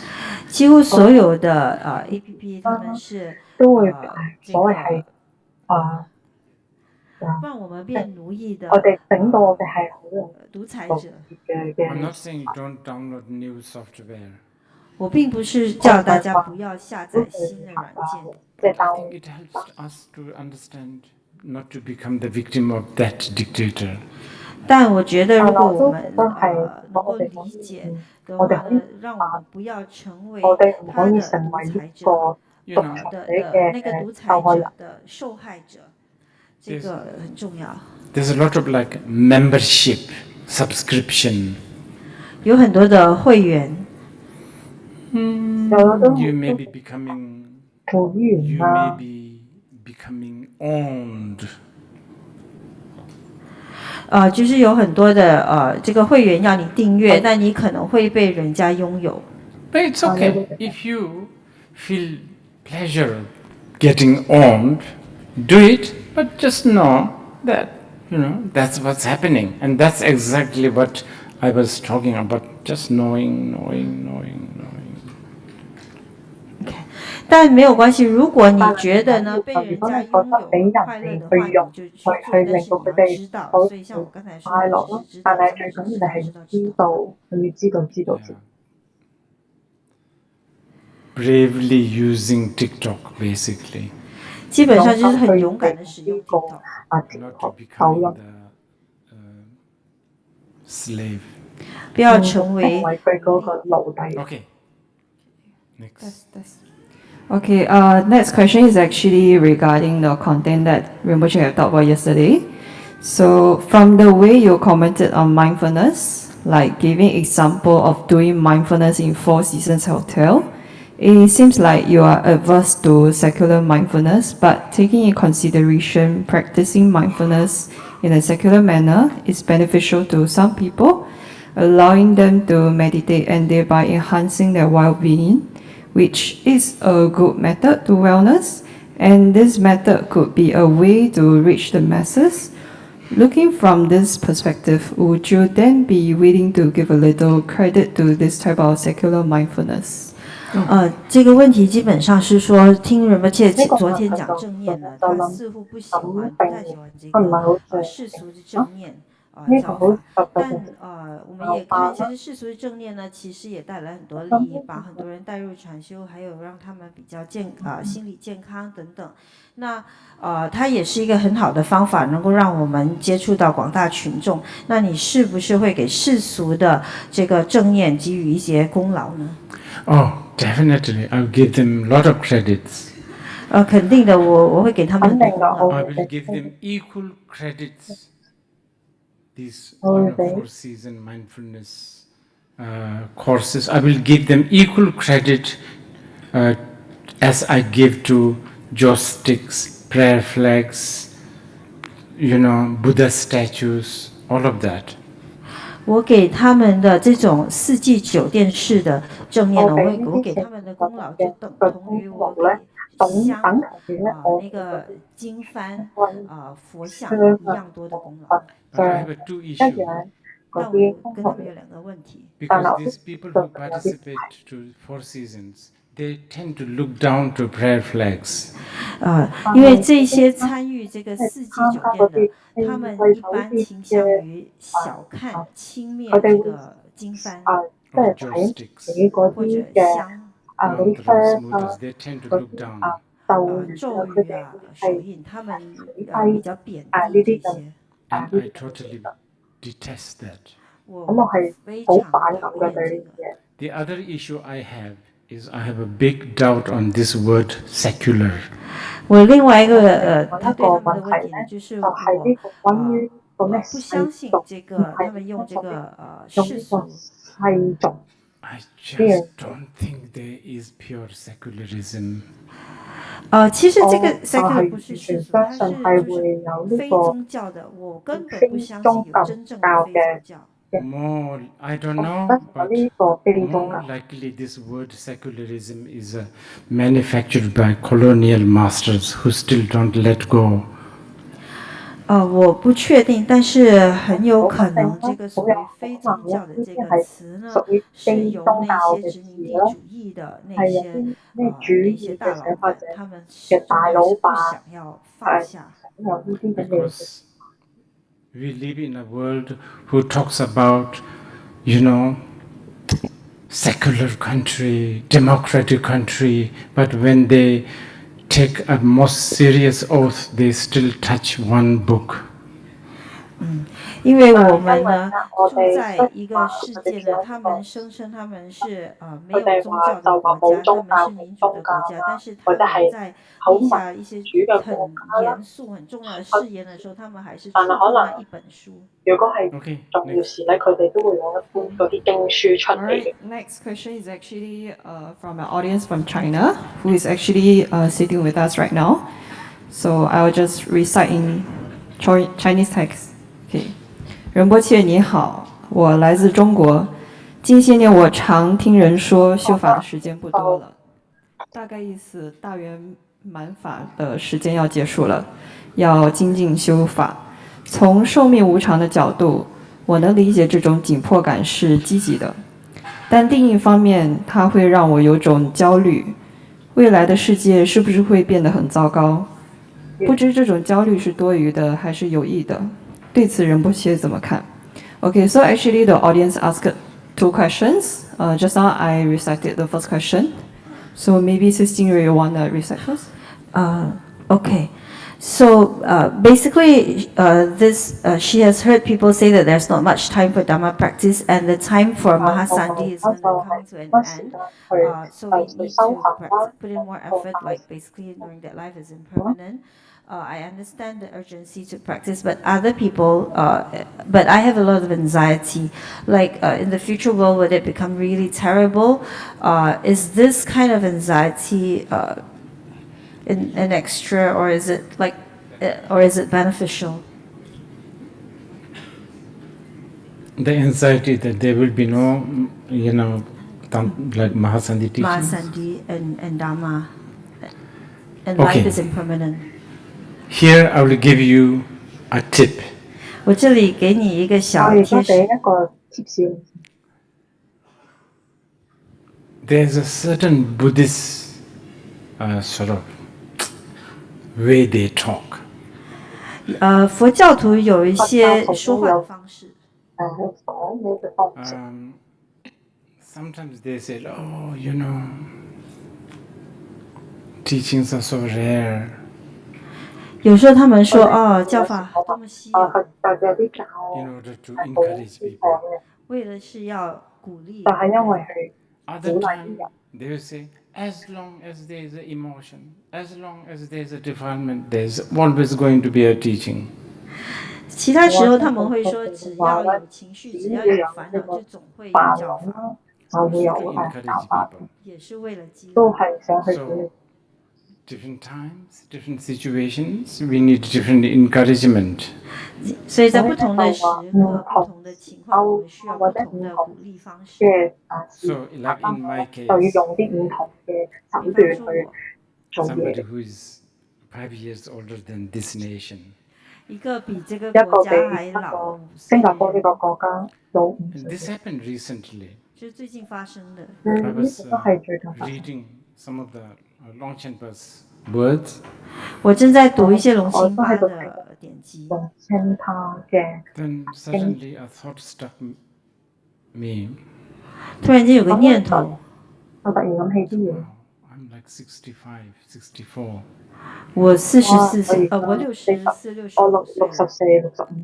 幾乎所有的APP， 他們是都會所謂係讓我們變奴役的。我哋整到我哋係好獨裁者。I'm not saying you don't download new software. 我並不是叫大家不要下載新的軟件。I think it helps us to understand not to become the victim of that dictator. 但我覺得，如果我們能夠理解的話呢，讓我們不要成為他的獨裁者的那個獨裁者的受害者，這個很重要。There's a lot of like membership, subscription. 有很多的會員。You may be becoming. You may be becoming owned. 就是有很多的這個會員要你訂閱，但你可能會被人家擁有。But it's okay if you feel pleasure getting owned, do it. But just know that that's what's happening, and that's exactly what I was talking about. Just knowing. Okay. 但沒有關係，如果你覺得呢被人家擁有快樂的話，你就去做，但是你要知道，所以像我剛才說的，只是知道，但係最緊要係知道。Bravely using TikTok, basically. 基本上就是很勇敢的使用 TikTok. Not to become the slave. 不要成為。Okay. Next. Okay, next question is actually regarding the content that Rinpoche have talked about yesterday. So from the way you commented on mindfulness, like giving example of doing mindfulness in Four Seasons Hotel, it seems like you are averse to secular mindfulness, but taking in consideration practicing mindfulness in a secular manner is beneficial to some people, allowing them to meditate and thereby enhancing their well-being, which is a good method to wellness, and this method could be a way to reach the masses. Looking from this perspective, would you then be willing to give a little credit to this type of secular mindfulness? 這個問題基本上是說，聽仁波切昨天講正念呢，他似乎不太喜歡這個世俗的正念，教法。但我们也看，其实世俗的正念呢，其实也带来很多利益，把很多人带入禅修，还有让他们比较心理健康等等。那它也是一个很好的方法，能够让我们接触到广大群众。那你是不是会给世俗的这个正念给予一些功劳呢？Oh, definitely. I'll give them a lot of credits. 肯定的，我会给他们很多功劳。I will give them equal credits. These Four Season mindfulness courses, I will give them equal credit as I give to joss sticks, prayer flags, Buddha statues, all of that. 我给他们的这种4季酒店式的正念，我给他们的功劳就等同于我给香那个经幡佛像一样多的功劳。I have two issues. 但我跟他们有2个问题。Because these people who participate to Four Seasons, they tend to look down to prayer flags. 因为这些参与这个4季酒店的，他们一般倾向于小看、轻蔑这个经幡或者香。They tend to look down. 咒语手印，他们比较贬低这些。And I totally detest that. 我非常讨厌这个。The other issue I have is I have a big doubt on this word secular. 我另外一个他对他们的问题呢，就是我不相信这个他们用这个世俗。I just don't think there is pure secularism. 其实这个 secular 不是世俗，它是就是非宗教的。我根本不相信有真正的非宗教。More, I don't know, but more likely this word secularism is manufactured by colonial masters who still don't let go. 我不确定，但是很有可能这个所谓非宗教的这个词呢，是由那些殖民地主义的那些大佬们，他们始终还是不想要放下。Because we live in a world who talks about, secular country, democratic country, but when they take a most serious oath, they still touch one book. 因为我们呢住在一个世界呢，他们声称他们是没有宗教的国家，他们是民主的国家，但是他们在立下一些很严肃、很重要的誓言的时候，他们还是出那一本書。Okay, Alright, next question is actually from an audience from China who is actually sitting with us right now. So I will just recite in Chinese text. Okay. 仁波切你好，我来自中国。近些年我常听人说修法的时间不多了，大概意思大圆满法的时间要结束了，要精进修法。从寿命无常的角度，我能理解这种紧迫感是积极的，但另一方面，它会让我有种焦虑，未来的世界是不是会变得很糟糕？不知这种焦虑是多余的还是有益的？对此仁波切怎么看 ？Okay, so actually the audience asked 2 questions. Just now I recited the first question. So maybe Sister you want to recite first? Okay. So basically, she has heard people say that there's not much time for Dhamma practice, and the time for Mahasandhi is going to come to an end. So we need to put in more effort, like basically knowing that life is impermanent. I understand the urgency to practice, but other people, but I have a lot of anxiety. Like in the future world, would it become really terrible? Is this kind of anxiety an extra, or is it beneficial? The anxiety that there will be no, like Mahasandhi teachings. Mahasandhi and Dhamma, and life is impermanent. Here I will give you a tip. 我这里给你一个小贴士。There's a certain Buddhist sort of way they talk. 佛教徒有一些说话的方式。Sometimes they say, oh, you know, teachings are so rare. 有时候他们说，哦，教法多么稀有。In order to encourage people. 为了是要鼓励。Other time they will say, as long as there is an emotion, as long as there is a defilement, there is always going to be a teaching. 其他时候他们会说，只要有情绪，只要有烦恼，就总会有教法。也是为了激励。So, different times, different situations, we need different encouragement. 所以在不同的时刻、不同的情况，我们需要不同的鼓励方式。So, like in my case, somebody who is 5 years older than this nation. 一个比这个国家还老5岁的人。This happened recently. 就是最近发生的。I was reading some of the Longchenpa's words. 我正在读一些龙钦巴的典籍。Then suddenly a thought struck me. 突然间有个念头。I'm like 65, 64. 我44岁，我64、65岁。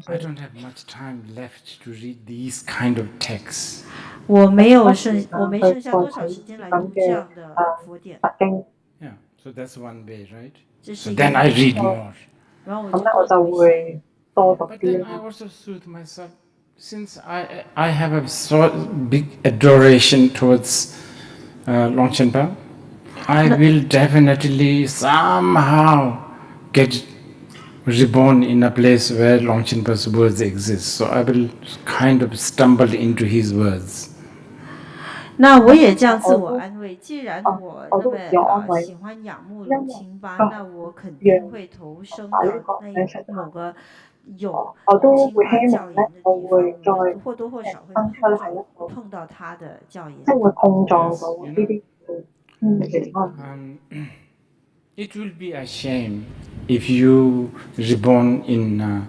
I don't have much time left to read these kind of texts. 我没剩下多少时间来读这样的佛典。Yeah, so that's one way, right? 这是 So then I read more. 然后我就会多讀啲。But then I also soothe myself, since I have a so big adoration towards Longchenpa. I will definitely somehow get reborn in a place where Longchenpa's words exist. So I will kind of stumble into his words. 那我也这样自我安慰，既然我那么喜欢仰慕龙钦巴，那我肯定会投生到那某个有龙钦巴教言的地方，我或多或少会碰到他的教言。It will be a shame if you reborn in a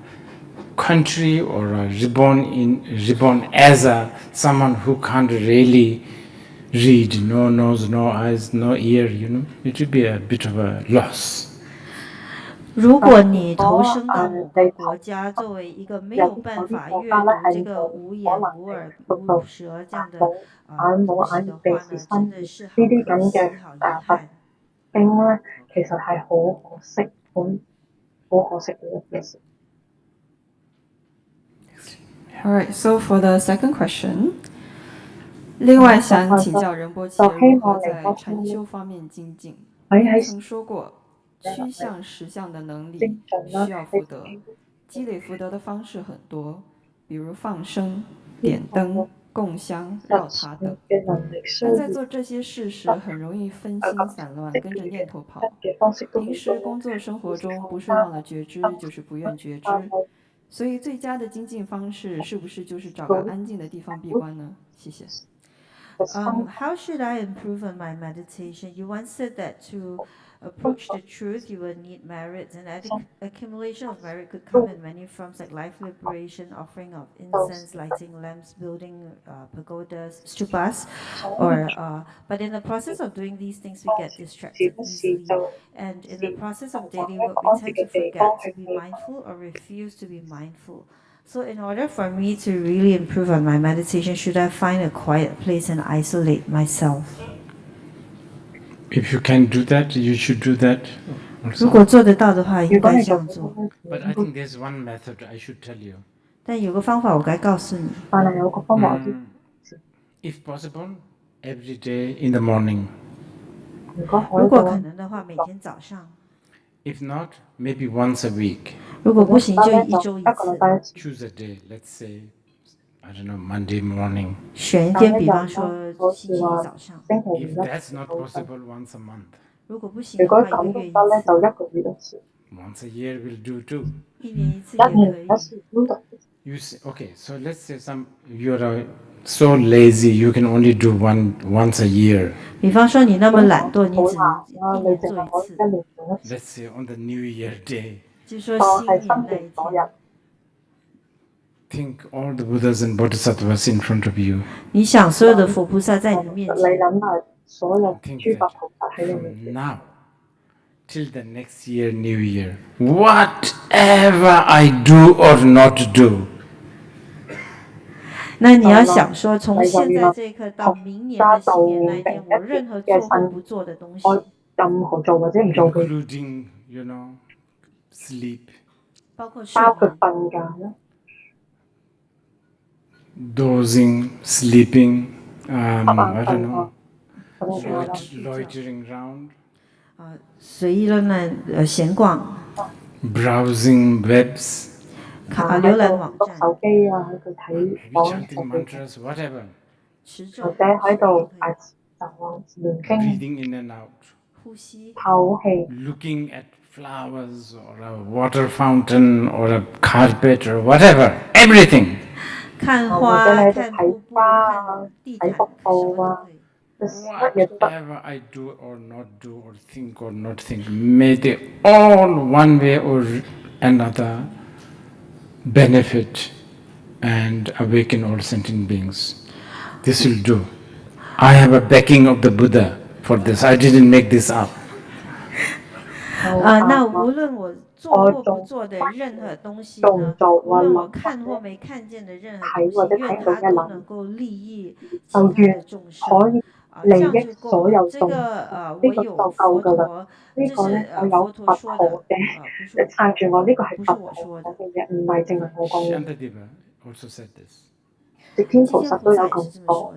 country or reborn as someone who can't really read, no nose, no eyes, no ear, you know. It will be a bit of a loss. 如果你投生到某个国家，作为一个没有办法阅读这个无眼无耳无舌这样的东西的话呢，真的是好可惜，好遗憾。其實係好可惜，好可惜嘅一件事。Alright, so for the second question, 另外想請教仁波切如何在禪修方面精進。曾說過，趨向實相的能力需要福德，積累福德的方式很多，比如放生、點燈、供香、繞塔等。但在做這些事時，很容易分心散亂，跟着念頭跑。平時工作生活中，不是忘了覺知，就是不願覺知。所以最佳的精進方式，是不是就是找個安靜的地方閉關呢？謝謝。How should I improve on my meditation? You once said that to approach the truth, you will need merits, and accumulation of merit could come in many forms, like life liberation, offering of incense, lighting lamps, building pagodas, stupas, but in the process of doing these things, we get distracted easily, and in the process of daily work, we tend to forget to be mindful or refuse to be mindful. So in order for me to really improve on my meditation, should I find a quiet place and isolate myself? If you can do that, you should do that. 如果做得到的话，应该这样做。But I think there's one method I should tell you. 但有个方法我该告诉你。If possible, every day in the morning. 如果可能的话，每天早上。If not, maybe once a week. 如果不行，就一周一次。Choose a day, let's say, I don't know, Monday morning. 选一天，比方说星期一早上。If that's not possible, once a month. 如果不行的话，一个月一次。Once a year will do too. 一年一次也可以。You say, okay, so let's say you're so lazy, you can only do once a year. 比方说你那么懒惰，你只能一年做一次。Let's say on the New Year day. 就说當新係新年那一年嗰天，日， Think all the Buddhas and Bodhisattvas in front of you. 你想所有的佛菩萨在你面你前，諗下所有 Think 諸 that 佛菩薩喺你面 from 前， now till the next year, New Year, whatever I do or not do, 那你要想说，從你就現在要這一刻到從明年家到的新年那明一天，我任何一年嘅做或不新，做的東我西，任何做或者唔做嘅， including, sleep, 包括睡包括眠、瞓覺啦， dozing, sleeping, 瞌 I 眼 don't 瞓 know, 啊，瞓覺啦， loitering around, 隨意亂亂閒逛， browsing webs, 瀏覽網碌站，手機啊，喺度睇 maybe 講 chanting 手機， mantras, whatever, 持咒或者喺度嗌就啊念經、 breathing in and out, 呼吸，透氣， looking at flowers or a water fountain or a carpet or whatever, everything. 看或者花、你喺度看瀑睇布、花啊、看地毯，睇瀑看什布啊，麼都可以。乜嘢都得。 Whatever I do or not do or think or not think, may they all one way or another benefit and awaken all sentient beings. This will do. I have a backing of the Buddha for this. I didn't make this up. 那無論我做或不做的任何東西呢，無論我看或沒看見的任何東西，願它都能夠利益其他的眾生。這樣就夠了。這個我有佛陀，這是佛陀說的，不是撐住我，呢個係不是佛我說的。嘅嘢，唔係淨係我講嘅。 Shantideva also said this. 寂天菩薩都有咁講。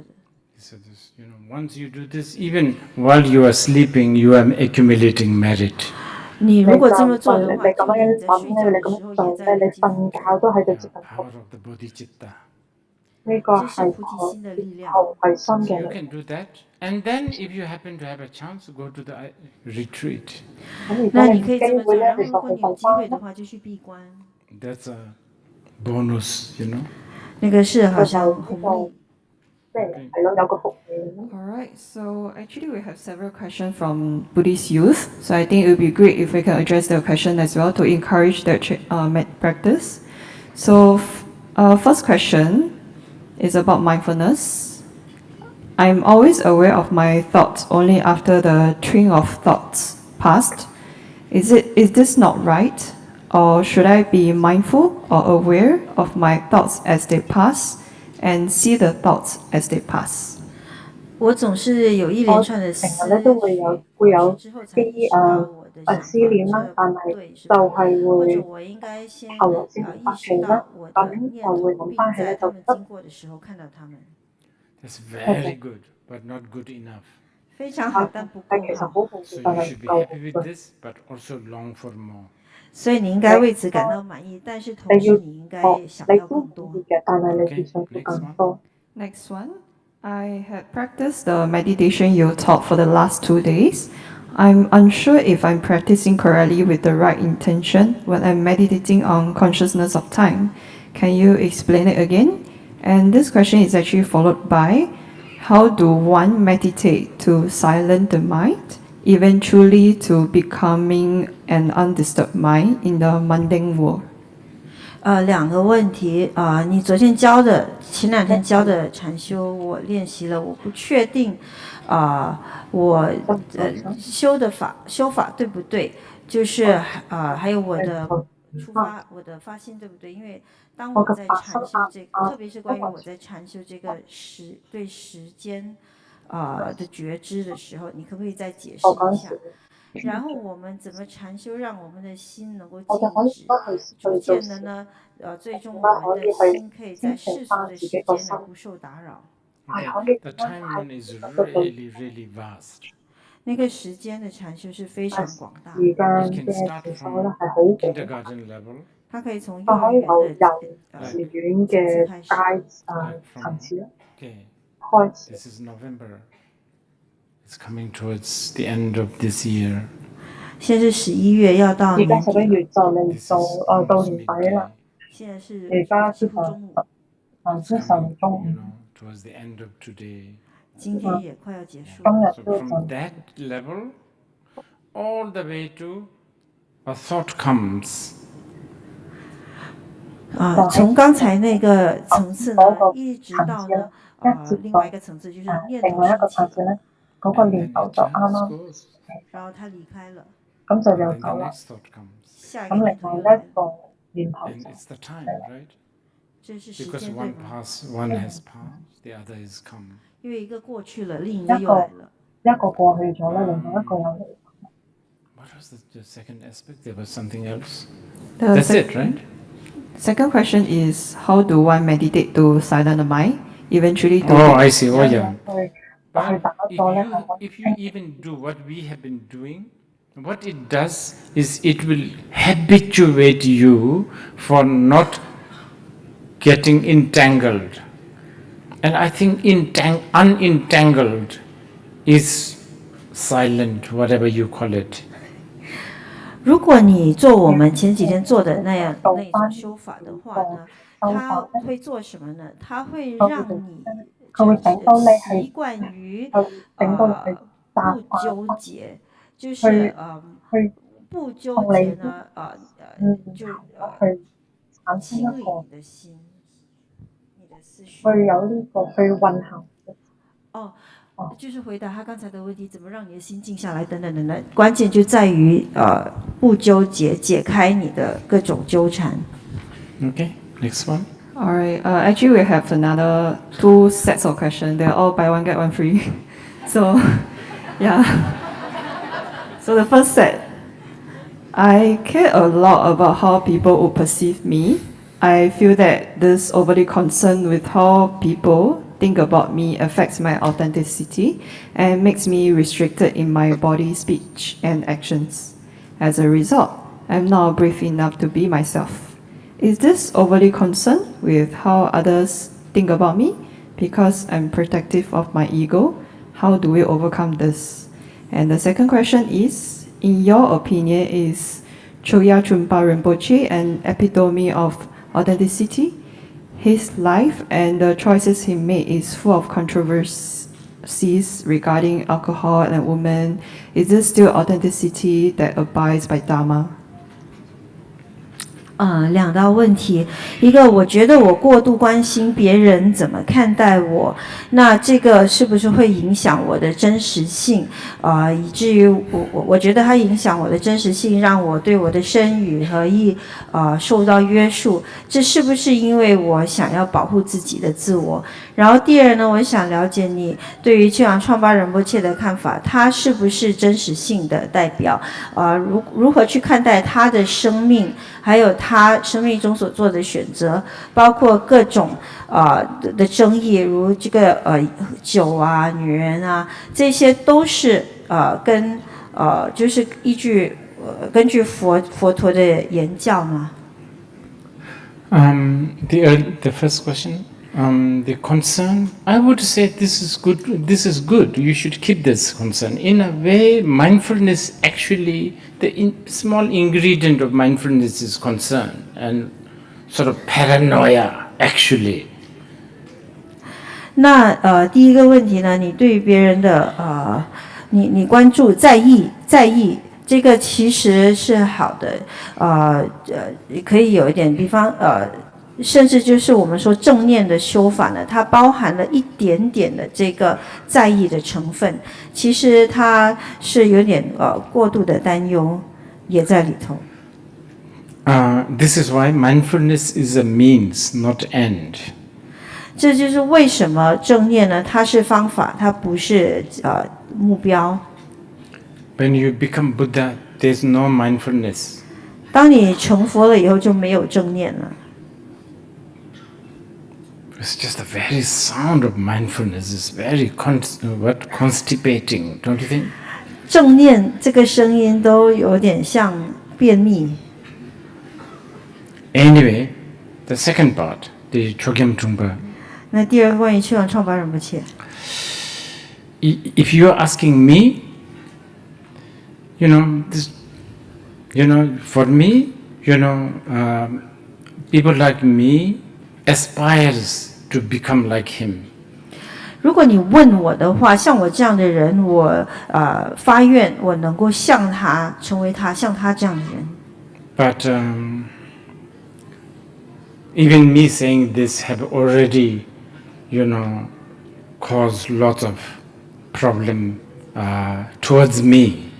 He said this, once you do this, even while you are sleeping, you are accumulating merit. 你如果這麼做的話，你咁就連你在樣睡覺的時候也在累積福德。都喺度接近 Power of the bodhicitta. 呢個係後係心 So 嘅 you 力。 can do that, and then if you happen to have a chance, go to the retreat. 那你可以這麼做，然後如果你有機會的話，就去閉關。 That's a bonus, 那個是好像紅利。 Alright, so actually we have several questions from Buddhist youth. So I think it would be great if we can address their question as well to encourage their practice. So first question is about mindfulness. I'm always aware of my thoughts only after the train of thoughts passed. Is this not right? Or should I be mindful or aware of my thoughts as they pass and see the thoughts as they pass? 我總是有一連串的思緒，之後才意識到我的想法，這對是不對，或者我應該先意識到我的念頭，並在他們經過的時候看到他們。 That's very good, but not good enough. 非常好，但不夠好。 So you should be happy with this, but also long for more. 所以你應該為此感到滿意，但是同時你應該想要更多。 Okay, next one. Next one. I had practiced the meditation you taught for the last 2 days. I'm unsure if I'm practicing correctly with the right intention when I'm meditating on consciousness of time. Can you explain it again? And this question is actually followed by, how do one meditate to silence the mind, eventually to becoming an undisturbed mind in the mundane world? 兩個問題你昨天教的，前2天教的禪修，我練習了，我不確定我修法對不對，就是還有我的出發，我的發心對不對？因為當我在禪修這個，特別是關於我在禪修這個對時間的覺知的時候，你可不可以再解釋一下？ 然後我們怎麼禪修，讓我們的心能夠靜止，逐漸的呢，最終我們的心可以在世俗的時間呢不受打擾。 Okay. The timeline is really, really vast. 那個時間的禪修是非常廣大。 It can start from kindergarten level. 它可以從幼兒園的層次 Okay. This is November. It's coming towards the end of this year. 現在是11月，要到年底。而家11月就嚟到年底啦。現在是而家幾乎中午。即係中午。 Towards the end of today. 今天也快要結束。 So from that level, all the way to a thought comes 从刚才那个层次呢，一直到呢另外一个層次，就是念頭升起了，嗰個念頭就啱啱，然後他離開了，咁就有走啦。咁另外一個念頭就這是時 Because 間對 one 嗎？ has passed, the other is come. 因為一個過去了，另一個又來了。一個過去咗啦，另外一個又嚟。What was the second aspect? There was something else. The That's it, right? Second question is how do one meditate to silence the mind, eventually to... Oh, I see. Oh, yeah. 去打咗咧， If you even do what we have been doing, what it does is it will habituate you for not getting entangled. And I think unentangled is silent, whatever you call it. 如果你做我们前几天做的那种修法的话呢，它会做什么呢？它會讓你習慣於不糾結，就是不糾結呢就清理你的心，你的思緒。去有呢個去運行。就是回答他剛才的問題，怎麼讓你的心靜下來，等等等等。關鍵就在於不糾結，解開你的各種糾纏。Okay, next one. All right. Actually, we have another 2 sets of questions. They're all buy one get one free. So, yeah. So the first set, I care a lot about how people would perceive me. I feel that this overly concern with how people think about me affects my authenticity and makes me restricted in my body, speech, and actions. As a result, I'm not brave enough to be myself. Is this overly concerned with how others think about me? Because I'm protective of my ego, how do we overcome this? And the second question is, in your opinion, is Choya Chunpa Rinpoche an epitome of authenticity? His life and the choices he made is full of controversies regarding alcohol and women. Is this still authenticity that abides by Dharma? 2道问题，一个我觉得我过度关心别人怎么看待我，那这个是不是会影响我的真实性以至于我觉得它影响我的真实性，让我对我的身语和意受到约束，这是不是因为我想要保护自己的自我？然后第二呢，我想了解你对于庆阳创巴仁波切的看法，他是不是真实性的代表？如何去看待他的生命，还有他生命中所做的选择，包括各种的争议，如这个酒啊、女人啊，这些都是就是根据佛陀的言教吗？The first question. The concern, I would say this is good. This is good. You should keep this concern. In a way, mindfulness actually, the small ingredient of mindfulness is concern and sort of paranoia actually. 那第一个问题呢，你对于别人的你关注在意这个其实是好的，可以有一点，比方甚至就是我们说正念的修法呢，它包含了一点点的这个在意的成分，其实它是有点过度的担忧也在里头。This is why mindfulness is a means, not end. 这就是为什么正念呢？它是方法，它不是目标。When you become Buddha, there's no mindfulness. 当你成佛了以后，就没有正念了。It's just the very sound of mindfulness is very constipating, don't you think? 正念这个声音都有点像便秘。Anyway, the second part, the Chogyam Trungpa. 那第二个关于去往创巴仁波切。If you are asking me, for me, people like me aspires to become like him. 如果你问我的话，像我这样的人，我发愿我能够像他，成为他，像他这样的人。But even me saying this have already, caused lots of problem towards me.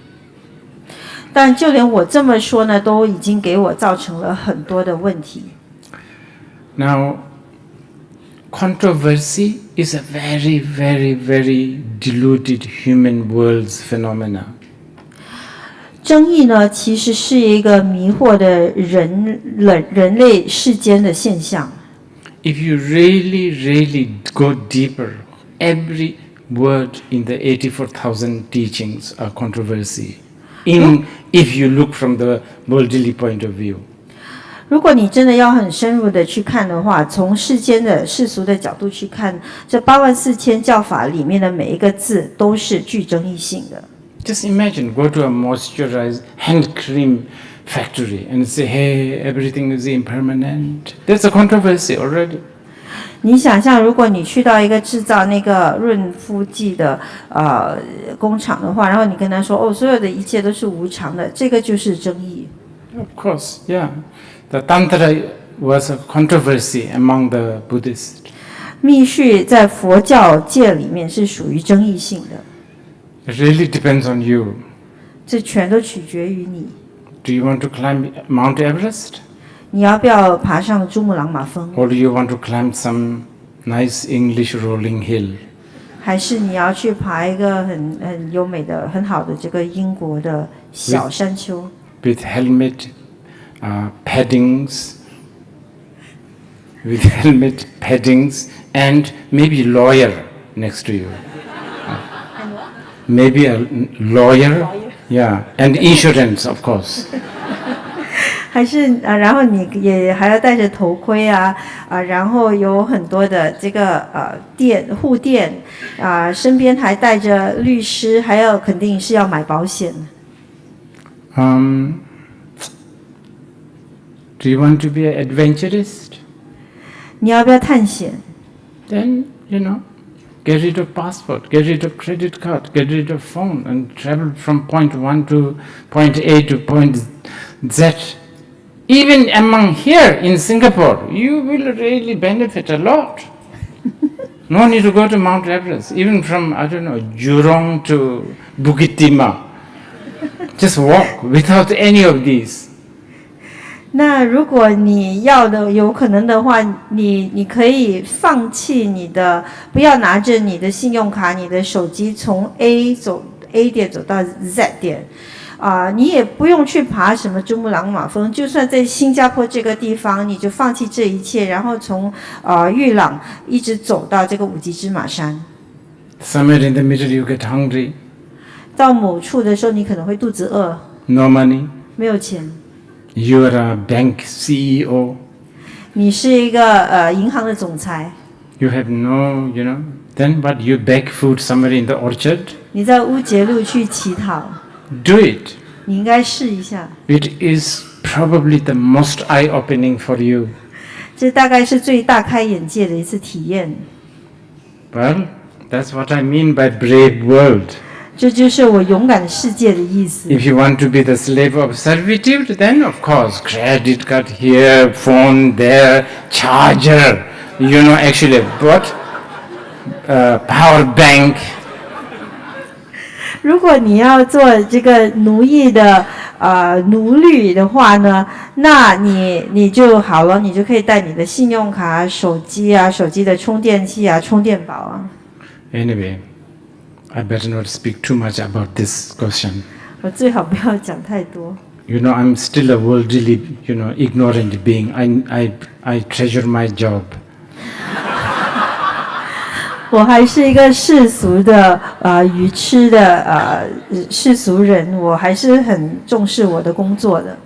但就连我这么说呢，都已经给我造成了很多的问题。Now, controversy is a very, very, very deluded human world's phenomena. 争议呢，其实是一个迷惑的人类世间的现象。If you really, really go deeper, every word in the 84,000 teachings are controversy. If you look from the worldly point of view. 如果你真的要很深入的去看的话，从世间的世俗的角度去看，这84000教法里面的每一个字都是具争议性的。Just imagine, go to a moisturized hand cream factory and say, hey, everything is impermanent. That's a controversy already. 你想象，如果你去到一个制造那个润肤剂的工厂的话，然后你跟他说，哦，所有的一切都是无常的，这个就是争议。Of course, yeah. The Tantra was a controversy among the Buddhists. 密续在佛教界里面是属于争议性的。It really depends on you. 这全都取决于你。Do you want to climb Mount Everest? 你要不要爬上珠穆朗玛峰？ Or do you want to climb some nice English rolling hill? 还是你要去爬一个很优美的、很好的这个英国的小山丘 ？With helmet, paddings, and maybe lawyer next to you. Maybe a lawyer, yeah, and insurance, of course. 还是然后你也还要戴着头盔然后有很多的这个护垫身边还带着律师，还有肯定是要买保险。Do you want to be an adventurist? 你要不要探险 Then, get rid of passport, get rid of credit card, get rid of phone, and travel from point 1 to point A to point Z. Even among here in Singapore, you will really benefit a lot. No need to go to Mount Everest, even from, Jurong to Bukit Timah. Just walk without any of these. 那如果你要的有可能的话，你可以放弃你的，不要拿着你的信用卡、你的手机从 A 点走到 Z 点。你也不用去爬什么珠穆朗玛峰，就算在新加坡这个地方，你就放弃这一切，然后从玉朗一直走到这个五级芝麻山。Somewhere in the middle you get hungry. 到某处的时候，你可能会肚子饿。No money. 没有钱。You are a bank CEO. 你是一个银行的总裁。You have no, then what? You beg food somewhere in the orchard. 你在乌节路去乞讨。Do it. 你应该试一下。It is probably the most eye-opening for you. 这大概是最大开眼界的一次体验。Well, that's what I mean by brave world. 这就是我勇敢的世界的意思。If you want to be the slave of servitude, then of course, credit card here, phone there, charger, actually what? Power bank. 如果你要做这个奴役的奴隶的话呢，那你就好了，你就可以带你的信用卡、手机手机的充电器充电宝Anyway, I better not speak too much about this question. 我最好不要讲太多。I'm still a worldly, ignorant being. I treasure my job. 我还是一个世俗的愚痴的世俗人，我还是很重视我的工作的。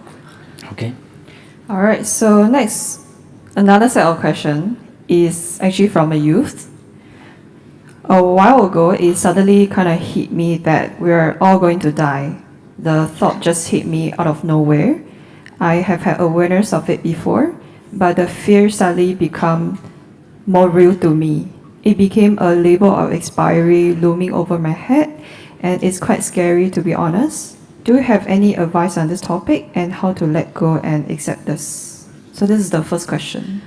Okay. All right. So next, another set of question is actually from a youth. A while ago, it suddenly kind of hit me that we're all going to die. The thought just hit me out of nowhere. I have had awareness of it before, but the fear suddenly become more real to me. It became a label of expiry looming over my head, and it's quite scary to be honest. Do you have any advice on this topic and how to let go and accept this? So this is the first question.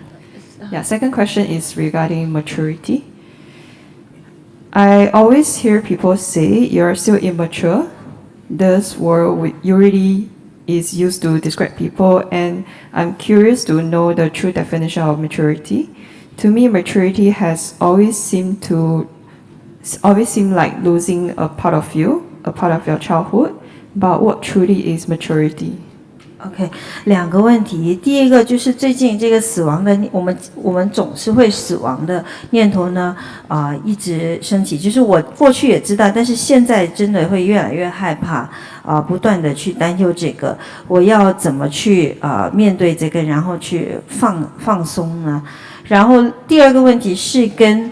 Yeah, second question is regarding maturity. I always hear people say you're still immature. This word usually is used to describe people, and I'm curious to know the true definition of maturity. To me, maturity has always seemed like losing a part of you, a part of your childhood. But what truly is maturity? OK， 2个问题。第一个就是最近这个死亡的，我们总是会死亡的念头呢，一直升起。就是我过去也知道，但是现在真的会越来越害怕，不断的去担忧这个，我要怎么去面对这个，然后去放松呢？然后第二个问题是跟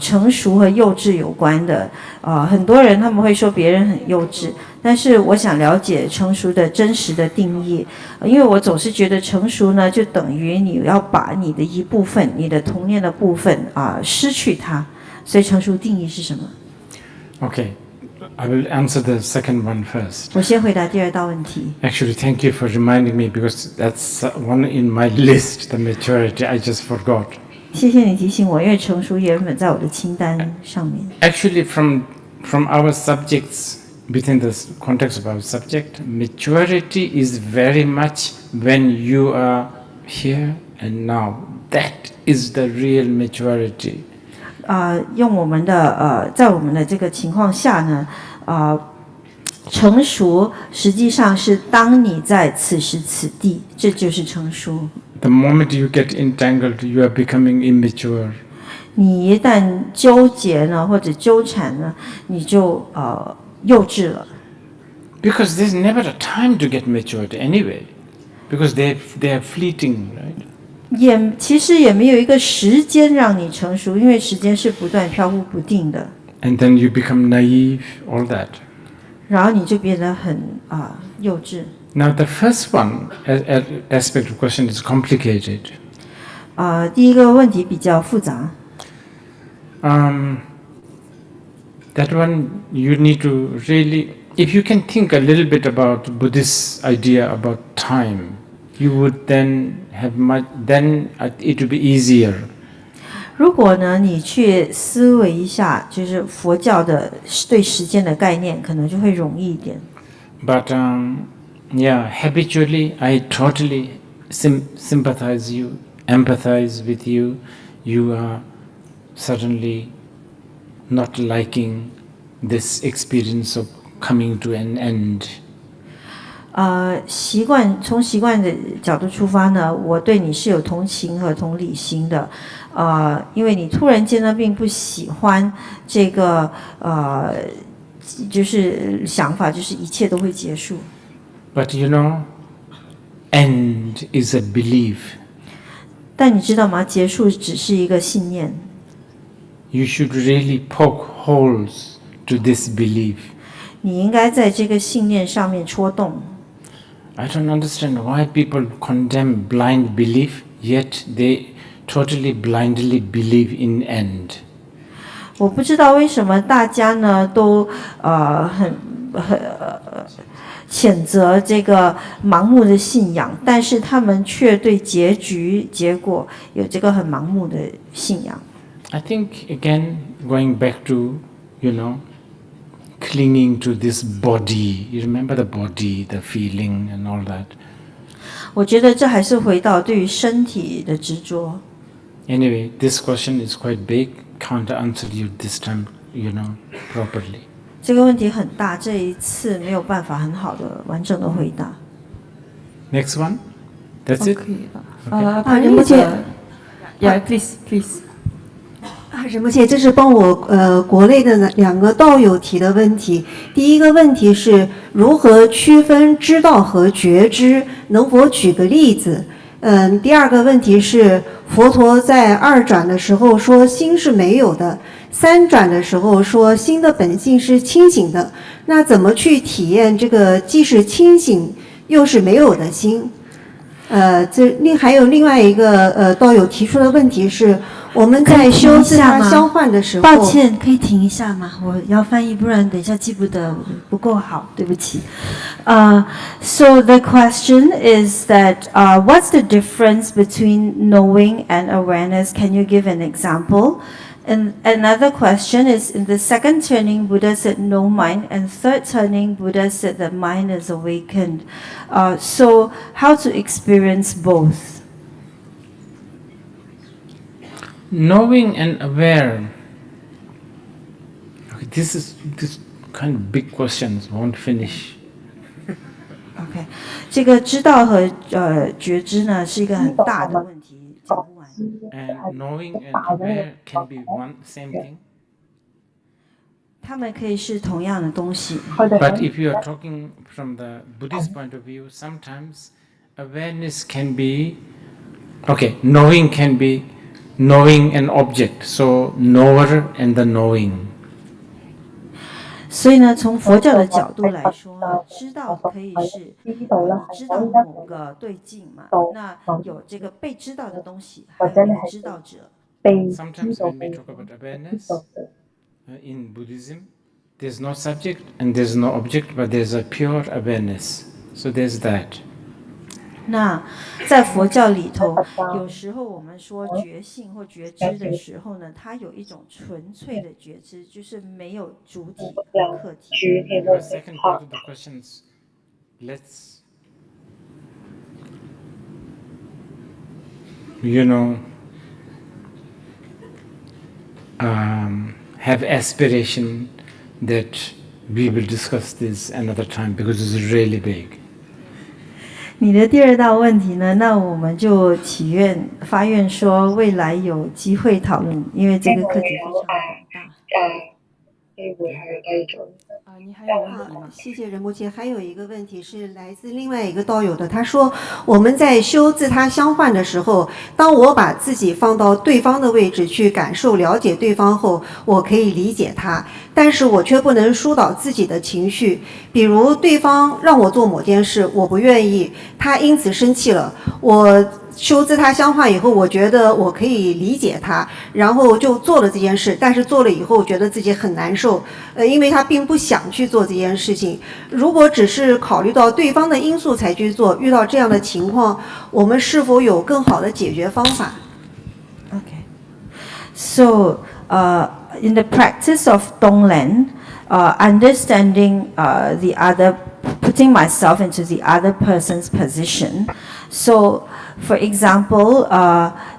成熟和幼稚有关的。很多人他们会说别人很幼稚。但是我想了解成熟的真实的定义，因为我总是觉得成熟呢，就等于你要把你的一部分，你的童年的部分失去它，所以成熟定义是什么 Okay, I will answer the second one first. 我先回答第二道问题。Actually, thank you for reminding me because that's one in my list, the maturity. I just forgot. 谢谢你提醒我，因为成熟原本在我的清单上面。Actually, from our subjects.Within the context of our subject, maturity is very much when you are here and now. That is the real maturity. 用我们的在我们的这个情况下呢，成熟实际上是当你在此时此地，这就是成熟。The moment you get entangled, you are becoming immature. 你一旦纠结呢，或者纠缠呢，你就幼稚了。Because there's never a time to get matured anyway, because they are fleeting, right? 其实也没有一个时间让你成熟，因为时间是不断飘忽不定的。And then you become naive, all that. 然后你就变得很幼稚。Now the first one aspect of question is complicated. 第一个问题比较复杂。That one you need to really, if you can think a little bit about Buddhist idea about time, you would then have then it would be easier. 如果呢，你去思维一下，就是佛教的对时间的概念，可能就会容易一点。But yeah, habitually, I totally sympathize you, empathize with you. You are certainly.Not liking this experience of coming to an end. 从习惯的角度出发呢，我对你是有同情和同理心的，因为你突然间呢并不喜欢这个就是想法，就是一切都会结束。But you know, end is a belief. 但你知道吗？结束只是一个信念。You should really poke holes to this belief. 你应该在这个信念上面戳洞。I don't understand why people condemn blind belief, yet they totally blindly believe in end. 我不知道为什么大家呢都很谴责这个盲目的信仰，但是他们却对结果有这个很盲目的信仰。I think again going back to, clinging to this body. You remember the body, the feeling and all that. 我觉得这还是回到对于身体的执着。Anyway, this question is quite big. Can't answer you this time, properly. 这个问题很大，这一次没有办法很好的完整的回答。Next one. That's it. Okay. 仁波切 Yeah, please. 仁波切，这是帮我国内的2个道友提的问题。第一个问题是如何区分知道和觉知，能否举个例子？第二个问题是佛陀在2转的时候说心是没有的，3转的时候说心的本性是清醒的，那怎么去体验这个既是清醒又是没有的心？还有另外一个道友提出的问题是，我们在修自他相换的时候，抱歉，可以停一下吗？我要翻译，不然等一下记不得，不够好，对不起。So the question is that what's the difference between knowing and awareness? Can you give an example? And another question is, in the second turning, Buddha said no mind, and third turning, Buddha said that mind is awakened. So how to experience both? Knowing and aware. Okay, this kind of big questions. Won't finish. OK， 这个知道和觉知呢是一个很大的问题，讲不完。And knowing and aware can be one same thing. 它们可以是同样的东西。But if you are talking from the Buddhist point of view, sometimes awareness can be, okay, knowing can be knowing an object, so knower and the knowing. 所以呢，从佛教的角度来说呢，知道可以是知道某个对境嘛，那有这个被知道的东西，还有一个知道者。Sometimes when we talk about awareness in Buddhism, there's no subject and there's no object, but there's a pure awareness. So there's that. 那在佛教里头，有时候我们说觉性或觉知的时候呢，它有一种纯粹的觉知，就是没有主体和客体。The second part of the questions, let's, have aspiration that we will discuss this another time because it's really big. 你的第二道问题呢？那我们就祈愿发愿说，未来有机会讨论，因为这个课题非常广大。你还有问题吗？谢谢仁波切。还有一个问题是来自另外一个道友的，他说我们在修自他相换的时候，当我把自己放到对方的位置去感受、了解对方后，我可以理解他，但是我却不能疏导自己的情绪。比如对方让我做某件事，我不愿意，他因此生气了，我修自他相换以后，我觉得我可以理解他，然后就做了这件事，但是做了以后觉得自己很难受，因为他并不想去做这件事情。如果只是考虑到对方的因素才去做，遇到这样的情况，我们是否有更好的解决方法 ？Okay, so in the practice of Tonglen, understanding the other, putting myself into the other person's position. So, for example,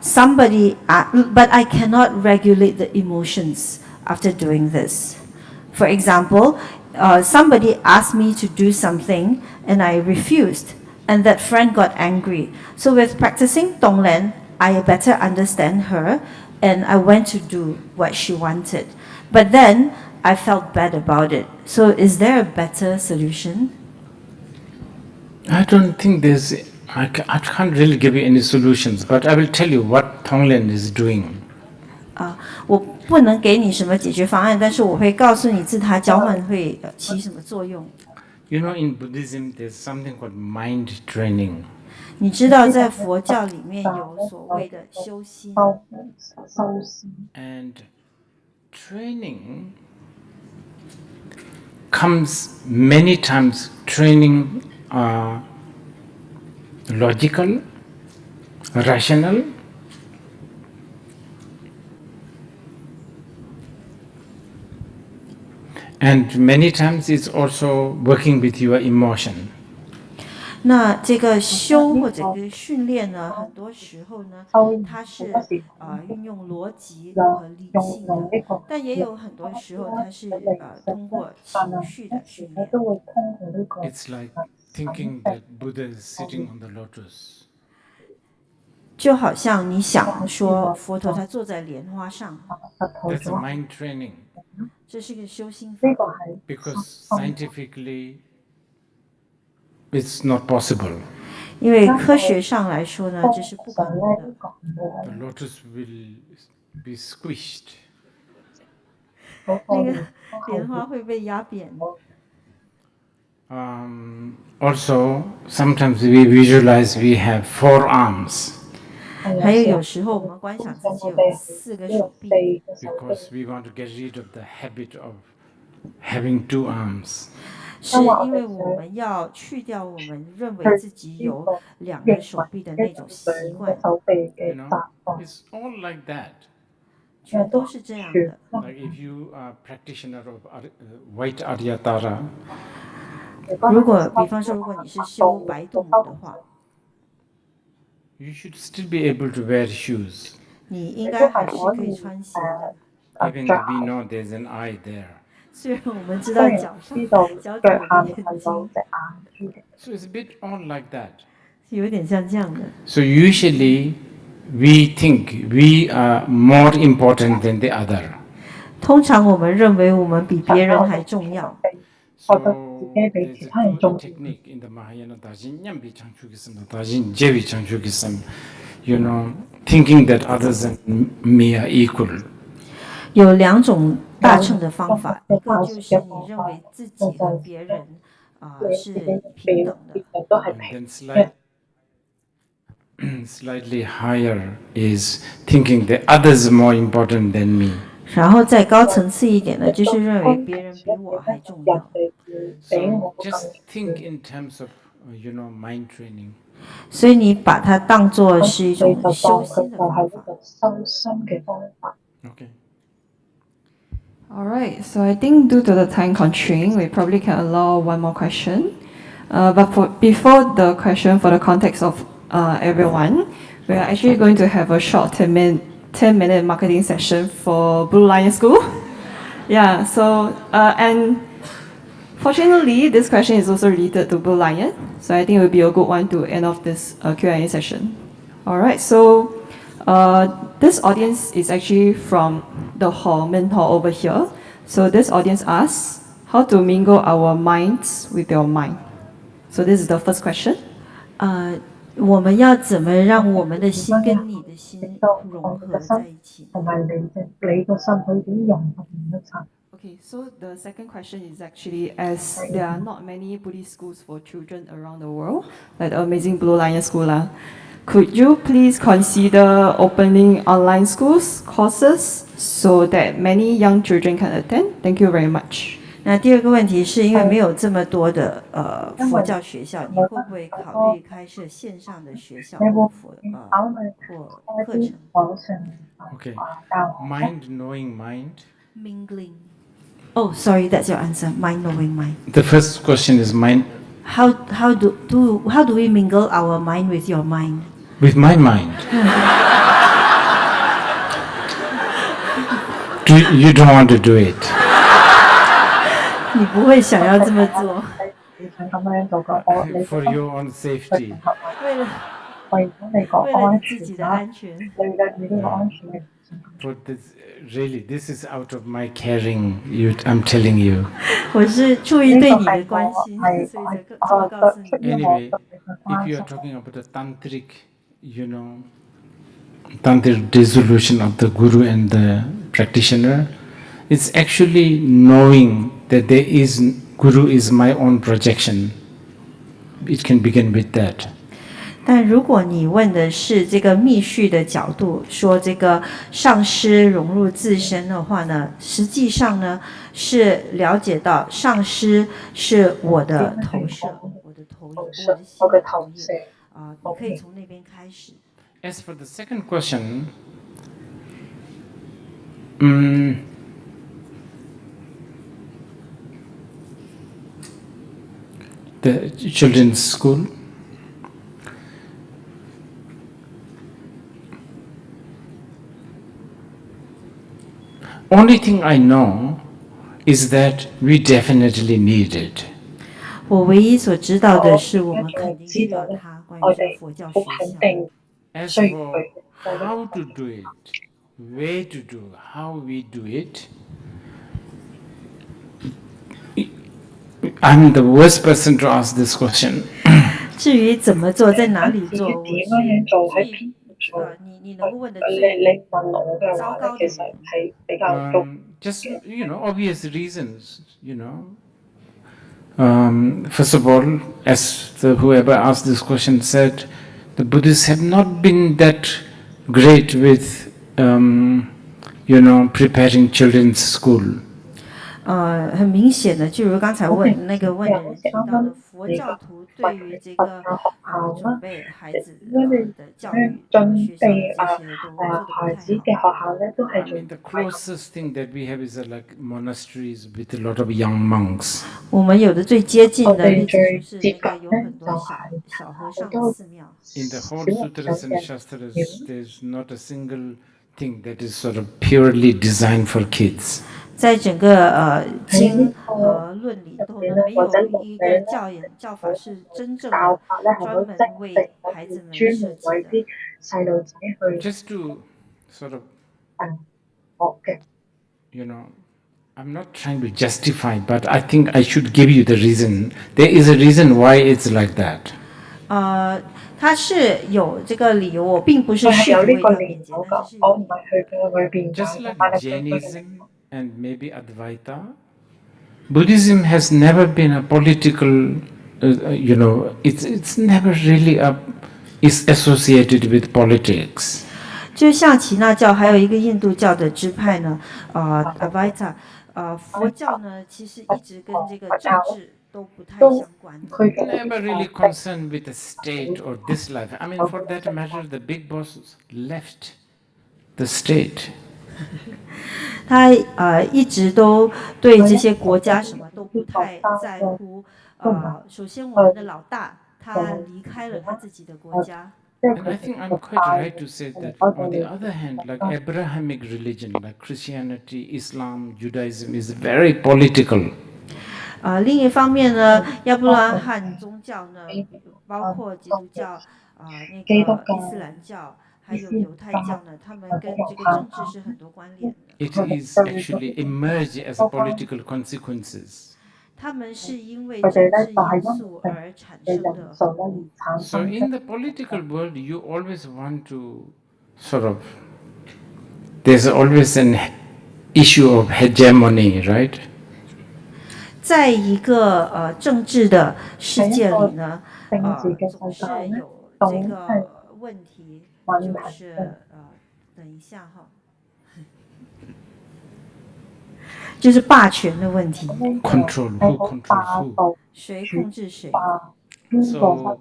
somebody, but I cannot regulate the emotions after doing this. For example, somebody asked me to do something and I refused, and that friend got angry. So with practicing Tonglen, I better understand her and I went to do what she wanted. But then I felt bad about it. So is there a better solution? I don't think there's, I can't really give you any solutions, but I will tell you what Tonglen is doing. 我不能给你什么解决方案，但是我会告诉你自他交换会起什么作用。You know, in Buddhism, there's something called mind training. 你知道，在佛教里面有所谓的修心。And training comes many times. Training logical, rational, and many times it's also working with your emotion. 那这个修或者个训练呢，很多时候呢，它是运用逻辑和理性的，但也有很多时候它是通过情绪的训练。It's like thinking that Buddha is sitting on the lotus. 就好像你想说佛陀他坐在莲花上。That's a mind training. 这是个修心法。Because scientifically, it's not possible. 因为科学上来说呢，这是不可能的。The lotus will be squished. 那个莲花会被压扁。Also, sometimes we visualize we have 4 arms. 还有有时候我们观想自己有4个手臂。Because we want to get rid of the habit of having 2 arms. 是因为我们要去掉我们认为自己有2个手臂的那种习惯。You know, it's all like that. 全都是这样的。Like if you are a practitioner of White Aryatara. 如果比方说，如果你是修白度母的话， You should still be able to wear shoes. 你应该还是可以穿鞋的。Even though we know there's an eye there. 虽然我们知道脚底有眼睛。So it's a bit on like that. 有点像这样的。So usually we think we are more important than the other. 通常我们认为我们比别人还重要。So there's a good technique in the Mahayana Dajin, Nyambi Changchukisam, Dajin, Jevi Changchukisam, you know, thinking that others and me are equal. 有2种大乘的方法，一个就是你认为自己和别人是平等的。And then slightly higher is thinking that others are more important than me. 然后再高层次一点的，就是认为别人比我还重要。So just think in terms of, you know, mind training. 所以你把它当作是一种修心的方法。Okay. All right. So I think due to the time constraint, we probably can allow one more question. Before the question, for the context of everyone, we are actually going to have a short 10-minute marketing session for Blue Lion School. Yeah, so, and fortunately, this question is also related to Blue Lion, so I think it will be a good one to end off this Q&A session. All right, so this audience is actually from the hall, main hall over here. So this audience asks, how to mingle our minds with your mind? So this is the first question. 我们要怎么让我们的心跟你的心融合在一起？ Okay, so the second question is actually, as there are not many Buddhist schools for children around the world, like the amazing Blue Lion School, could you please consider opening online schools, courses, so that many young children can attend? Thank you very much. 那第2个问题是因为没有这么多的佛教学校，你会不会考虑开设线上的学校或课程 Okay. Mind knowing mind.？Mingling. Oh, sorry, that's your answer. Mind knowing mind. The first question is mind. How do we mingle our mind with your mind? With my mind. You don't want to do it. 你不会想要这么做。For your own safety. 为了你自己的安全。But really, this is out of my caring. I'm telling you. 我是出于对你的关心，所以才这么告诉你。Anyway, if you are talking about the tantric, you know, tantric dissolution of the guru and the practitioner, it's actually knowing that guru is my own projection. It can begin with that. 但如果你问的是这个密续的角度，说这个上师融入自身的话呢，实际上呢是了解到上师是我的投射，我的投影，我的心的投影你可以从那边开始。As for the second question, the children's school. Only thing I know is that we definitely need it. 我唯一所知道的是，我们肯定需要它。关于佛教学校。As for how to do it, where to do, how we do it, I'm the worst person to ask this question. 至于怎么做，在哪里做，我是你能够问的最糟糕的人。Just obvious reasons, First of all, as whoever asked this question said, the Buddhists have not been that great with, preparing children's school. 很明显的，就如刚才问那个问的人提到的，佛教徒对于这个准备孩子的教育学校的这些都做得不太好。I mean, the closest thing that we have is like monasteries with a lot of young monks. 我们有的最接近的例子就是那个有很多小和尚的寺庙。In the whole sutras and shastras, there's not a single thing that is sort of purely designed for kids. 在整个经和论里头呢，没有一个教法是真正的专门为孩子们设计的。Just to sort of, I'm not trying to justify, but I think I should give you the reason. There is a reason why it's like that. 它是有这个理由，我并不是试图为它辩解，但是是有理由。 Just like Jainism and maybe Advaita, Buddhism has never been a political, it's never really is associated with politics. 就像耆那教，还有一个印度教的支派呢，Advaita，佛教呢，其实一直跟这个政治都不太相关的。Never really concerned with the state or this life. I mean, for that matter, the big bosses left the state. 他一直都对这些国家什么都不太在乎。首先我们的老大他离开了他自己的国家。 And I think I'm quite right to say that on the other hand, like Abrahamic religion, like Christianity, Islam, Judaism is very political. 另一方面呢，亚伯拉罕宗教呢，包括基督教、那个伊斯兰教，还有犹太教呢，他们跟这个政治是很多关联的。It is actually emerged as political consequences. 他们是因为政治因素而产生的后果。So in the political world, you always want to sort of. There's always an issue of hegemony, right? 在一个政治的世界里呢，总是有这个问题，就是等一下哈。 就是霸权的问题。Control who controls who? 谁控制谁？ So,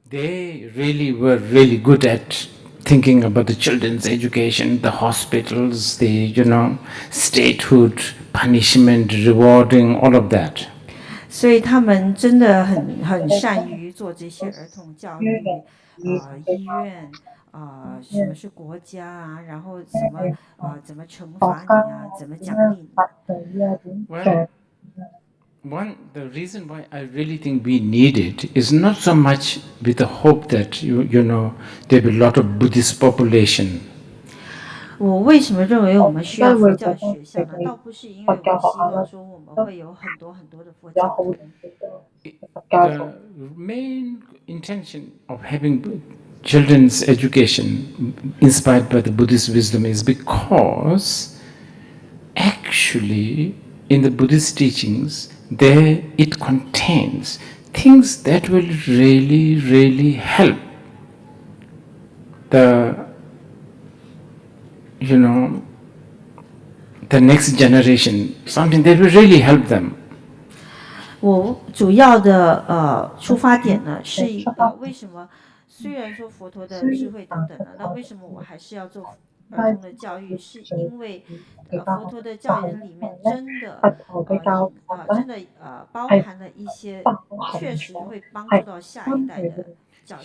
they really were really good at thinking about the children's education, the hospitals, the statehood, punishment, rewarding, all of that. 所以他们真的很善于做这些儿童教育，医院。 什么是国家啊？然后怎么惩罚你啊？怎么奖励你？ Well, the reason why I really think we need it is not so much with the hope that there be a lot of Buddhist population. 我为什么认为我们需要佛教学校呢？倒不是因为我希望说我们会有很多的佛教徒。 The main intention of having children's education inspired by the Buddhist wisdom is because actually in the Buddhist teachings there it contains things that will really help the the next generation, something that will really help them. 我主要的出发点呢是为什么？ 虽然说佛陀的智慧等等的，那为什么我还是要做儿童的教育？是因为佛陀的教言里面真的包含了一些确实会帮助到下一代的教育。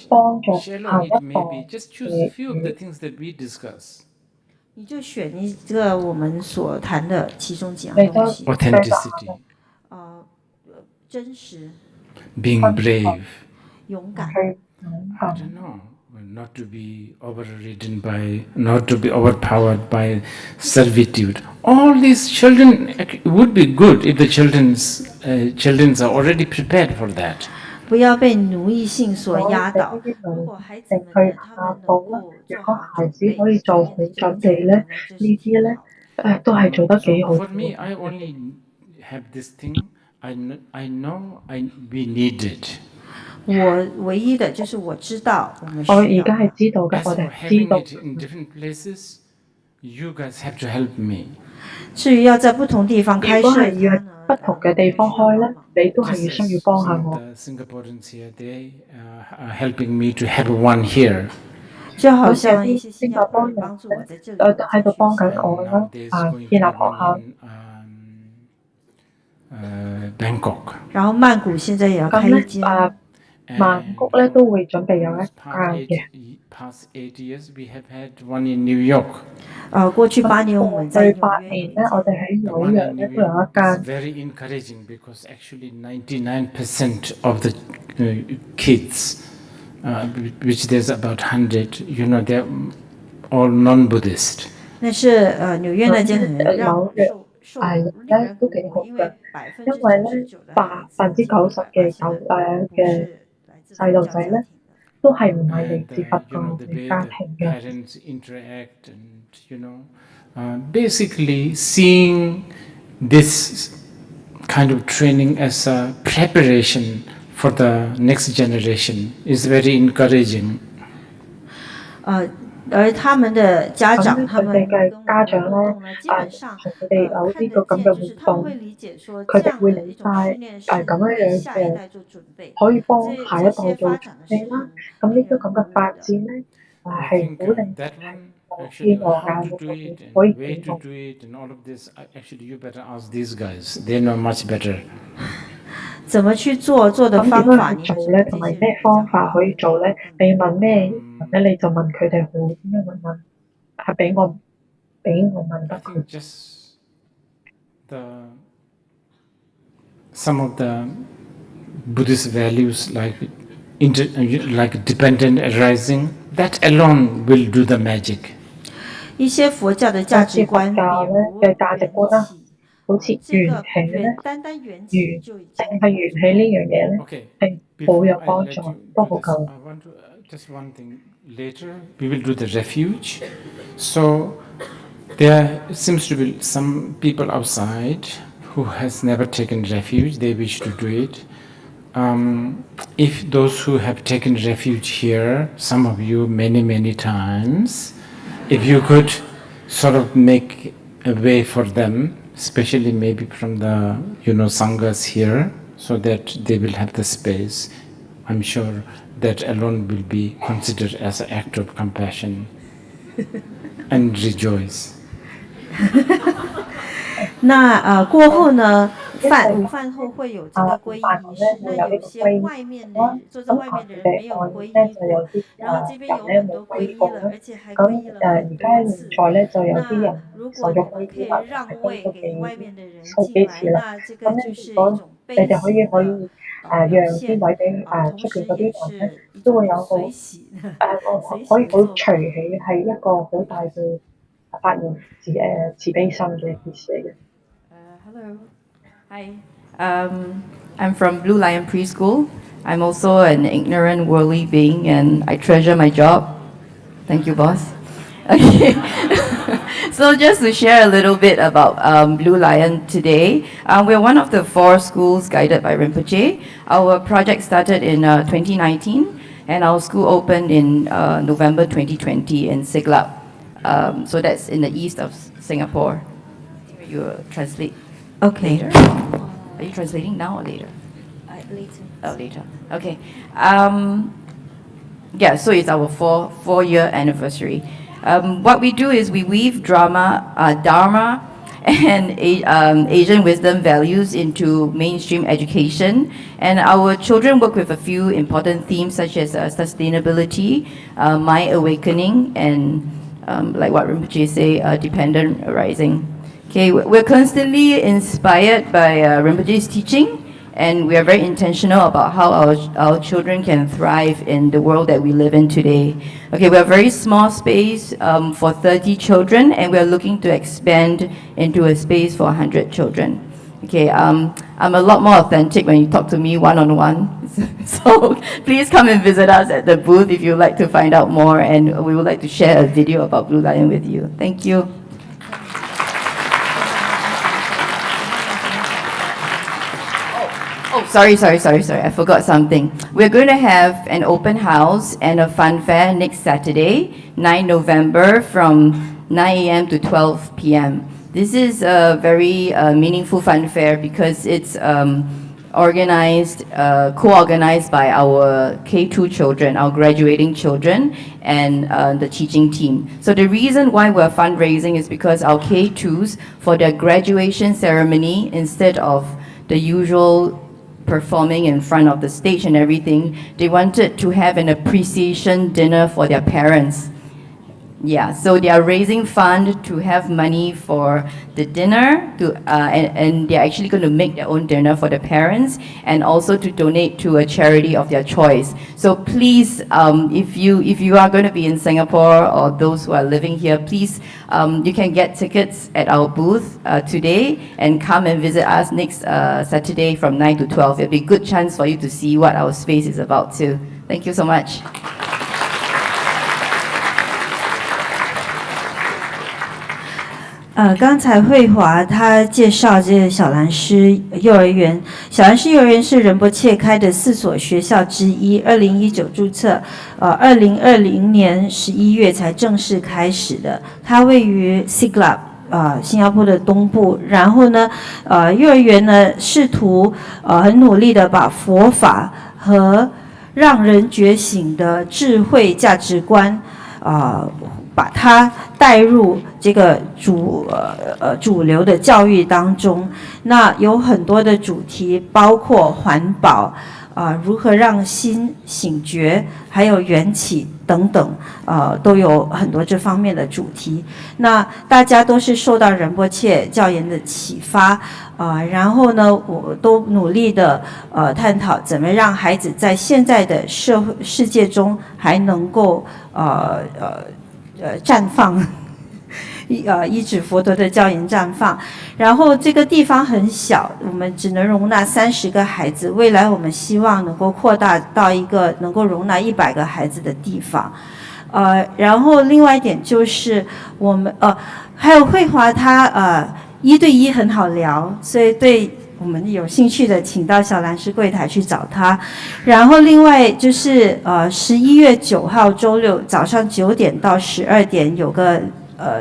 Shallow it may be, just choose a few of the things that we discuss. 你就选一个我们所谈的其中几样东西。Authenticity. 真实。Being brave. 勇敢。 I don't know, not to be overridden by, not to be overpowered by servitude. All these children would be good if the children are already prepared for that. 不要被奴役性所压倒。如果孩子們佢下到咧，如果孩子可以做好準備咧，呢啲咧都係做得幾好。For me, I only have this thing. I know we need it. 我唯一的就是我知道我们需我而要家係知道嘅， As 我 for 哋係知 having 道。 it in different places, you guys have to help me. 至于要在不同地方开如果係设要喺不同嘅地方開咧，你都係 Just 要需 as 要幫下 some of 我。 the Singaporeans here, they are helping me to have one here. 就好好似有像一些啲新加坡人帮助我在这里都喺度幫緊我 And 啦， nowadays 啊， going 建 to 立 be 學 one 校。 in Bangkok. 然后曼谷现在也要开咁咧，一间，曼谷咧都會準備有一間嘅。 Past 8 years, we have had one in New York. 过去8年我們在過去8年咧，我哋喺 The 紐 one 約 in 咧 New 都有 York 一 is 間。 very encouraging because actually 99% of the kids, which there's about 100, they're all non-Buddhist. 那是纽約那間很讓紐約令人都幾好因為嘅，因為咧90%嘅細路仔咧都係唔係嚟自佛教 The 嘅 way 家 the 庭嘅。 parents interact and, basically seeing this kind of training as a preparation for the next generation is very encouraging. 而他們的家長，他們佢哋嘅家長咧，同佢哋有呢個咁嘅活動，佢哋會理解咁樣嘅，可以幫下一代做準備啦。咁呢個咁嘅發展咧，係鼓勵 Actually, 希望 how 啊， to do it 可以 and way 進 to 步。 do it and all of this, actually you better ask these guys. They know much better. 怎麼去做的咁方法，點樣去做咧？同埋咩方法可以做咧？你問咩，或者你就問佢哋好點樣問，係俾我問得 I 佢。 think just some of the Buddhist values like dependent arising, that alone will do the magic. 一些佛教的價值觀，比如嘅價值觀啦，好似元氣咧，淨係元氣呢樣嘢咧，係好有幫助，都好夠。 Just one thing. Later, we will do the refuge. So there seems to be some people outside who has never taken refuge. They wish to do it. If those who have taken refuge here, some of you many times, if you could sort of make a way for them, especially maybe from the sanghas here, so that they will have the space, I'm sure that alone will be considered as an act of compassion and rejoice. 那過後呢？午飯後會有這個皈依儀式，那有些外面的坐在外面的人沒有皈依過，然後這邊有很多皈依了，而且還皈依了很多次。那如果你們可以讓位給外面的人進來，那這個就是一種悲喜的表現，同時也是一種隨喜的，可以好隨喜，係一個好大嘅發現慈悲心嘅一件事嚟嘅。 Hello. Hi. I'm from Blue Lion Preschool. I'm also an ignorant, worldly being, and I treasure my job. Thank you, boss. Okay. So just to share a little bit about Blue Lion today, we're one of the 4 schools guided by Rinpoche. Our project started in 2019, and our school opened in November 2020 in Siglap. So that's in the east of Singapore. You translate. Okay. Later? Are you translating now or later? Later. Oh, later. Okay. Yeah, so it's our four-year anniversary. What we do is we weave drama, dharma, and Asian wisdom values into mainstream education. And our children work with a few important themes such as sustainability, mind awakening, and like what Rinpoche say, dependent arising. Okay, we're constantly inspired by Rinpoche's teaching, and we are very intentional about how our children can thrive in the world that we live in today. Okay, we're a very small space for 30 children, and we're looking to expand into a space for 100 children. Okay, I'm a lot more authentic when you talk to me one-on-one. So please come and visit us at the booth if you'd like to find out more, and we would like to share a video about Blue Lion with you. Thank you. Oh, sorry. I forgot something. We're going to have an open house and a fun fair next Saturday, 9 November from 9 a.m. to 12 p.m. This is a very meaningful fun fair because it's organized, co-organized by our K2 children, our graduating children, and the teaching team. So the reason why we're fundraising is because our K2s, for their graduation ceremony, instead of the usual performing in front of the stage and everything, they wanted to have an appreciation dinner for their parents. Yeah, so they are raising fund to have money for the dinner, and they're actually going to make their own dinner for the parents, and also to donate to a charity of their choice. So please, if you are going to be in Singapore or those who are living here, please, you can get tickets at our booth today and come and visit us next Saturday from 9 to 12. It'll be a good chance for you to see what our space is about too. Thank you so much. 刚才慧华她介绍这个小兰师幼儿园，小兰师幼儿园是仁波切开的4所学校之一，2019注册，2020年11月才正式开始的。它位于 Siglap。新加坡的东部，然后呢，幼儿园呢试图很努力的把佛法和让人觉醒的智慧价值观把它带入这个主流的教育当中。那有很多的主题，包括环保如何让心醒觉，还有缘起等等，都有很多这方面的主题。那大家都是受到仁波切教研的启发，然后呢，我都努力的探讨怎么让孩子在现在的世界中还能够绽放。依止佛陀的教研绽放，然后这个地方很小，我们只能容纳30个孩子。未来我们希望能够扩大到一个能够容纳100个孩子的地方。然后另外一点就是我们还有慧华她1对1很好聊，所以对我们有兴趣的请到小兰师柜台去找她。然后另外就是11月9号周六早上9点到12点有个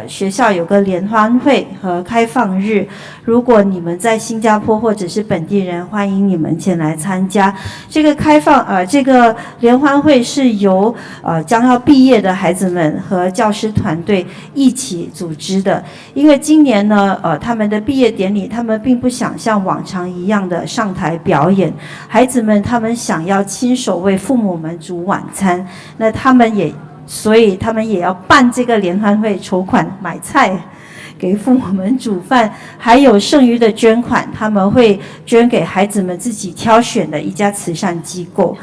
学校有个联欢会和开放日，如果你们在新加坡或者是本地人，欢迎你们前来参加。这个这个联欢会是由将要毕业的孩子们和教师团队一起组织的。因为今年呢，他们的毕业典礼，他们并不想像往常一样的上台表演，孩子们他们想要亲手为父母们煮晚餐，所以他们也要办这个联欢会，筹款买菜给父母们煮饭，还有剩余的捐款他们会捐给孩子们自己挑选的一家慈善机构。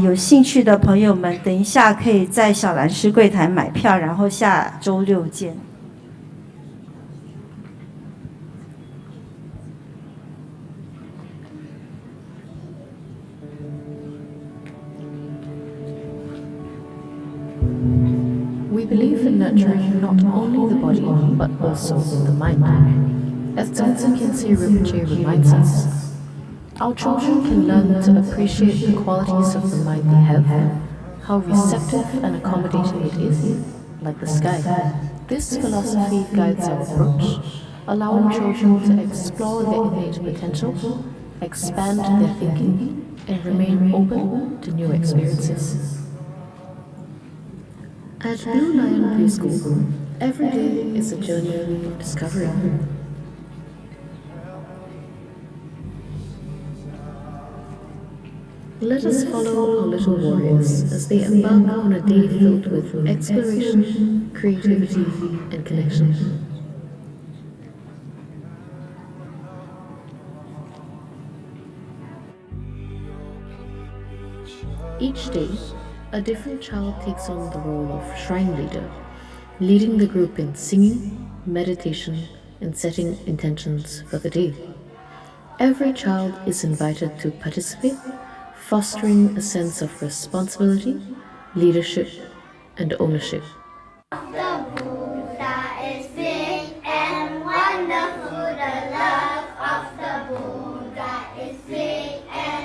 有兴趣的朋友们等一下可以在小兰师柜台买票，然后下周六见。We believe in nurturing not only the body, but also the mind. As Tenzin Kinsey Rinpoche reminds us, our children can learn to appreciate the qualities of the mind they have, how receptive and accommodating it is, like the sky. This philosophy guides our approach, allowing children to explore their innate potential, expand their thinking, and remain open to new experiences. At Blue Lion Preschool, every day is a journey of discovery. Let us follow our little warriors as they embark on a day filled with exploration, creativity, and connection. Each day, a different child takes on the role of shrine leader, leading the group in singing, meditation, and setting intentions for the day. Every child is invited to participate, fostering a sense of responsibility, leadership, and ownership. The Buddha is big and wonderful. The love of the Buddha is big and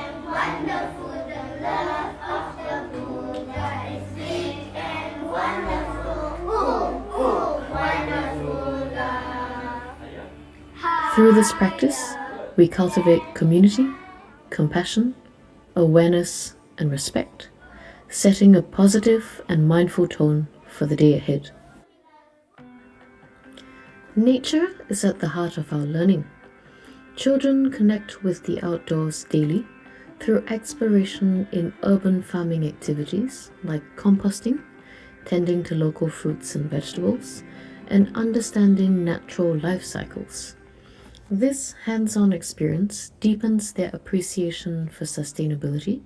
Through this practice, we cultivate community, compassion, awareness, and respect, setting a positive and mindful tone for the day ahead. Nature is at the heart of our learning. Children connect with the outdoors daily through exploration in urban farming activities like composting, tending to local fruits and vegetables, and understanding natural life cycles. This hands-on experience deepens their appreciation for sustainability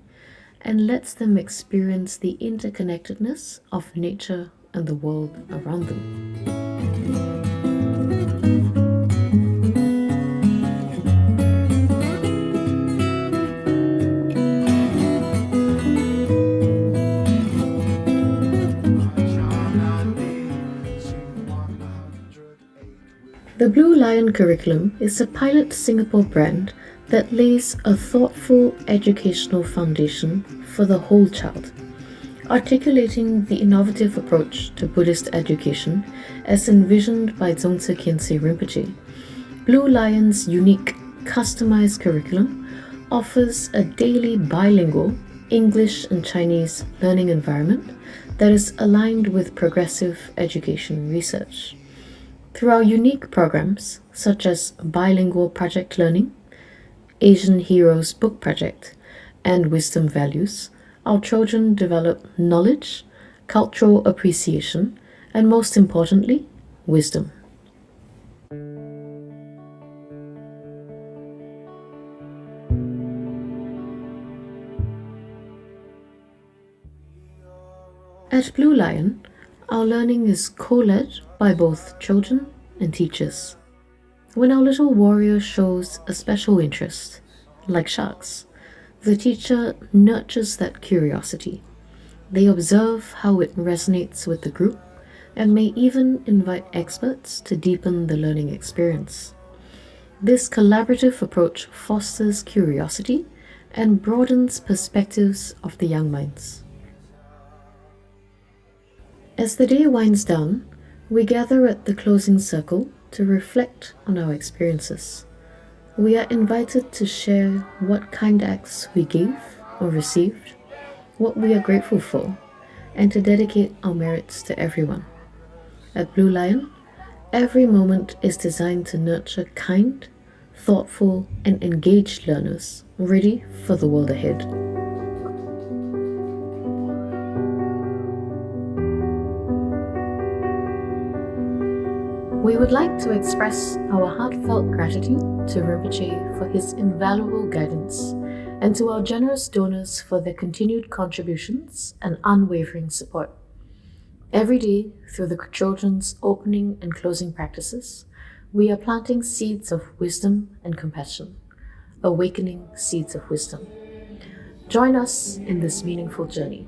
and lets them experience the interconnectedness of nature and the world around them. The Blue Lion curriculum is a pilot Singapore brand that lays a thoughtful educational foundation for the whole child, articulating the innovative approach to Buddhist education as envisioned by Dzongtse Khyentse Rinpoche. Blue Lion's unique, customized curriculum offers a daily bilingual English and Chinese learning environment that is aligned with progressive education research. Through our unique programs, such as Bilingual Project Learning, Asian Heroes Book Project, and Wisdom Values, our children develop knowledge, cultural appreciation, and most importantly, wisdom. At Blue Lion, our learning is co-led by both children and teachers. When our little warrior shows a special interest, like sharks, the teacher nurtures that curiosity. They observe how it resonates with the group and may even invite experts to deepen the learning experience. This collaborative approach fosters curiosity and broadens perspectives of the young minds. As the day winds down, we gather at the closing circle to reflect on our experiences. We are invited to share what kind acts we gave or received, what we are grateful for, and to dedicate our merits to everyone. At Blue Lion, every moment is designed to nurture kind, thoughtful, and engaged learners ready for the world ahead. We would like to express our heartfelt gratitude to Rinpoche for his invaluable guidance and to our generous donors for their continued contributions and unwavering support. Every day, through the children's opening and closing practices, we are planting seeds of wisdom and compassion, awakening seeds of wisdom. Join us in this meaningful journey.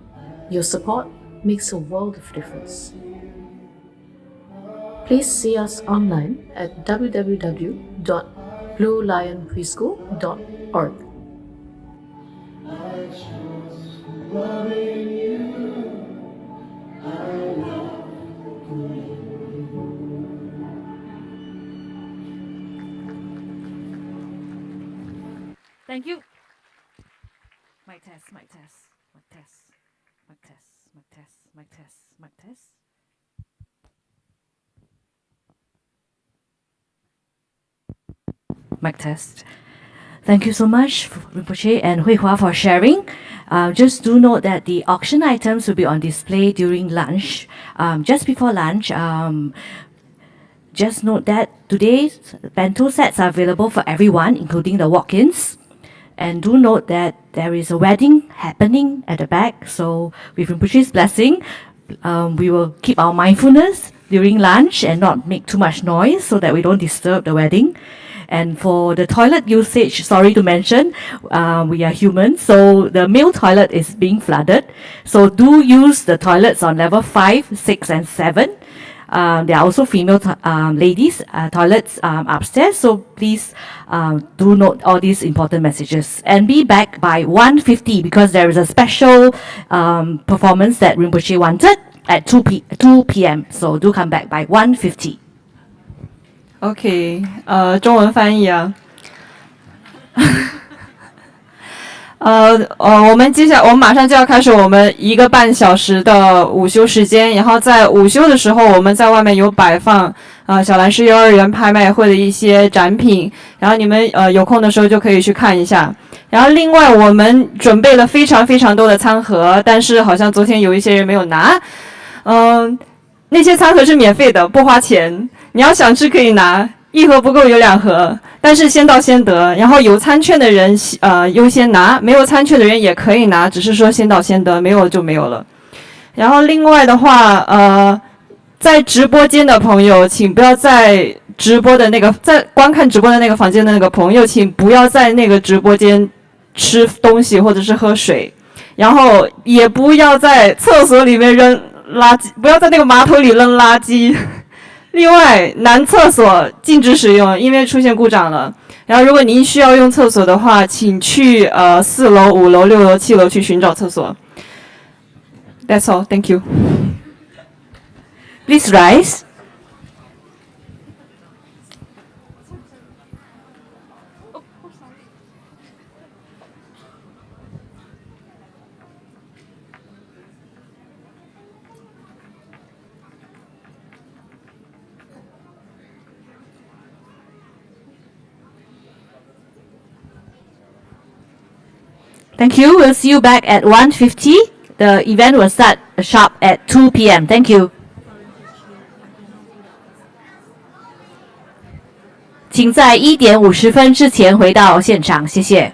Your support makes a world of difference. Please see us online at www.bluelionpreschool.org. Thank you. Mic test, mic test, mic test, mic test, mic test, mic test, mic test. Mic test. Thank you so much, Rinpoche and Hui Hua, for sharing. Just do note that the auction items will be on display during lunch. Just before lunch, just note that today's bento sets are available for everyone, including the walk-ins. And do note that there is a wedding happening at the back. So with Rinpoche's blessing, we will keep our mindfulness during lunch and not make too much noise so that we don't disturb the wedding. And for the toilet usage, sorry to mention, we are humans, so the male toilet is being flooded. So do use the toilets on level 5, 6, and 7. There are also female ladies toilets upstairs, so please do note all these important messages. And be back by 1:50 because there is a special performance that Rinpoche wanted at 2 p.m. So do come back by 1:50. OK， 中文翻译啊。我们马上就要开始我们1个半小时的午休时间，然后在午休的时候，我们在外面有摆放小蓝市幼儿园拍卖会的一些展品，然后你们有空的时候就可以去看一下。然后另外我们准备了非常非常多的餐盒，但是好像昨天有一些人没有拿，那些餐盒是免费的，不花钱，你要想吃可以拿，1盒不够有2盒。但是先到先得，然后有餐券的人优先拿，没有餐券的人也可以拿，只是说先到先得，没有就没有了。然后另外的话，在直播间的朋友，请不要在观看直播的那个房间的那个朋友，请不要在那个直播间吃东西或者是喝水，然后也不要在厕所里面扔垃圾，不要在那个马桶里扔垃圾。另外，男厕所禁止使用，因为出现故障了。然后，如果您需要用厕所的话，请去4楼、5楼、6楼、7楼去寻找厕所。That's all. Thank you. Please rise. Thank you. We'll see you back at 1:50. The event will start sharp at 2 p.m. Thank you. 请在1点50分之前回到现场，谢谢。